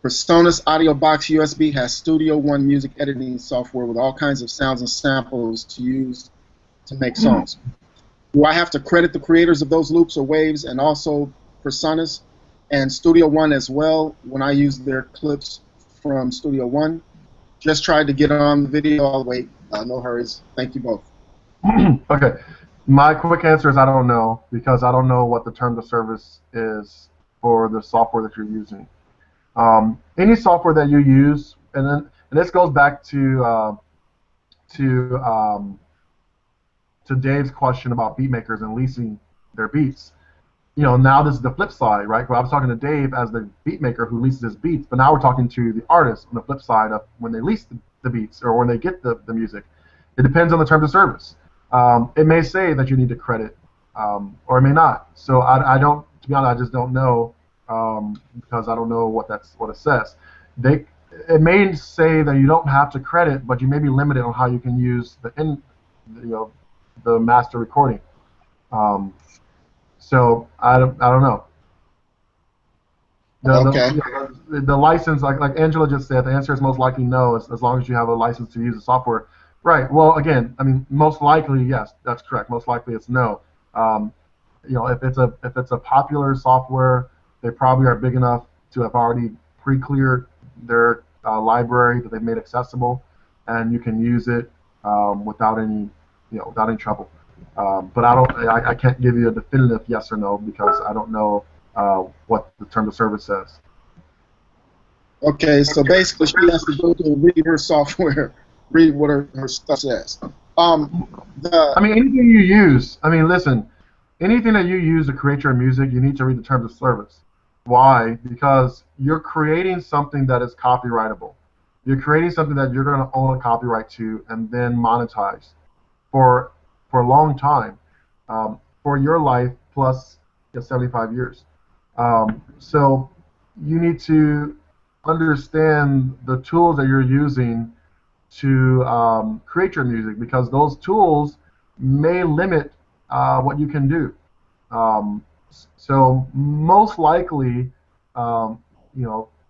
PreSonus Audio Box USB has Studio One music editing software with all kinds of sounds and samples to use to make songs. Do I have to credit the creators of those loops or waves and also PreSonus and Studio One as well when I use their clips from Studio One? Just tried to get on the video. I'll wait. No hurries. Thank you both. Okay. My quick answer is I don't know, because I don't know what the terms of service is for the software that you're using. Any software that you use, and this goes back to Dave's question about beat makers and leasing their beats. Now this is the flip side, right? Well, I was talking to Dave as the beat maker who leases his beats, but now we're talking to the artist on the flip side of when they lease the beats or when they get the music. It depends on the terms of service. It may say that you need to credit, or it may not. So I don't, to be honest, I just don't know, because I don't know what it says. It may say that you don't have to credit, but you may be limited on how you can use the master recording. So I don't know. The license, like Angela just said, the answer is most likely no, as long as you have a license to use the software. Right. Well, again, I mean, most likely, yes, that's correct. Most likely, it's no. If it's a popular software, they probably are big enough to have already pre-cleared their library that they've made accessible, and you can use it without any trouble. But I can't give you a definitive yes or no, because I don't know what the term of service says. Okay, so basically she has to go to read her software, read what her stuff says. I mean, anything you use, listen, anything that you use to create your music, you need to read the terms of service. Why? Because you're creating something that is copyrightable. You're creating something that you're going to own a copyright to and then monetize for a long time, for your life plus 75 years. So you need to understand the tools that you're using to create your music, because those tools may limit what you can do. So most likely, the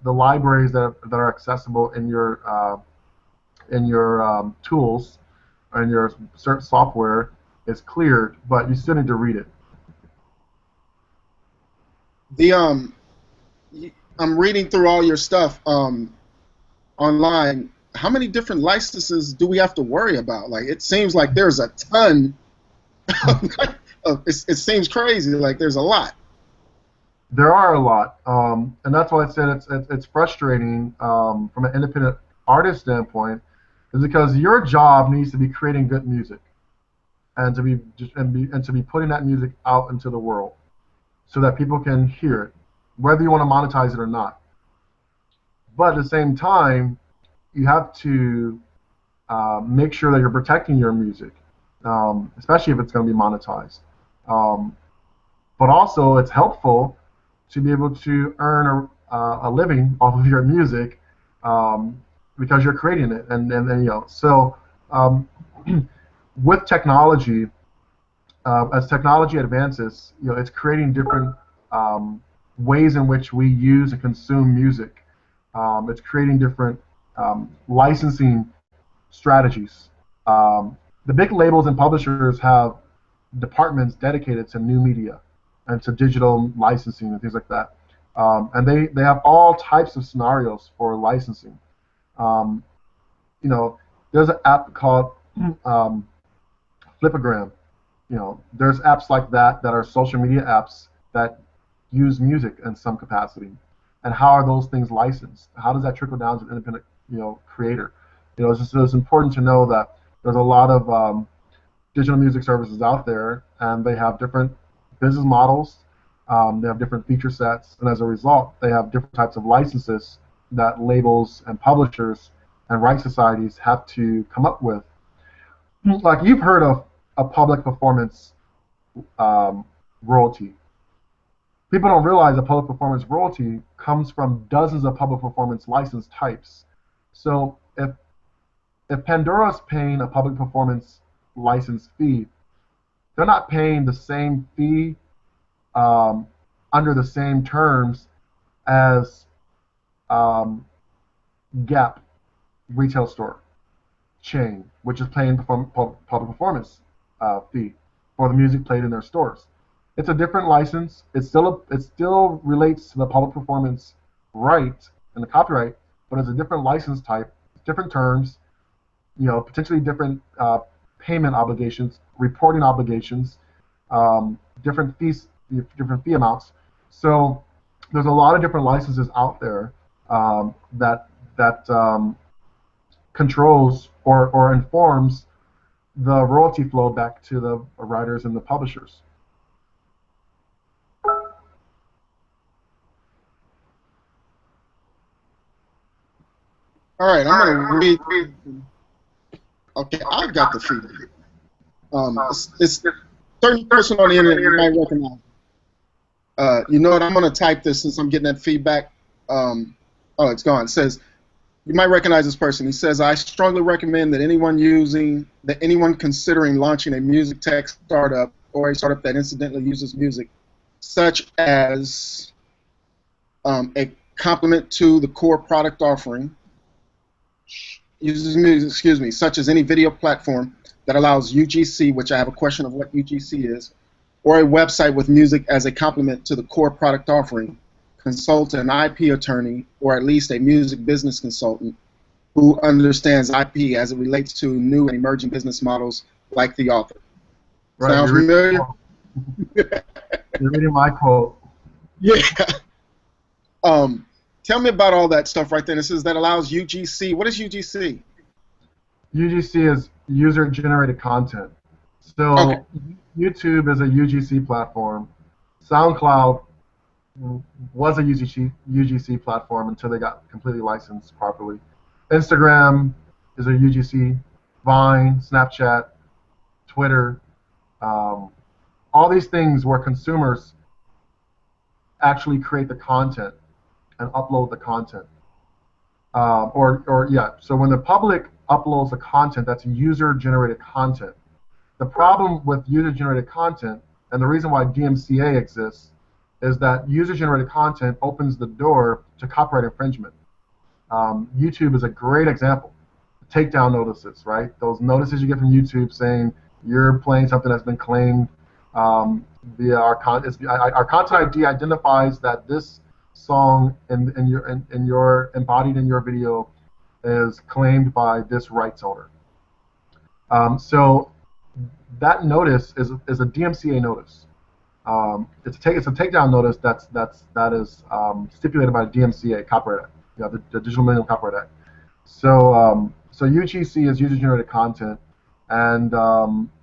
libraries that are accessible in your tools and your search software is cleared, but you still need to read it. I'm reading through all your stuff online. How many different licenses do we have to worry about? Like, it seems like there's a ton. It seems crazy. Like, there's a lot. There are a lot, and that's why I said it's frustrating from an independent artist standpoint, is because your job needs to be creating good music, and to be putting that music out into the world, so that people can hear it, whether you want to monetize it or not. But at the same time, you have to make sure that you're protecting your music, especially if it's going to be monetized. But also, it's helpful to be able to earn a living off of your music because you're creating it, and so with technology, as technology advances, it's creating different ways in which we use and consume music. It's creating different licensing strategies. The big labels and publishers have departments dedicated to new media and to digital licensing and things like that. And they have all types of scenarios for licensing. There's an app called Flipagram. There's apps like that are social media apps that use music in some capacity. And how are those things licensed? How does that trickle down to an independent, creator? It's important to know that there's a lot of digital music services out there, and they have different business models. They have different feature sets, and as a result, they have different types of licenses that labels and publishers and rights societies have to come up with. Like, you've heard of a public performance royalty. People don't realize a public performance royalty comes from dozens of public performance license types. So if Pandora's paying a public performance license fee, they're not paying the same fee under the same terms as Gap retail store chain, which is paying public performance fee for the music played in their stores. It's a different license. It still relates to the public performance right and the copyright, but it's a different license type, different terms, potentially different payment obligations, reporting obligations, different fees, different fee amounts. So there's a lot of different licenses out there that controls or informs the royalty flow back to the writers and the publishers. All right, I'm going to read. Okay, I've got the feedback. It's a certain person on the internet you might recognize. You know what? I'm going to type this since I'm getting that feedback. Oh, it's gone. It says, you might recognize this person. He says, I strongly recommend that anyone considering launching a music tech startup or a startup that incidentally uses music, such as a complement to the core product offering, uses music, such as any video platform that allows UGC, which I have a question of what UGC is, or a website with music as a complement to the core product offering, consult an IP attorney or at least a music business consultant who understands IP as it relates to new and emerging business models like the author. Right, Sound familiar? You're reading my quote. Yeah. Tell me about all that stuff right there. It says that allows UGC. What is UGC? UGC is user-generated content. So okay. YouTube is a UGC platform. SoundCloud was a UGC platform until they got completely licensed properly. Instagram is a UGC. Vine, Snapchat, Twitter, all these things where consumers actually create the content and upload the content. So when the public uploads the content, that's user-generated content. The problem with user-generated content, and the reason why DMCA exists, is that user-generated content opens the door to copyright infringement. YouTube is a great example. Takedown notices, right? Those notices you get from YouTube saying you're playing something that's been claimed via our content ID identifies that this song and your embodied in your video is claimed by this rights owner. So that notice is a DMCA notice. It's a takedown notice that is stipulated by the DMCA Copyright Act, the Digital Millennium Copyright Act. So UGC is user-generated content, and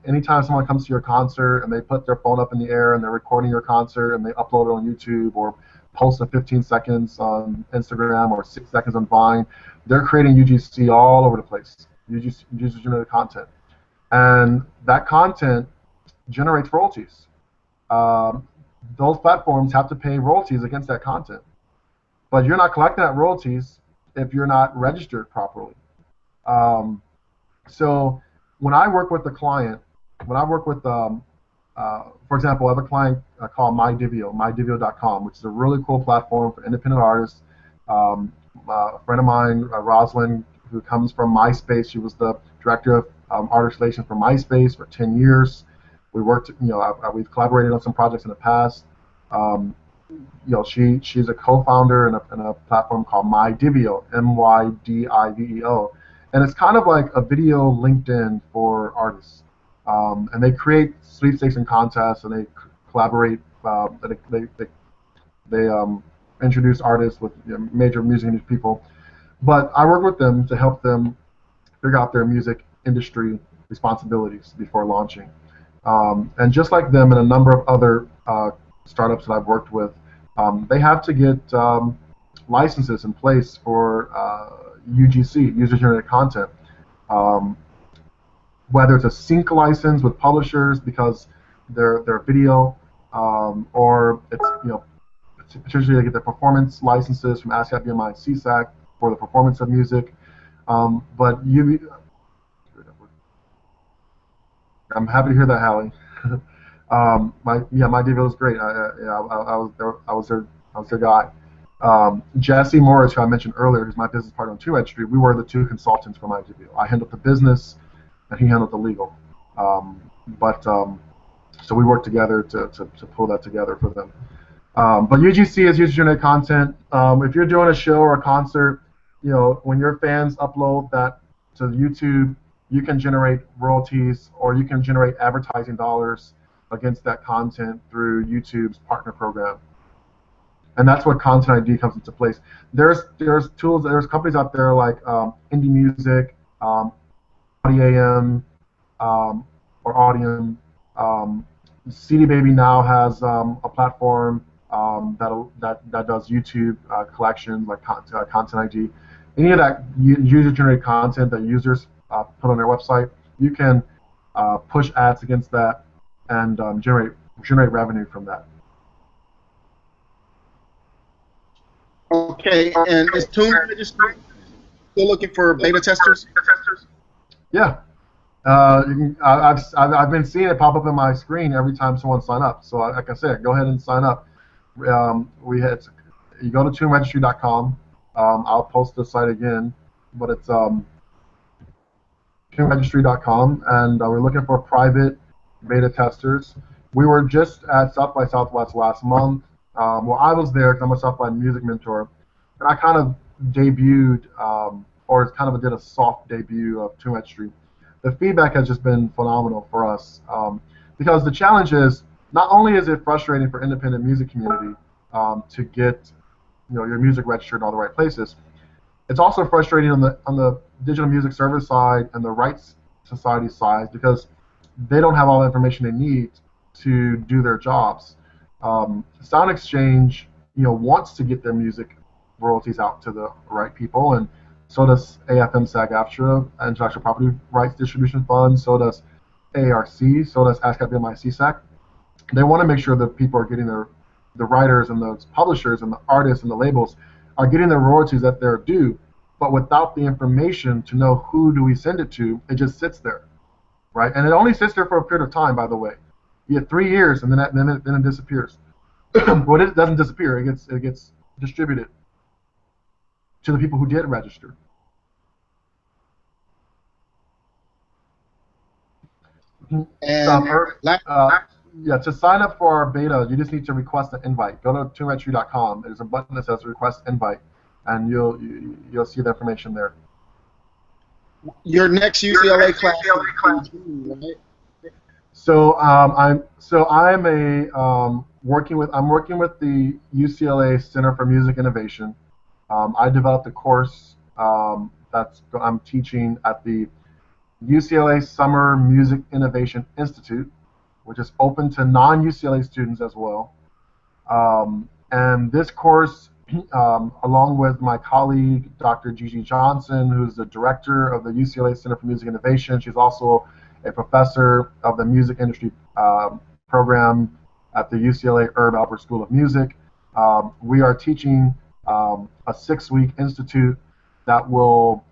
anytime someone comes to your concert and they put their phone up in the air and they're recording your concert and they upload it on YouTube or post it 15 seconds on Instagram or 6 seconds on Vine, they're creating UGC all over the place. user-generated content, and that content generates royalties. Those platforms have to pay royalties against that content, but you're not collecting that royalties if you're not registered properly. So when I work with the client, when I work with, for example, I have a client called mydivio.com, which is a really cool platform for independent artists. A friend of mine, Rosalind, who comes from MySpace, she was the director of artist relations for MySpace for 10 years. We worked, we've collaborated on some projects in the past. She's a co-founder in a platform called MyDivio, MYDIVEO, and it's kind of like a video LinkedIn for artists. And they create sweepstakes and contests, and they collaborate. They introduce artists with major music industry people. But I work with them to help them figure out their music industry responsibilities before launching. And just like them and a number of other startups that I've worked with, they have to get licenses in place for UGC, user-generated content. Whether it's a sync license with publishers because they're video, or it's potentially they get their performance licenses from ASCAP, BMI, and CSAC for the performance of music. But I'm happy to hear that, Hallie. My Divio is great. I was their guy. Jesse Morris, who I mentioned earlier, who's my business partner on TuneRegistry, we were the two consultants for my Divio. I handled the business, and he handled the legal. So we worked together to pull that together for them. But UGC is user-generated content. If you're doing a show or a concert, when your fans upload that to YouTube, you can generate royalties, or you can generate advertising dollars against that content through YouTube's partner program. And that's where Content ID comes into place. There's tools, there's companies out there like Indie Music, AudioAM, or Audium. CD Baby now has a platform that does YouTube collections like Content ID. Any of that user-generated content that users put on their website, you can push ads against that and generate revenue from that. Okay, and is TuneRegistry still looking for beta testers? Yeah, I've been seeing it pop up on my screen every time someone signs up. So like I said, go ahead and sign up. You go to TuneRegistry.com. I'll post the site again, but it's TuneRegistry.com, and we're looking for private beta testers. We were just at South by Southwest last month. Well, I was there because I'm a South by music mentor, and I kind of debuted, or kind of did a soft debut of TuneRegistry. The feedback has just been phenomenal for us, because the challenge is not only is it frustrating for independent music community to get your music registered in all the right places, it's also frustrating on the digital music service side and the rights society side because they don't have all the information they need to do their jobs. Sound Exchange, wants to get their music royalties out to the right people, and so does AFM-SAG-AFTRA, Intellectual Property Rights Distribution Fund, so does ARC, so does ASCAP, BMI, CSAC. They want to make sure that people are getting the writers and the publishers and the artists and the labels are getting the royalties that they're due, but without the information to know who do we send it to, it just sits there, right? And it only sits there for a period of time, by the way. You get 3 years, and then it disappears. Well, it doesn't disappear. It gets distributed to the people who did register. And to sign up for our beta, you just need to request an invite. Go to TuneRegistry.com. There's a button that says Request Invite, and you'll see the information there. Your next UCLA class is in June, right? So I'm working with the UCLA Center for Music Innovation. I developed a course that I'm teaching at the UCLA Summer Music Innovation Institute, which is open to non-UCLA students as well. And this course along with my colleague, Dr. Gigi Johnson, who's the director of the UCLA Center for Music Innovation. She's also a professor of the music industry program at the UCLA Herb Alpert School of Music. We are teaching a 6-week institute that will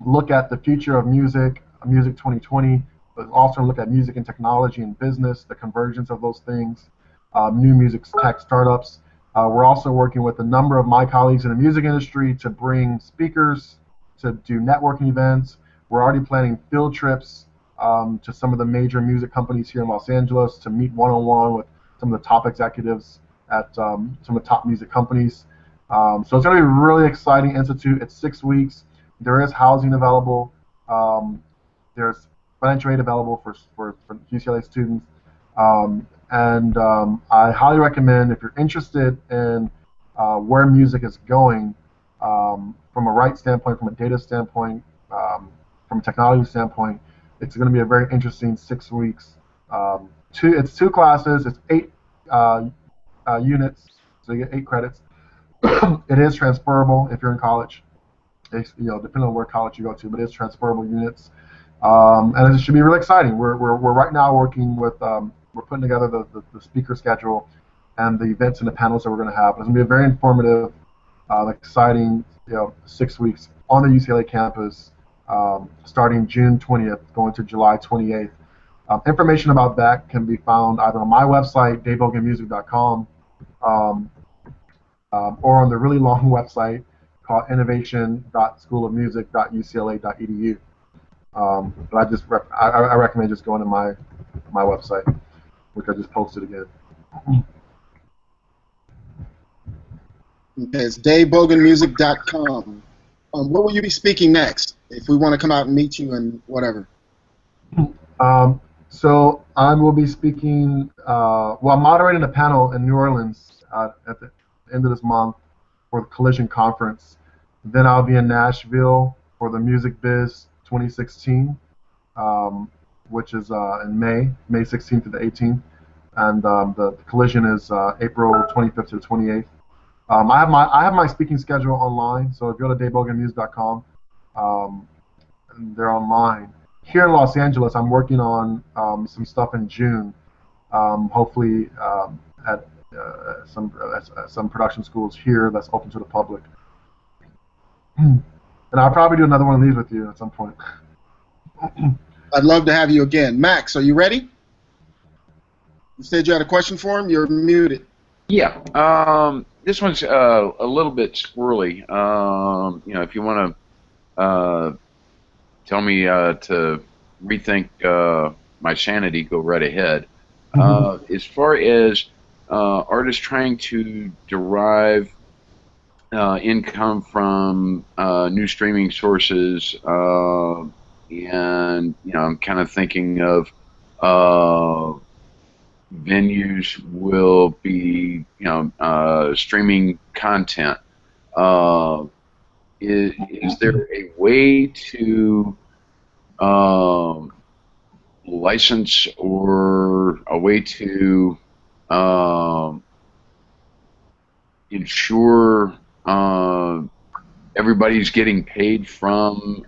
look at the future of music, Music 2020, but also look at music and technology and business, the convergence of those things, new music tech startups. We're also working with a number of my colleagues in the music industry to bring speakers, to do networking events. We're already planning field trips to some of the major music companies here in Los Angeles to meet one-on-one with some of the top executives at some of the top music companies. So it's going to be a really exciting institute. It's 6 weeks. There is housing available. There's financial aid available for UCLA students. I highly recommend, if you're interested in where music is going from a rights standpoint, from a data standpoint, from a technology standpoint, it's going to be a very interesting 6 weeks. It's 2 classes. It's 8 units, so you get 8 credits. It is transferable if you're in college. It's, depending on where college you go to, but it's transferable units. And it should be really exciting. We're right now working with, we're putting together the speaker schedule and the events and the panels that we're going to have. It's going to be a very informative, exciting, 6 weeks on the UCLA campus, starting June 20th, going to July 28th. Information about that can be found either on my website, daeboganmusic.com, or on the really long website called innovation.schoolofmusic.ucla.edu. But I recommend just going to my website, which I just posted again. Okay, it's daeboganmusic.com. Where will you be speaking next? If we want to come out and meet you and whatever. So I will be speaking. I'm moderating a panel in New Orleans at the end of this month for the Collision Conference. Then I'll be in Nashville for the Music Biz 2016, which is in May 16th to the 18th, and the Collision is April 25th to the 28th. I have my speaking schedule online, so if you go to daeboganmusic.com, they're online. Here in Los Angeles, I'm working on some stuff in June, hopefully at some production schools here that's open to the public. And I'll probably do another one of these with you at some point. I'd love to have you again. Max, are you ready? You said you had a question for him. You're muted. Yeah. This one's a little bit squirrely. If you want to tell me to rethink my sanity, go right ahead. As far as artists trying to derive income from new streaming sources, and I'm kind of thinking of venues will be streaming content. Is there a way to license or a way to ensure everybody's getting paid from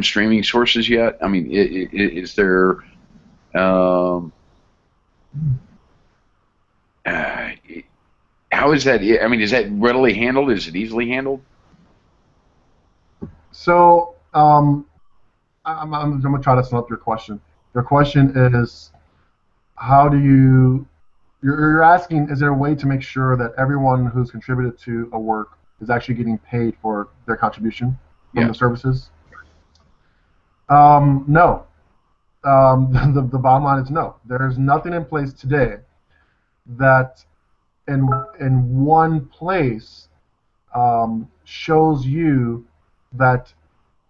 streaming sources yet? I mean, is there how is that? I mean, is that readily handled? Is it easily handled? So I'm going to try to sum up your question. Your question is, how do you're asking, is there a way to make sure that everyone who's contributed to a work is actually getting paid for their contribution from the services? No. The bottom line is no. There's nothing in place today that in one place shows you that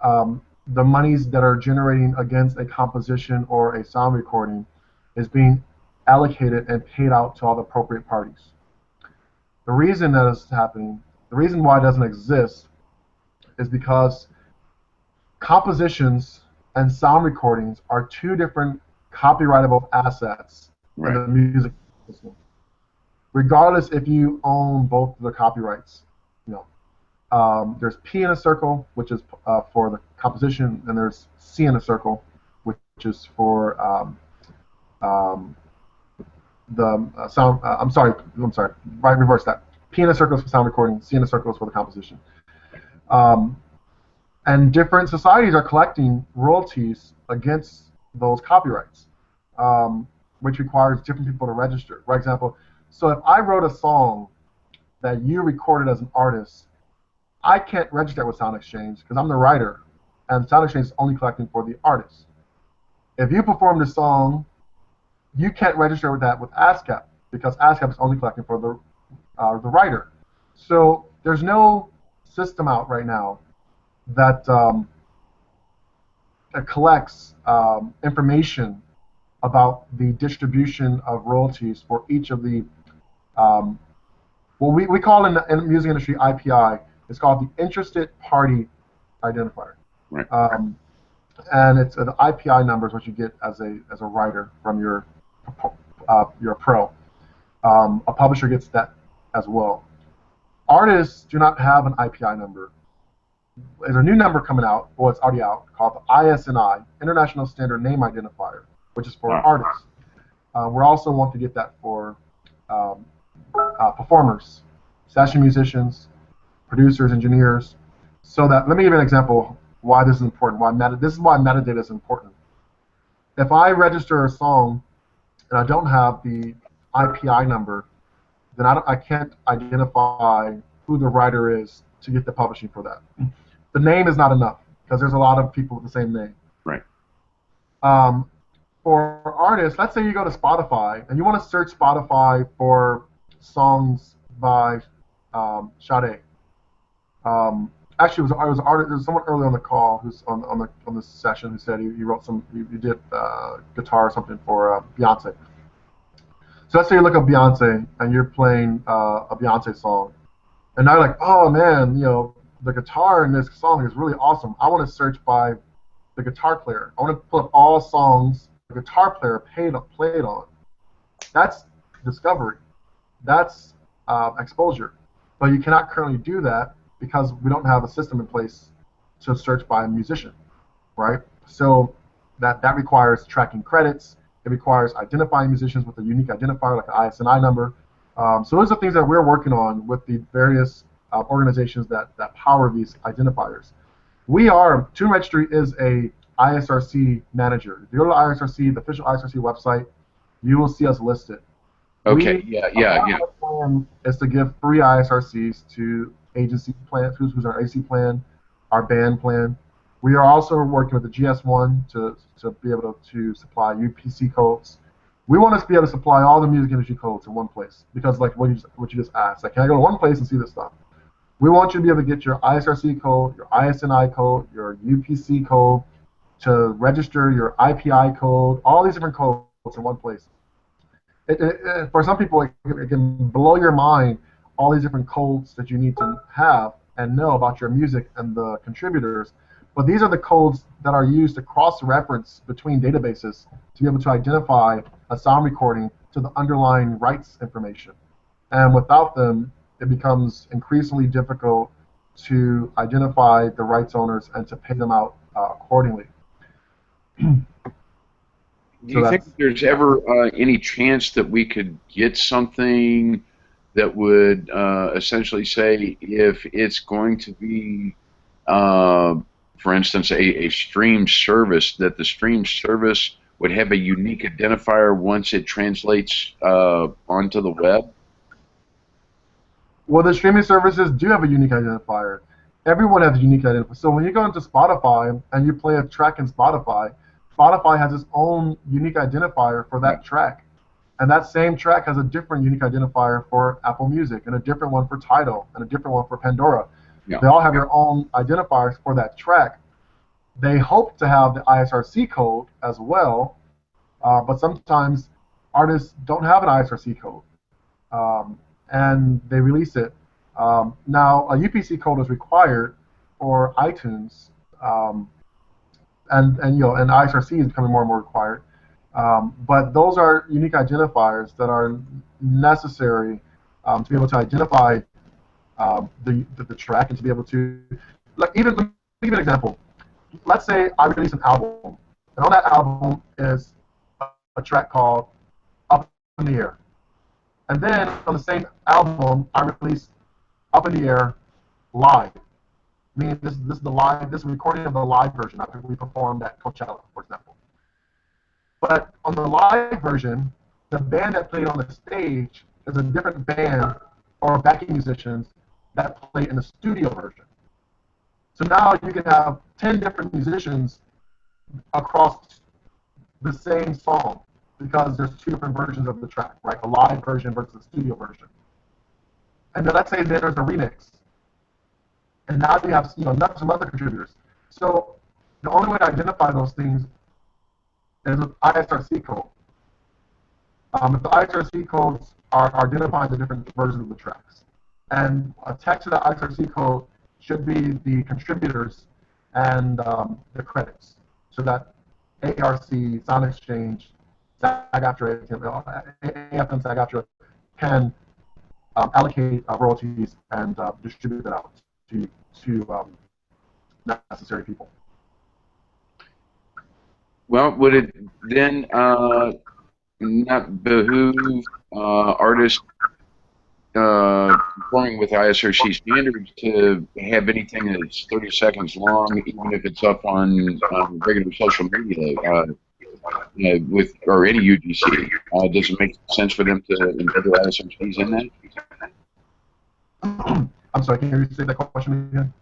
the monies that are generating against a composition or a sound recording is being allocated and paid out to all the appropriate parties. The reason that is happening, the reason why it doesn't exist, is because compositions and sound recordings are 2 different copyrightable assets in the music system. regardless if you own both the copyrights. There's P in a circle, which is for the composition, and there's C in a circle, which is for the sound. I'm sorry. Right, reverse that. P in a circle is for sound recording. C in a circle is for the composition. And different societies are collecting royalties against those copyrights, which requires different people to register. For example, so if I wrote a song that you recorded as an artist, I can't register with Sound Exchange because I'm the writer, and Sound Exchange is only collecting for the artist. If you performed a song, you can't register with that with ASCAP because ASCAP is only collecting for the writer. So there's no system out right now that collects information about the distribution of royalties for each of the what we call in the music industry IPI. It's called the Interested Party Identifier. Right. And it's the IPI numbers, what you get as a writer from your pro. A publisher gets that as well. Artists do not have an IPI number. There's a new number coming out, well, it's already out, called the ISNI, International Standard Name Identifier, which is for artists. We also want to get that for performers, session musicians, producers, engineers, so that, let me give you an example why this is important, this is why metadata is important. If I register a song and I don't have the IPI number, then I can't identify who the writer is to get the publishing for that. The name is not enough, because there's a lot of people with the same name. Right. For artists, let's say you go to Spotify, and you want to search Spotify for songs by Sade. Actually, there was someone early on the call who's on this session who said he wrote he did guitar or something for Beyonce. So let's say you look up Beyonce and you're playing a Beyonce song, and now you're like, oh man, the guitar in this song is really awesome. I want to search by the guitar player. I want to pull up all songs the guitar player played on. That's discovery. That's exposure. But you cannot currently do that because we don't have a system in place to search by a musician, right? So that requires tracking credits. It requires identifying musicians with a unique identifier like an ISNI number. So those are things that we're working on with the various organizations that power these identifiers. TuneRegistry is a ISRC manager. If you go to ISRC, the official ISRC website, you will see us listed. Okay, Our plan is to give free ISRCs to agency plans, who's our AC plan, our band plan. We are also working with the GS1 to be able to supply UPC codes. We want to be able to supply all the music industry codes in one place, because like what you just asked, like, can I go to one place and see this stuff? We want you to be able to get your ISRC code, your ISNI code, your UPC code, to register your IPI code, all these different codes in one place. For some people, it can blow your mind, all these different codes that you need to have and know about your music and the contributors. But these are the codes that are used to cross-reference between databases to be able to identify a sound recording to the underlying rights information. And without them, it becomes increasingly difficult to identify the rights owners and to pay them out accordingly. Do you think there's ever any chance that we could get something that would essentially say if it's going to be, for instance, a stream service, that the stream service would have a unique identifier once it translates onto the web? Well, the streaming services do have a unique identifier. Everyone has a unique identifier. So when you go into Spotify and you play a track in Spotify, Spotify has its own unique identifier for that track. And that same track has a different unique identifier for Apple Music, and a different one for Tidal, and a different one for Pandora. Yeah. They all have their own identifiers for that track. They hope to have the ISRC code as well, but sometimes artists don't have an ISRC code, and they release it. Now, a UPC code is required for iTunes, and ISRC is becoming more and more required. But those are unique identifiers that are necessary to be able to identify the track and to be able to, like, even, let me give you an example. Let's say I release an album, and on that album is a track called Up in the Air. And then on the same album, I release Up in the Air live. Meaning this is the live, this recording of the live version after we performed at Coachella, for example. But on the live version, the band that played on the stage is a different band or backing musicians that play in the studio version. So now you can have 10 different musicians across the same song because there's 2 different versions of the track, right? A live version versus a studio version. And then let's say there's a remix. And now you have some other contributors. So the only way to identify those things is with ISRC code. If the ISRC codes are identifying the different versions of the tracks. And attached to the ISRC code should be the contributors and the credits. So that ARC, Sound Exchange, SAG-AFTRA, AFM SAG-AFTRA can allocate royalties and distribute that out to necessary people. Well, would it then not behoove artists performing with ISRC standards to have anything that's 30 seconds long, even if it's up on regular social media with or any UGC? Does it make sense for them to embed their ISRCs in that? I'm sorry, can you say that question again?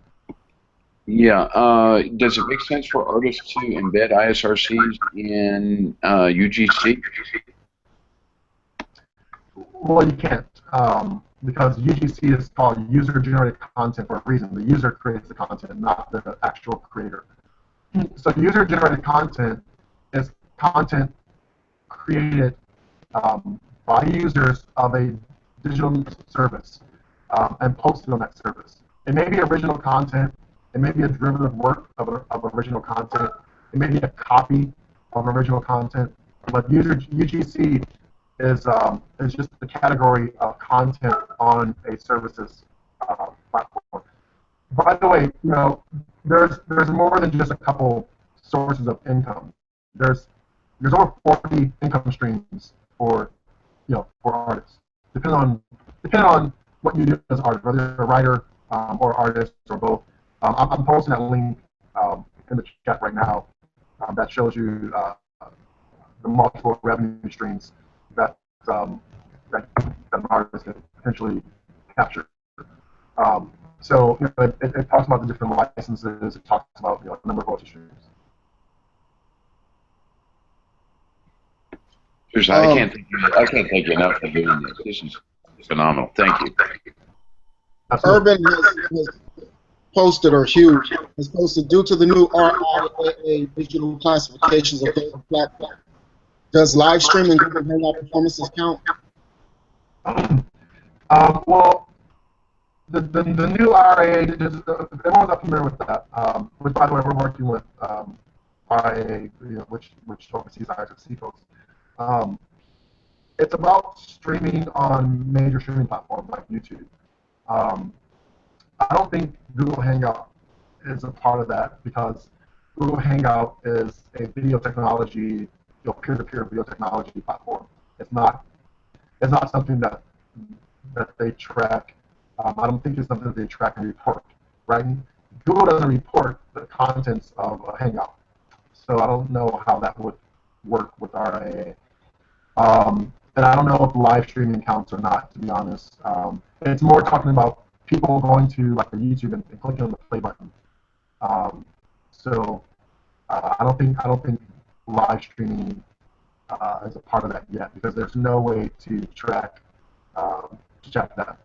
Yeah. Does it make sense for artists to embed ISRCs in UGC? Well, you can't, because UGC is called user-generated content for a reason. The user creates the content, not the actual creator. So user-generated content is content created by users of a digital service and posted on that service. It may be original content. It may be a derivative work of original content. It may be a copy of original content. But UGC is just the category of content on a services platform. By the way, there's more than just a couple sources of income. There's over 40 income streams for artists, depending on what you do as an artist, whether you're a writer or artist or both. I'm posting that link in the chat right now that shows you the multiple revenue streams that an artist can potentially capture. So it talks about the different licenses. It talks about the number of royalty streams. Seriously, I can't thank you enough for doing this. This is phenomenal. Thank you. Urban has posted, or Hugh has posted, due to the new RIAA digital classifications of the platform, does live streaming Google Hangout performances count? Well, the new RIAA, everyone's not familiar with that. Which, by the way, we're working with RIAA, which oversees ISRC folks. It's about streaming on major streaming platforms like YouTube. I don't think Google Hangout is a part of that because Google Hangout is a video technology, peer-to-peer video technology platform. It's not something that they track. I don't think it's something that they track and report, right? Google doesn't report the contents of a Hangout, so I don't know how that would work with RIAA. And I don't know if live streaming counts or not, to be honest. It's more talking about people going to like YouTube and clicking on the play button. So I don't think live streaming is a part of that yet because there's no way to track that.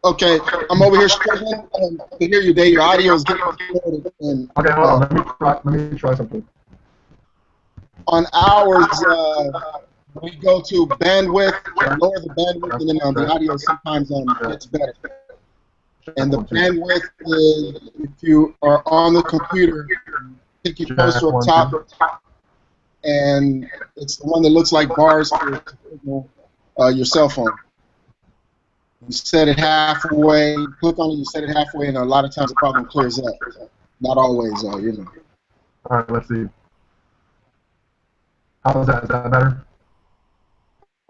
Okay, I'm over here struggling to hear you, Dae. Your audio is getting recorded. Okay, hold on. Let me try something. On ours, we go to bandwidth, lower the bandwidth, and then the audio sometimes gets better. And the bandwidth is, if you are on the computer, pinky poster up top, and it's the one that looks like bars for your cell phone. You set it halfway, click on it, you set it halfway, and a lot of times the problem clears up. Not always, you know. All right, let's see. How is that? Is that better?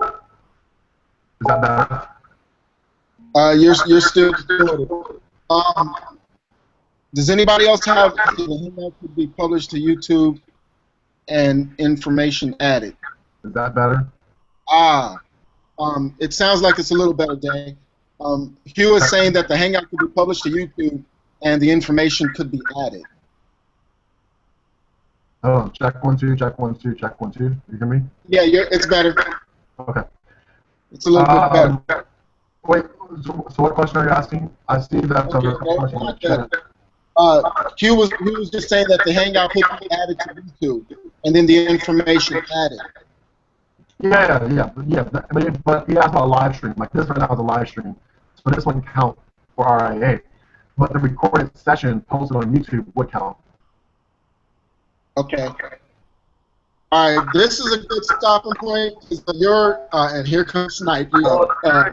Is that better? You're still distorted. Does anybody else have the handout to be published to YouTube and information added? Is that better? It sounds like it's a little better, Dae. Hugh is saying that the hangout could be published to YouTube and the information could be added. Oh, check 1 2, check 1 2, check 1 2. You hear me? Yeah, it's better. Okay. It's a little bit better. Wait, so what question are you asking? I see that there's a question in the chat. Hugh was just saying that the hangout could be added to YouTube and then the information added. Yeah. But he asked about a live stream. Like this right now is a live stream, so this wouldn't count for RIA. But the recorded session posted on YouTube would count. Okay. All right. This is a good stopping point. And here comes Snipe. I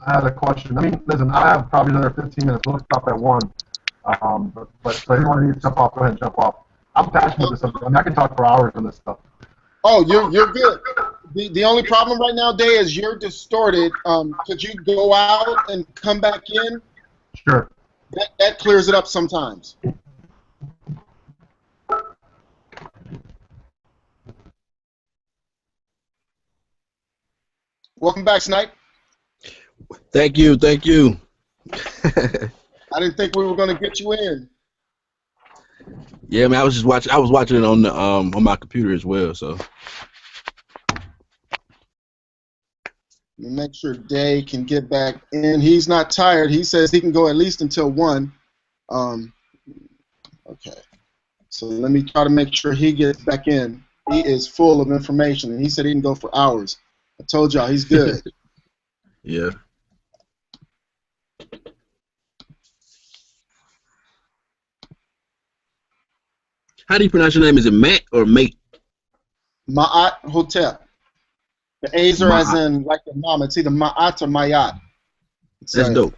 had a question. I mean, listen, I have probably another 15 minutes. We'll stop at 1. But so anyone needs to jump off, go ahead and jump off. I'm passionate about this stuff. I mean, I can talk for hours on this stuff. Oh, you're good. The only problem right now, Dae, is you're distorted. Could you go out and come back in? Sure. That clears it up sometimes. Welcome back, Snipe. Thank you. I didn't think we were going to get you in. Yeah, man, I was watching it on the on my computer as well. So make sure Dae can get back in. He's not tired. He says he can go at least until 1. Okay. So let me try to make sure he gets back in. He is full of information, and he said he can go for hours. I told y'all he's good. Yeah. How do you pronounce your name? Is it Matt or Mate? Ma'at Hotep. The A's are as in like the mama. It's either Ma'at or Mayat. That's dope.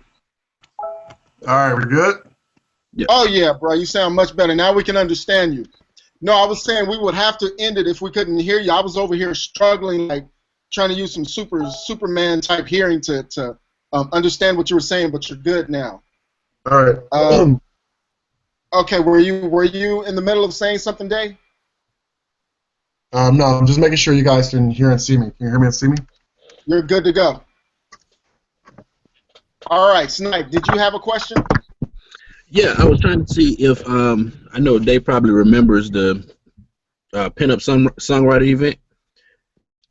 All right, we good? Yeah. Oh, yeah, bro. You sound much better. Now we can understand you. No, I was saying we would have to end it if we couldn't hear you. I was over here struggling, like trying to use some Superman type hearing to understand what you were saying, but you're good now. All right. Okay, were you in the middle of saying something, Dae? No, I'm just making sure you guys can hear and see me. Can you hear me and see me? You're good to go. All right, Snipe, did you have a question? Yeah, I was trying to see if I know Dae probably remembers the pinup songwriter event.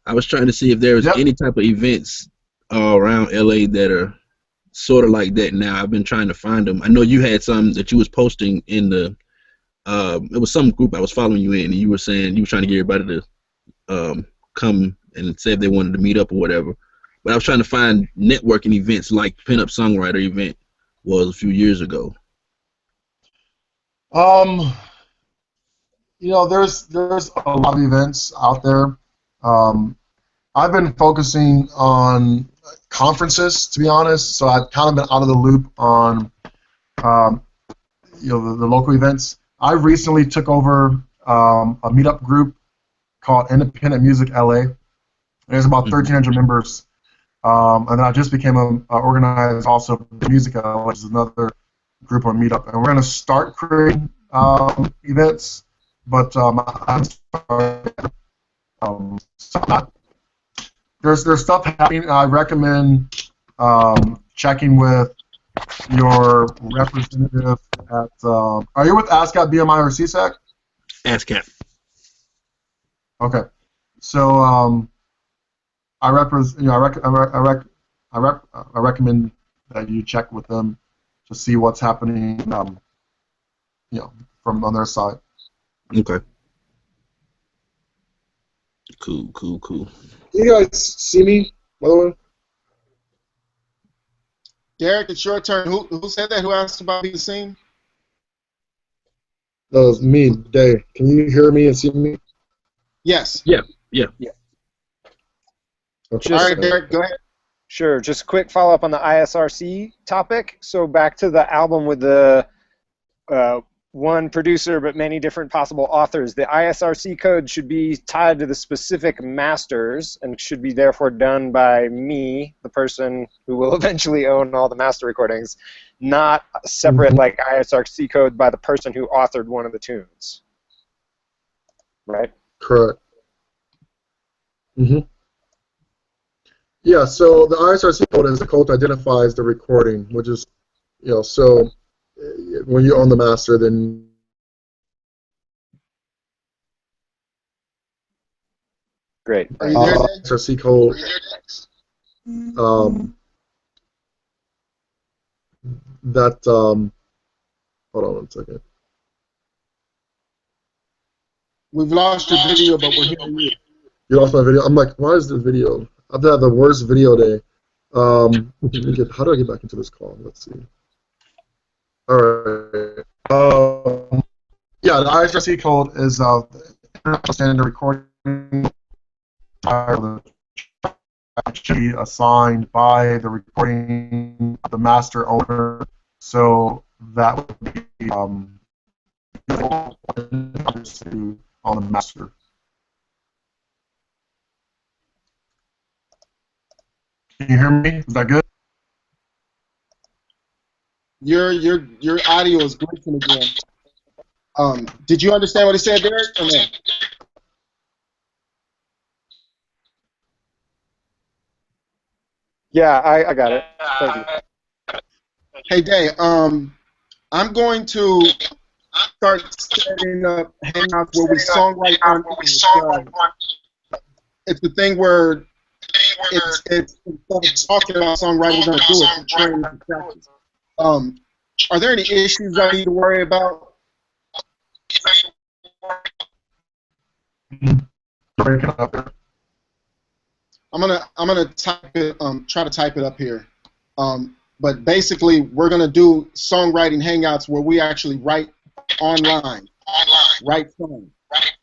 I was trying to see if there was any type of events around LA that are sort of like that now. I've been trying to find them. I know you had some that you was posting in the it was some group I was following you in, and you were saying you were trying to get everybody to come and say if they wanted to meet up or whatever. But I was trying to find networking events like Pinup Songwriter event was a few years ago. You know, there's a lot of events out there. I've been focusing on conferences, to be honest. So I've kind of been out of the loop on you know, the local events. I recently took over a meetup group called Independent Music LA. There's about 1,300 members, and then I just became an organizer also for Music LA, which is another group on meetup. And we're going to start creating events, but I'm there's stuff happening. I recommend checking with your representative at. Are you with ASCAP, BMI, or CSAC? ASCAP. Okay, so I recommend that you check with them to see what's happening. You know, from on their side. Okay. Cool. Can you guys see me, by the way? Derek, it's your turn. Who said that? Who asked about being seen? That was me, Dae. Can you hear me and see me? Yes. Yeah. Okay. All right, Derek, go ahead. Sure. Just a quick follow-up on the ISRC topic. So back to the album with the one producer but many different possible authors. The ISRC code should be tied to the specific masters and should be therefore done by me, the person who will eventually own all the master recordings, not separate like ISRC code by the person who authored one of the tunes. Right? Correct. Yeah, so the ISRC code is the code that identifies the recording, which is, so when you own the master, then great. Are you there, ISRC code. Hold on one second. We've lost your video, but we're hearing you. You lost my video. I'm like, why is the video? I've had the worst video day. How do I get back into this call? Let's see. All right. Yeah, the ISRC code is international standard recording. Should be assigned by the recording, the master owner. So that would be on the master. Can you hear me? Is that good? Your audio is glitching again. Did you understand what he said, Derek? Or no? Yeah, I got it. Thank you. Hey, Dae, I'm going to start setting up hangouts where we songwrite on. It's the thing where it's instead of talking about songwriting, we're going to do it for training and practice. Are there any issues I need to worry about? I'm gonna type it. Try to type it up here. But basically, we're gonna do songwriting hangouts where we actually write online, write songs.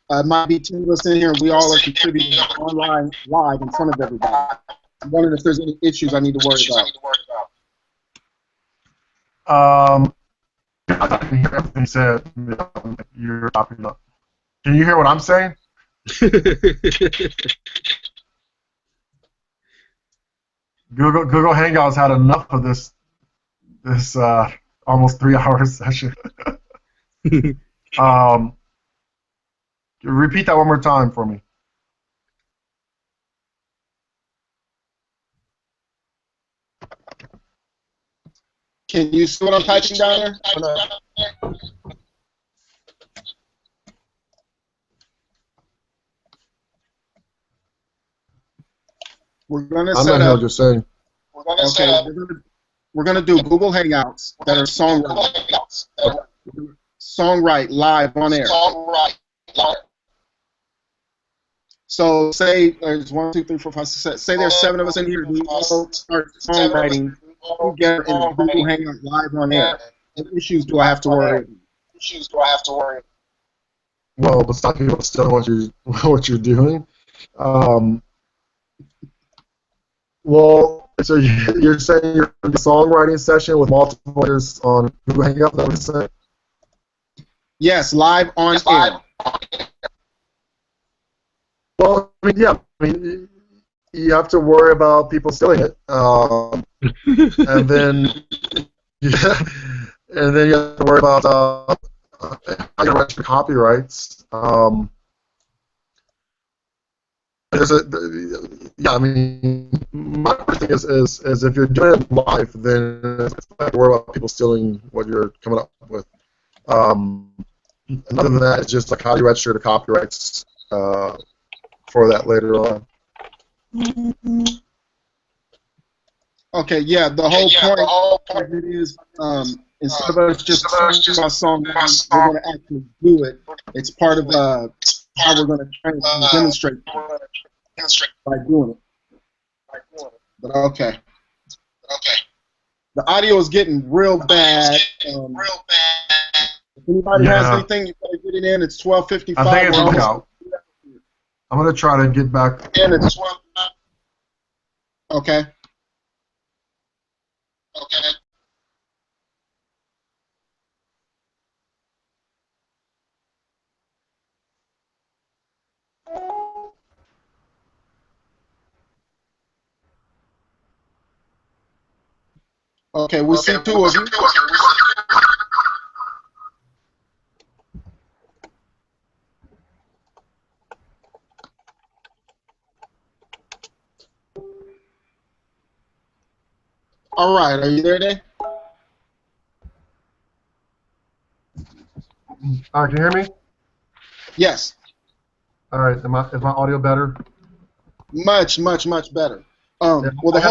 It might be 10 of us in here, and we all are contributing online, live, in front of everybody. I'm wondering if there's any issues I need to worry about. I can hear everything you said. You're topping up. Can you hear what I'm saying? Google Hangouts had enough of this almost 3-hour session. Repeat that one more time for me. Can you see what I'm typing down there? We're gonna set up. What you're saying. We're gonna do Google Hangouts that are songwriting. Songwrite live on air. So say there's 1, 2, 3, 4, 5, 6, 7. Say there's 7 of us in here. We all start songwriting together in a Google Hangout live on air. What issues do I have to worry about? Well, besides people still what you're doing. Well, so you're saying you're in a songwriting session with multiple players on Google Hangouts? Is that what you're saying? Yes, live on air. Well, I mean, you have to worry about people stealing it, and then you have to worry about how you register copyrights. I mean, my thing is if you're doing it live, then it's not to worry about people stealing what you're coming up with. Other than that, it's just like how you register the copyrights for that later on. Okay, yeah, the whole point of it is instead of us just talking about songwriting, we're going to actually do it. It's part of how we're going to try and demonstrate by doing it. But okay. The audio is getting real bad. If anybody has Yeah. anything, you better get it in. It's 12:55. I think it's We're almost out. I'm gonna try to get back. in. It's 12. Okay. Okay. Okay, we see two of you. All right, are you there, Dae? All right, can you hear me? Yes. All right, is my audio better? Much better. Well, the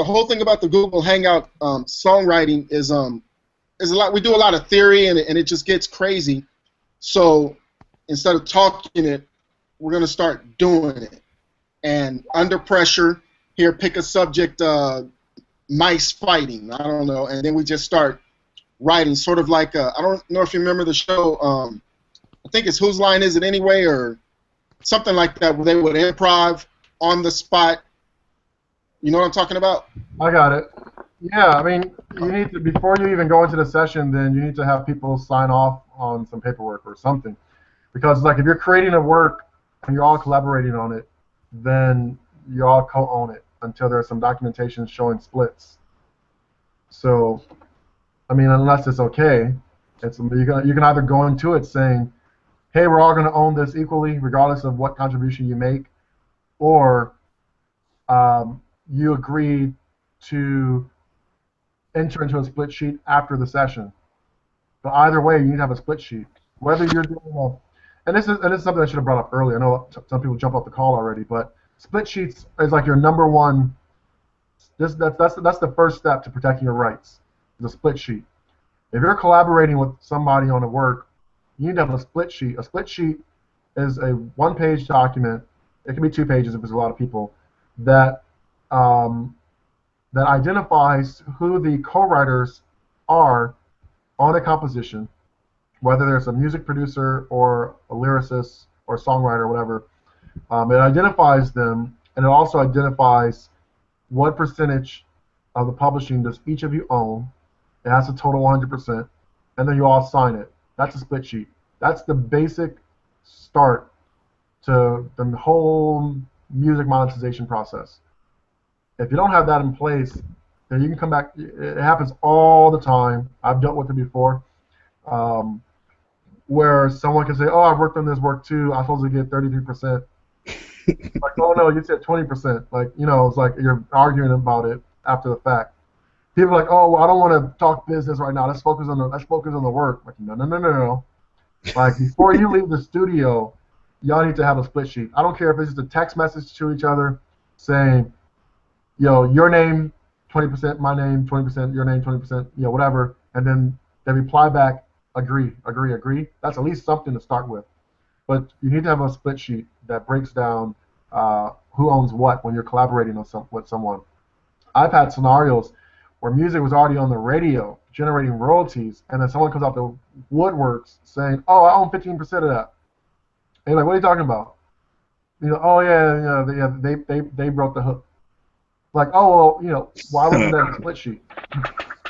whole thing about the Google Hangout songwriting is a lot. We do a lot of theory, and it just gets crazy. So instead of talking it, we're gonna start doing it. And under pressure, here, pick a subject. Mice fighting. I don't know, and then we just start writing, sort of like I don't know if you remember the show. I think it's Whose Line Is It Anyway, or something like that, where they would improv on the spot. You know what I'm talking about? I got it. Yeah, I mean, you need to, before you even go into the session, then you need to have people sign off on some paperwork or something. Because, like, if you're creating a work and you're all collaborating on it, then you all co-own it until there's some documentation showing splits. So, I mean, unless it's okay, you can either go into it saying, hey, we're all going to own this equally, regardless of what contribution you make, or you agree to enter into a split sheet after the session. But either way, you need to have a split sheet. Whether you're doing and this is something I should have brought up earlier. I know some people jump off the call already, but split sheets is like your number one. That's the first step to protecting your rights. The split sheet. If you're collaborating with somebody on a work, you need to have a split sheet. A split sheet is a one-page document. It can be 2 pages if there's a lot of people. That identifies who the co-writers are on a composition, whether there's a music producer or a lyricist or songwriter or whatever. It identifies them, and it also identifies what percentage of the publishing does each of you own. It has to total 100%, and then you all sign it. That's a split sheet. That's the basic start to the whole music monetization process. If you don't have that in place, then you can come back. It happens all the time. I've dealt with it before, where someone can say, "Oh, I've worked on this work too. I'm supposed to get 33%." Like, oh no, you said 20%. Like, you know, it's like you're arguing about it after the fact. People are like, "Oh, well, I don't want to talk business right now. Let's focus on the work." Like, no. Like, before you leave the studio, y'all need to have a split sheet. I don't care if it's just a text message to each other saying, you know, your name 20%, my name 20%, your name 20%, you know, whatever, and then they reply back, agree. That's at least something to start with. But you need to have a split sheet that breaks down who owns what when you're collaborating with someone. I've had scenarios where music was already on the radio generating royalties, and then someone comes out the woodworks saying, "Oh, I own 15% of that." And you're like, "What are you talking about?" You know, "Oh yeah, they wrote the hook." Like, "Oh, well, you know, why wasn't that a split sheet?"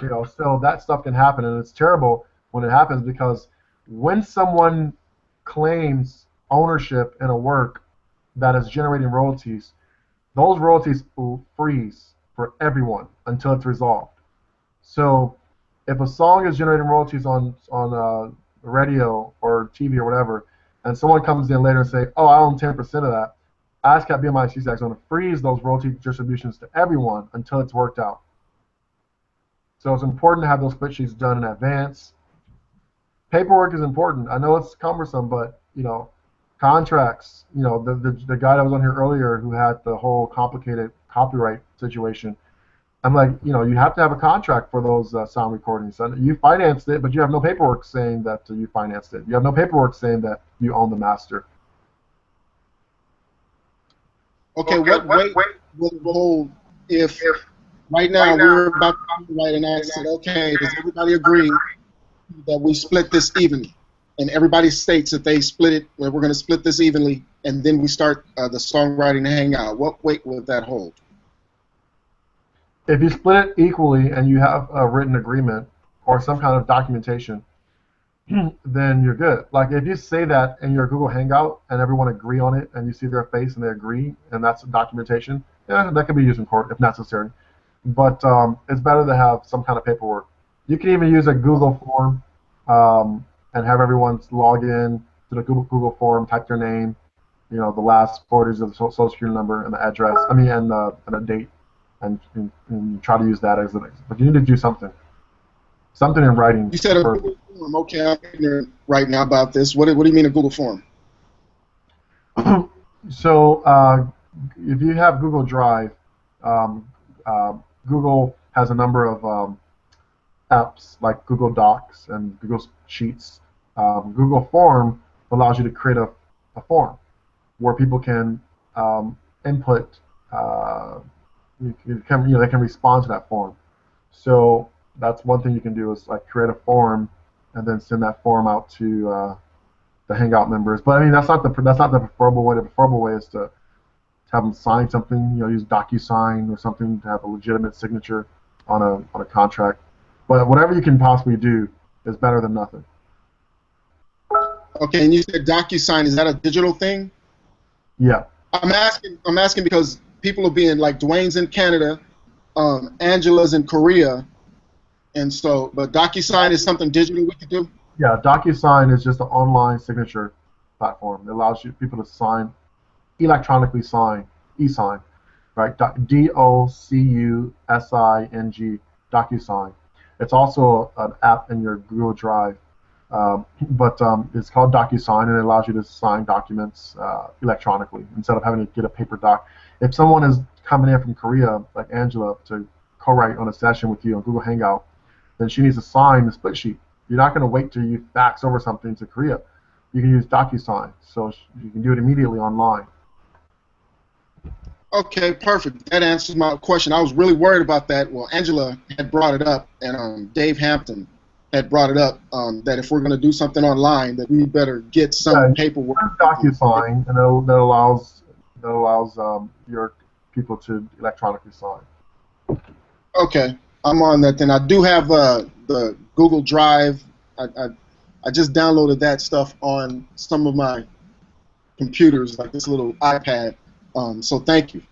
You know, so that stuff can happen, and it's terrible when it happens, because when someone claims ownership in a work that is generating royalties, those royalties will freeze for everyone until it's resolved. So if a song is generating royalties on radio or TV or whatever, and someone comes in later and say, "Oh, I own 10% of that," ASCAP BMI CSAC is going to freeze those royalty distributions to everyone until it's worked out. So it's important to have those split sheets done in advance. Paperwork is important. I know it's cumbersome, but, you know, contracts, you know, the guy that was on here earlier who had the whole complicated copyright situation, I'm like, you know, you have to have a contract for those sound recordings. You financed it, but you have no paperwork saying that you financed it. You have no paperwork saying that you own the master. Okay, what weight will it hold if right now we're about to copyright and I said, okay, does everybody agree that we split this evenly, and everybody states that they split it, we're going to split this evenly, and then we start the songwriting hangout, what weight would that hold? If you split it equally and you have a written agreement or some kind of documentation, then you're good. Like if you say that in your Google Hangout and everyone agree on it and you see their face and they agree and that's documentation, yeah, that can be used in court if necessary. But it's better to have some kind of paperwork. You can even use a Google form and have everyone log in to the Google form, type their name, the last 4 digits of the social security number and the address, and a date, and try to use that as an. But you need to do something in writing. You said a Google form. Okay, I'm ignorant right now about this. What do you mean a Google form? So if you have Google Drive, Google has a number of apps like Google Docs and Google Sheets. Google Form allows you to create a form where people can input. They can respond to that form. So that's one thing you can do is like create a form and then send that form out to the Hangout members. But I mean that's not the preferable way. The preferable way is to have them sign something. Use DocuSign or something to have a legitimate signature on a contract. But whatever you can possibly do is better than nothing. Okay, and you said DocuSign, is that a digital thing? Yeah. I'm asking because people are being like Dwayne's in Canada, Angela's in Korea, and so, but DocuSign is something digital we could do? Yeah, DocuSign is just an online signature platform. It allows people to sign, electronically sign, e-sign, right? DocuSign, DocuSign. It's also an app in your Google Drive, but it's called DocuSign, and it allows you to sign documents electronically instead of having to get a paper doc. If someone is coming in from Korea, like Angela, to co-write on a session with you on Google Hangout, then she needs to sign the split sheet. You're not going to wait till you fax over something to Korea. You can use DocuSign, so you can do it immediately online. Okay, perfect. That answers my question. I was really worried about that. Well, Angela had brought it up, and Dave Hampton had brought it up, that if we're going to do something online, that we better get some paperwork. DocuSign, and that allows your people to electronically sign. Okay, I'm on that then. I do have the Google Drive. I just downloaded that stuff on some of my computers, like this little iPad. So thank you.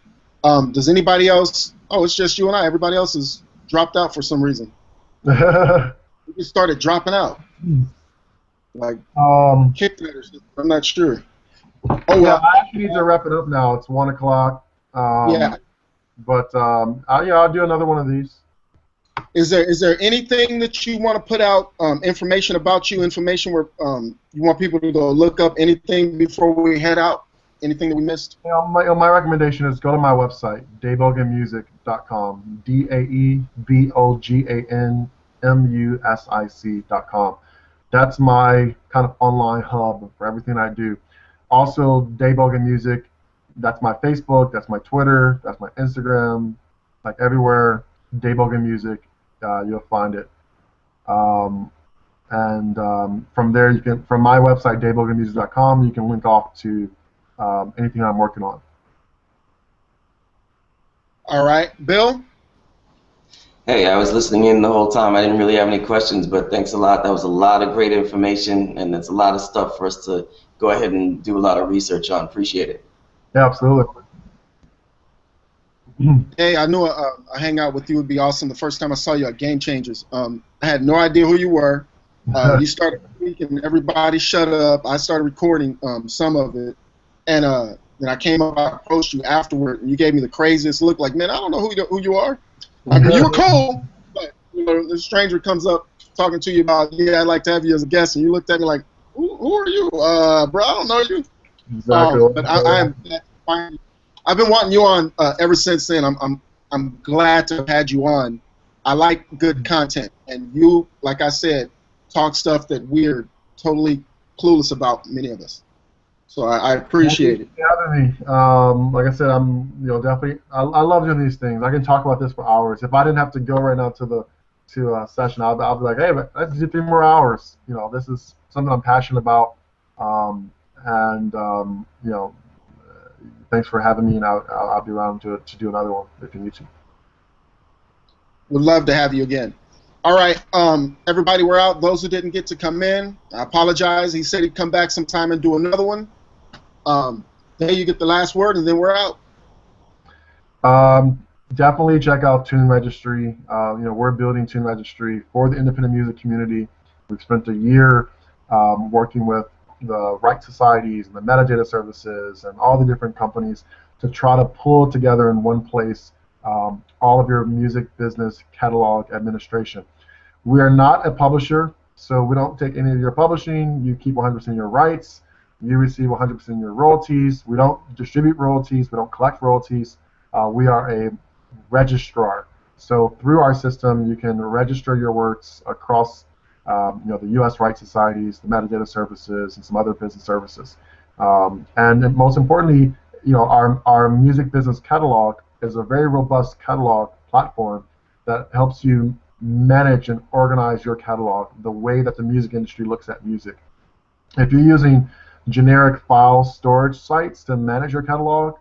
Does anybody else? Oh, it's just you and I. Everybody else has dropped out for some reason. We just started dropping out. Like kicked it or something. I'm not sure. Oh yeah, I actually need to wrap it up now. It's 1 o'clock. Yeah. But I'll do another one of these. Is there anything that you want to put out, information about you, information where you want people to go look up anything before we head out? Anything that we missed? My recommendation is go to my website, daeboganmusic.com, DAEBOGANMUSIC.com. That's my kind of online hub for everything I do. Also, Dae Bogan Music, that's my Facebook, that's my Twitter, that's my Instagram, like everywhere, Dae Bogan Music, you'll find it. From there, you can, from my website, daeboganmusic.com, you can link off to anything I'm working on. All right, Bill? Hey, I was listening in the whole time. I didn't really have any questions, but thanks a lot. That was a lot of great information, and it's a lot of stuff for us to go ahead and do a lot of research on. Appreciate it. Yeah, absolutely. Hey, I knew a hangout with you would be awesome. The first time I saw you at Game Changers, I had no idea who you were. You started speaking, everybody shut up. I started recording some of it, and then I came up, I approached you afterward, and you gave me the craziest look, like, man, I don't know who you are. I mean, you were cool, but the stranger comes up talking to you about, yeah, I'd like to have you as a guest, and you looked at me like, who are you, bro? I don't know you. Exactly. But I've been wanting you on ever since then. I'm glad to have had you on. I like good content, and you, like I said, talk stuff that we're totally clueless about, many of us. So I appreciate it. Like I said, I'm definitely I love doing these things. I can talk about this for hours. If I didn't have to go right now to the to a session, I'll be like, hey, let's do 3 more hours. You know, this is something I'm passionate about, you know, thanks for having me, and I'll be around to do another one if you need to. Would love to have you again. All right, everybody, we're out. Those who didn't get to come in, I apologize. He said he'd come back sometime and do another one. There you get the last word, and then we're out. Definitely check out TuneRegistry. You know, we're building TuneRegistry for the independent music community. We've spent a year working with the rights societies and the metadata services and all the different companies to try to pull together in one place all of your music business catalog administration. We are not a publisher, so we don't take any of your publishing. You keep 100% of your rights. You receive 100% of your royalties. We don't distribute royalties. We don't collect royalties. We are a registrar. So through our system, you can register your works across you know, the U.S. rights societies, the metadata services, and some other business services. And most importantly, you know, our music business catalog is a very robust catalog platform that helps you manage and organize your catalog the way that the music industry looks at music. If you're using generic file storage sites to manage your catalog,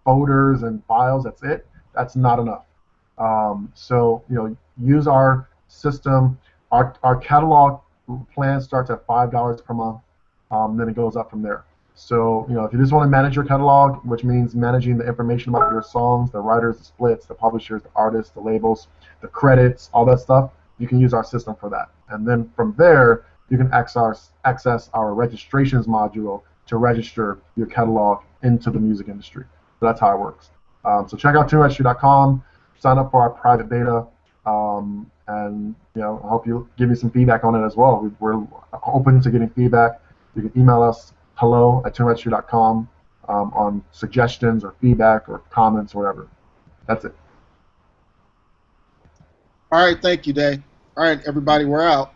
folders and files, that's it, that's not enough. So, you know, use our system. Our catalog plan starts at $5 per month, then it goes up from there. So, you know, if you just want to manage your catalog, which means managing the information about your songs, the writers, the splits, the publishers, the artists, the labels, the credits, all that stuff, you can use our system for that. And then from there, you can access our registrations module to register your catalog into the music industry. So that's how it works. So check out TuneRegistry.com, sign up for our private beta, and you know, I hope you give me some feedback on it as well. We're open to getting feedback. You can email us hello@TuneRegistry.com on suggestions or feedback or comments or whatever. That's it. All right, thank you, Dae. All right, everybody, we're out.